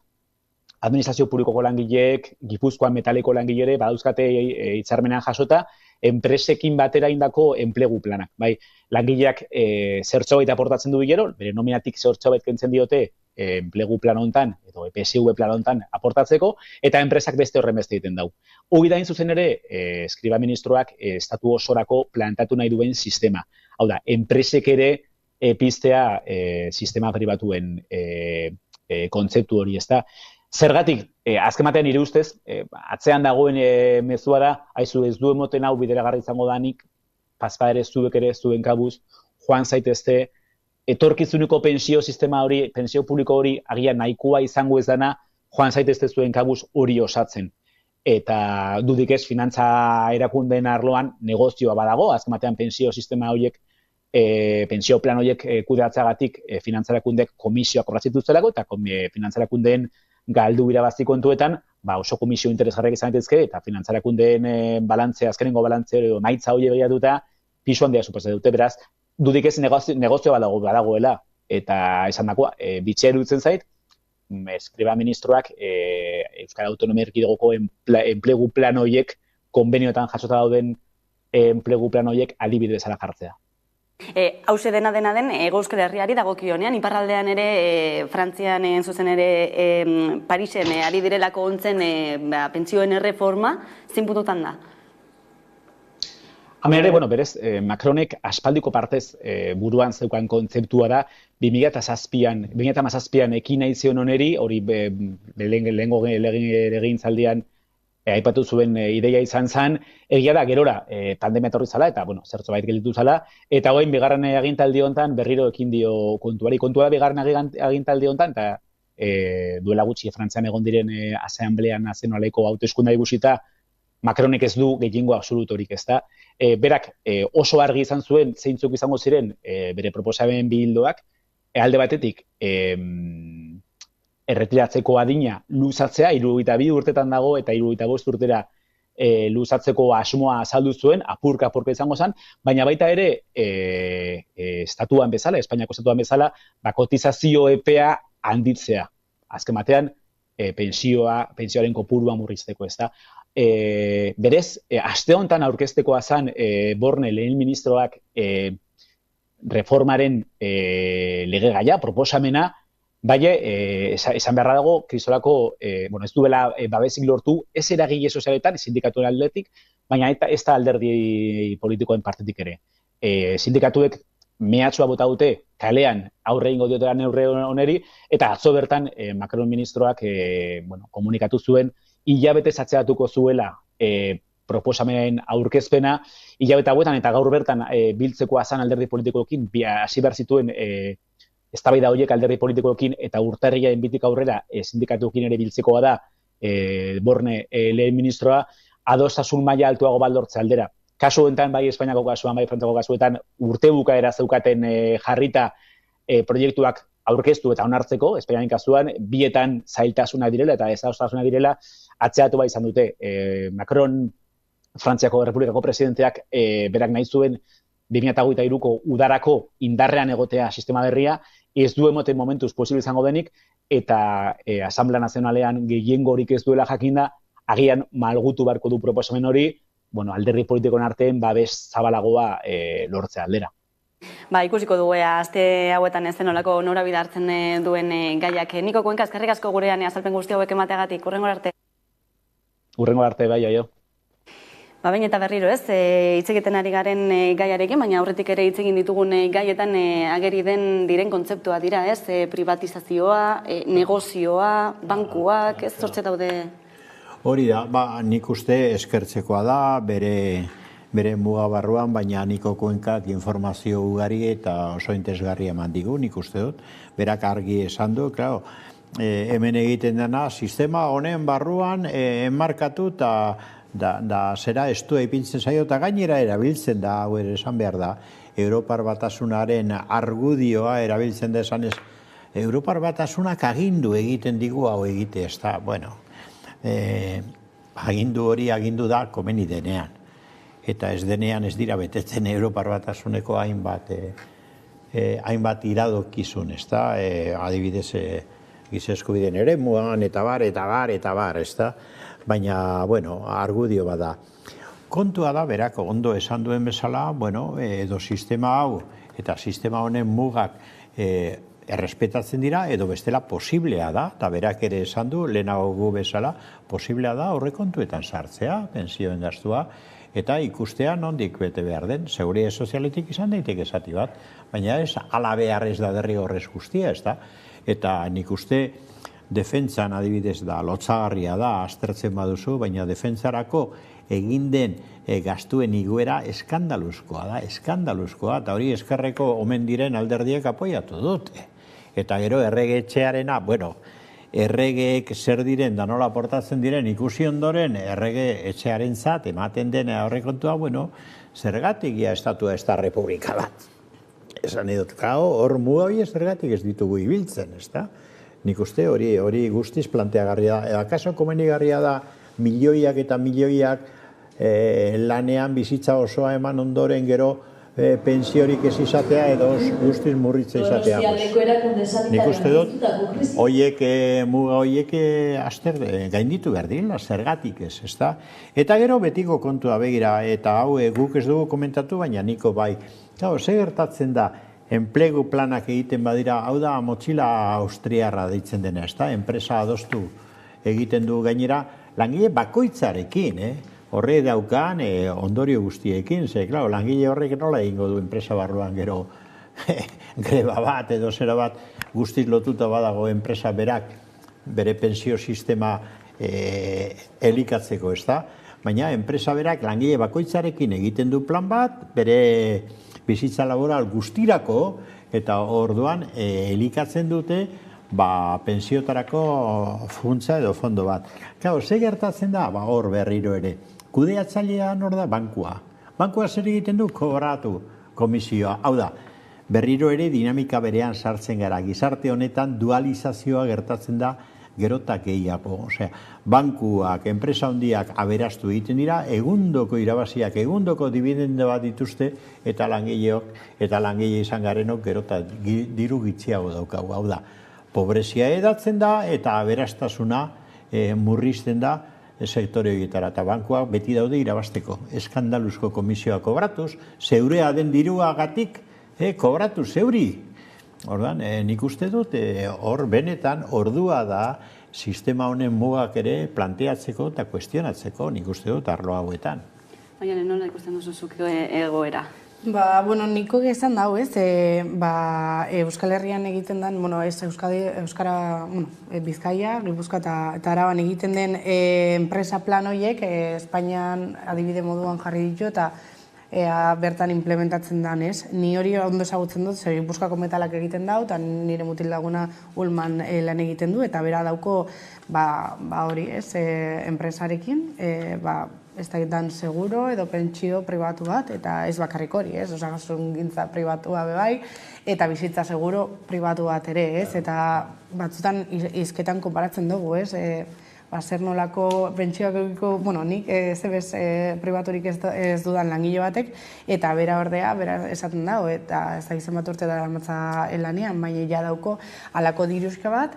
administrazio publikoko langileek, Gipuzkoan metaleko langilere badauzkate hitzarmenean jasota enpresekin batera indako enplegu planak. Bai, langileak zertxobait aportatzen du gero, bere nominatik zertxobait kentzen diote enplegu plan hontan edo EPSV plan hontan aportatzeko, eta enpresak beste horren beste egiten dau. Hori da zuzen ere, eskriba ministroak estatu osorako plantatu nahi duen sistema. Hau da, enpresek ere piztea sistema pribatuen kontzeptu hori, ez da. Zergatik, azken batean nire ustez, atzean dagoen mezua da, haizu ez du emoten hau bideragarri izango danik, paspa ere zuek ere zuen kabuz, joan zaitezte, etorkizuneko pensio sistema hori, pensio publiko hori agian nahikoa izango ez dana, joan zaitezte zuen kabuz hori osatzen. Eta dudik ez, finantza erakundeen arloan negozioa badago, azken batean pensio sistema horiek, pensio plan horiek kudeatzagatik finantzarakundek komisioak kobratzituztelako, eta finantzarakundeen galdu irabazi kontuetan, oso komisio interesgarriak izan daitezke, eta finantzarakundeen azkenengo balantze edo maitza hori begiratuta, pisu handia suposatzen dute, beraz, dudik ez negozio badagoela, eta esan dakoa, bitxea iruditzen zait, eskriba ministroak Euskal Autonomia Erkidegoko enplegu plan horiek, konbenioetan jasota dauden enplegu plan horiek adibide bezala jartzea. Hauxe dena den, Euskal Herriari dagokionean, iparraldean ere, Frantzian zuzen ere, Parisen ari direlako ontzen pentsioen erreforma, zein puntutan da? Hemen ere, berez, Macronek aspaldiko partez buruan zeukan kontzeptua da, 2017an ekin nahi zion oneri, hori lehengo legintzaldian aipatu zuen ideia izan zen, egia da, gerora, pandemia etorri zala, eta, zertzo bait gelditu zala, eta hogein bigarren agintaldi hontan berriro ekin dio kontuari. Kontua da bigarren agintaldi hontan, eta duela gutxi Frantzian egon diren asanblean nazionaleko hauteskunde igusita, Macronek ez du gehiengo absolutorik, ez da. Berak oso argi izan zuen zeintzuk izango ziren bere proposamen bi ildoak, alde batetik erretiratzeko adina luzatzea, 62 urtetan dago eta 65 urtera luzatzeko asmoa azaldu zuen, apurka izango zen, baina baita ere estatuan bezala, Espainiako estatuan bezala, kotizazio epea handitzea. Azken batean, pensioaren kopurua murrizteko, ez da. Berez, aste honetan aurkeztekoa zen Borne lehen ministroak reformaren legegaia, proposamena, baina esan beharra dago, kristolako, ez duela babesik lortu, ez eragile sozialetan, sindikatuen aldetik, baina ez da alderdi politikoen partetik ere. Sindikatuek mehatxua bota dute kalean aurre ingo diotela neurre oneri, eta atzo bertan Macron ministroak komunikatu zuen hilabete atzeatuko zuela proposamenen aurkezpena, hilabete hauetan eta gaur bertan biltzekoa zan alderdi politikoekin, hasi behar zituen eztabaida horiek alderdi politikoekin eta urtarrilaren bitik aurrera sindikatuekin ere biltzekoa da Borne lehen ministroa, adostasun maila altuago baldortze aldera. Kasu honetan, bai Espainiako kasuan, bai Frantziako kasuetan, urte bukaera zeukaten jarrita proiektuak aurkeztu eta onartzeko, Espainiaren kasuan, bietan zailtasuna direla eta ezagostasuna direla, atzeatu bai izan dute. Macron, Frantziako Errepublikako presidenteak, berak nahi zuen 2023ko udarako indarrean egotea sistema berria, ez du emoten momentuz posible izango denik, eta Asamblea Nazionalean gehiengorik ez duela jakinda, agian malgutu beharko du proposamen hori, alderdi politikoen artean babes zabalagoa lortzea aldera. Ikusiko dugu aste hauetan ez denolako norabide hartzen duen gaiak. Niko Kuenka, eskerrik asko gurean azalpen guzti hauek emateagatik. Hurrengo arte. Hurrengo arte, bai, aio. Baina eta berriro ez, hitz egiten ari garen gaiarekin, baina aurretik ere hitz egin ditugun gaietan ageri diren kontzeptua dira, ez? Privatizazioa, negozioa, bankuak, ez sortze daude? Hori da, nik uste eskertzekoa da, bere muga barruan, baina Niko Kuenkak informazio ugari eta oso interesgarri eman digu, nik uste dut. Berak argi esan du, claro, hemen egiten dena, sistema honen barruan enmarkatu eta zera estua ipintzen zaio eta gainera erabiltzen da, hau ere esan behar da, Europar Batasunaren argudioa erabiltzen da esanez, Europar Batasunak agindu egiten digu hau egite, ez da, bueno, agindu hori agindu da komeni denean. Eta ez denean ez dira betetzen Europar Batasuneko hainbat iradokizun, ez da, adibidez giza eskubideen eremuan, eta bar, ez da, baina, bueno, argudio bada. Kontua da, berak, ondo esan duen bezala, bueno, edo sistema hau, eta sistema honen mugak errespetatzen dira, edo bestela posiblea da, eta berak ere esan du, lehenago gu bezala, posiblea da aurrekontuetan sartzea, pensioen gastua, eta ikustea nondik bete behar den, seguridade sozialetik izan daiteke zati bat, baina ez ala behar ez da derrigorrez guztia, ez da, eta nik uste defentsan adibidez da, lotzagarria da, aztertzen baduzu, baina defentsarako egin den gastuen iguera eskandaluzkoa da, eta hori eskerreko omen diren alderdiek apoiatu dute. Eta gero erregetxearena, bueno, erregeek zer diren da nola portatzen diren ikusi ondoren errege etxearen zat ematen den aurrekontua, bueno, zergatik ja estatua ez da republika bat. Esan edot, hor muga hori zergatik ez ditugu ibiltzen, ez da? Nik uste hori guztiz planteagarria da. Akaso komenigarria da milioiak eta milioiak lanean bizitza osoa eman ondoren gero pensiorik ez izatea edo guztiz murritza izatea. Nik uste dut, muga horiek gainditu behar direla, zergatik ez, ez da? Eta gero betiko kontua begira, eta hau guk ez dugu komentatu, baina niko bai. Ze gertatzen da, enplegu planak egiten badira, hau da motxila austriarra deitzen dena, ez da? Enpresa adostu egiten du gainera, langile bakoitzarekin, horre daukan ondorio guztiekin, ze, klar, langile horrek nola egingo du enpresa barruan gero greba bat edo zera bat guztiz lotuta badago enpresa berak bere pensio sistema elikatzeko, ez da? Baina enpresa berak langile bakoitzarekin egiten du plan bat, bere bizitza laboral guztirako, eta orduan elikatzen dute pensiotarako funtsa edo fondo bat. Claro, ze gertatzen da? Hor berriro ere. Kudeatzailea nor da? Bankua. Bankua zer egiten du? Kobratu komisioa. Hau da, berriro ere dinamika berean sartzen gara. Gizarte honetan dualizazioa gertatzen da gerotak gehiago. Osea, bankuak, enpresa handiak aberastu egiten dira, egundoko irabaziak, egundoko dividende bat dituzte, eta langile izan garenok gerotak diru gitxiago daukagu. Hau da, pobrezia edatzen da eta aberastasuna murrizten da sektore horietara. Eta bankuak beti daude irabasteko. Eskandaluzko komisioa kobratuz, zeurea den diruagatik kobratu zeuri. Ordan, nik uste dut, hor benetan ordua da sistema honen mugak ere planteatzeko eta kuestionatzeko, nik uste dut, arlo hauetan. Baina, nola ikusten duzuzuk egoera? Bueno, niko gezan dau, ez? Euskal Herrian egiten den, Euskara, Bizkaia, Gipuzkoa eta Araban egiten den enpresa plan horiek Espainian adibide moduan jarri ditu eta bertan implementatzen den, ez? Ni hori ondo ezagutzen dut, zer Gipuzkoako metalak egiten dau, eta nire mutil laguna Ulman lan egiten du, eta bera dauko hori, ez? Enpresarekin, ez da dan seguro edo pentsio pribatu bat, eta ez bakarrik hori, ez? Osasungintza pribatua bebai, eta bizitza seguro pribatu bat ere, ez? Eta batzutan izketan konparatzen dugu, ez? Zer nolako pentsioak egiko, nik zebez pribaturik ez dudan langile batek, eta bera ordea, bera esaten dago, eta ez da izan bat urte dara matza lanean, baina ja dauko alako diruzka bat,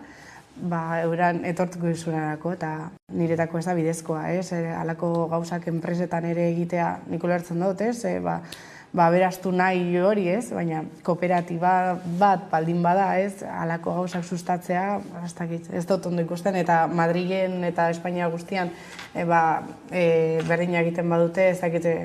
euran etortuko izunarako, eta niretako ez da bidezkoa, ez? Alako gauzak enpresetan ere egitea nik ulertzen dut, ez? Berastu nahi hori, ez? Baina kooperatiba bat baldin bada, ez? Alako gauzak sustatzea, ez dut ondo ikusten, eta Madrilen eta Espainia guztian berdina egiten badute, ez dakite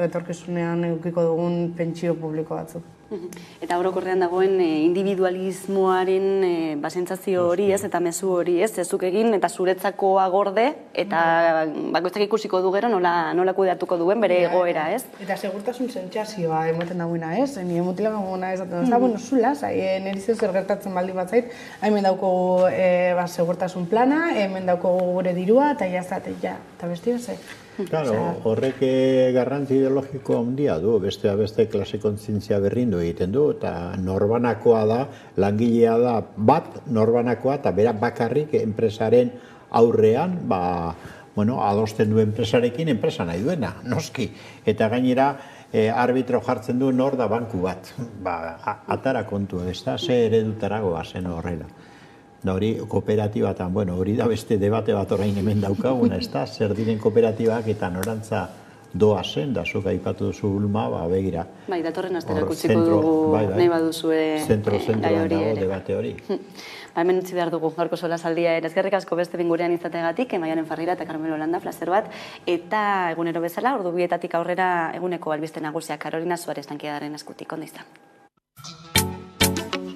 etorkizunean edukiko dugun pentsio publiko batzuk. Eta orokorrean dagoen individualismoaren sentsazio hori ez, eta mezu hori ez, zezuk egin eta zuretzakoa gorde, eta bakoitzak ikusiko du gero nola kudeatuko duen bere egoera ez. Eta segurtasun sentsazioa ematen dagoena ez, nire mutila gana ez, eta bueno, zula, nire zer gertatzen baldin bat zait, hemen daukogu segurtasun plana, hemen daukogu gure dirua, eta jaztate, eta besti beze. Claro, horrek garrantzi ideologiko handia du, beste klase kontzientzia berrindu egiten du, eta norbanakoa da, langilea da bat norbanakoa, eta berak bakarrik enpresaren aurrean, adosten du enpresarekin, enpresa nahi duena, noski. Eta gainera, arbitro jartzen du nor da banku bat. Atara kontu, ez da, ze eredutarago zen horrela. Da hori kooperatibatan, hori da beste debate bat orain hemen daukaguna, ez da, zer diren kooperatibak eta norantza doa zen, da zuk aipatu duzu Ulma, begira. Bai, datorren astera kutsiko dugu nahi baduzue gai hori ere. Debate hori. Hemen utzi behar dugu, gaurko solasaldia ere. Eskerrik asko beste bingurean izategatik, Maialen Farrira eta Carmelo Landa, plazer bat. Eta egunero bezala, ordu bietatik aurrera eguneko albiste nagusiak Karolina Suarez tankiadaren eskutik, ondo izan.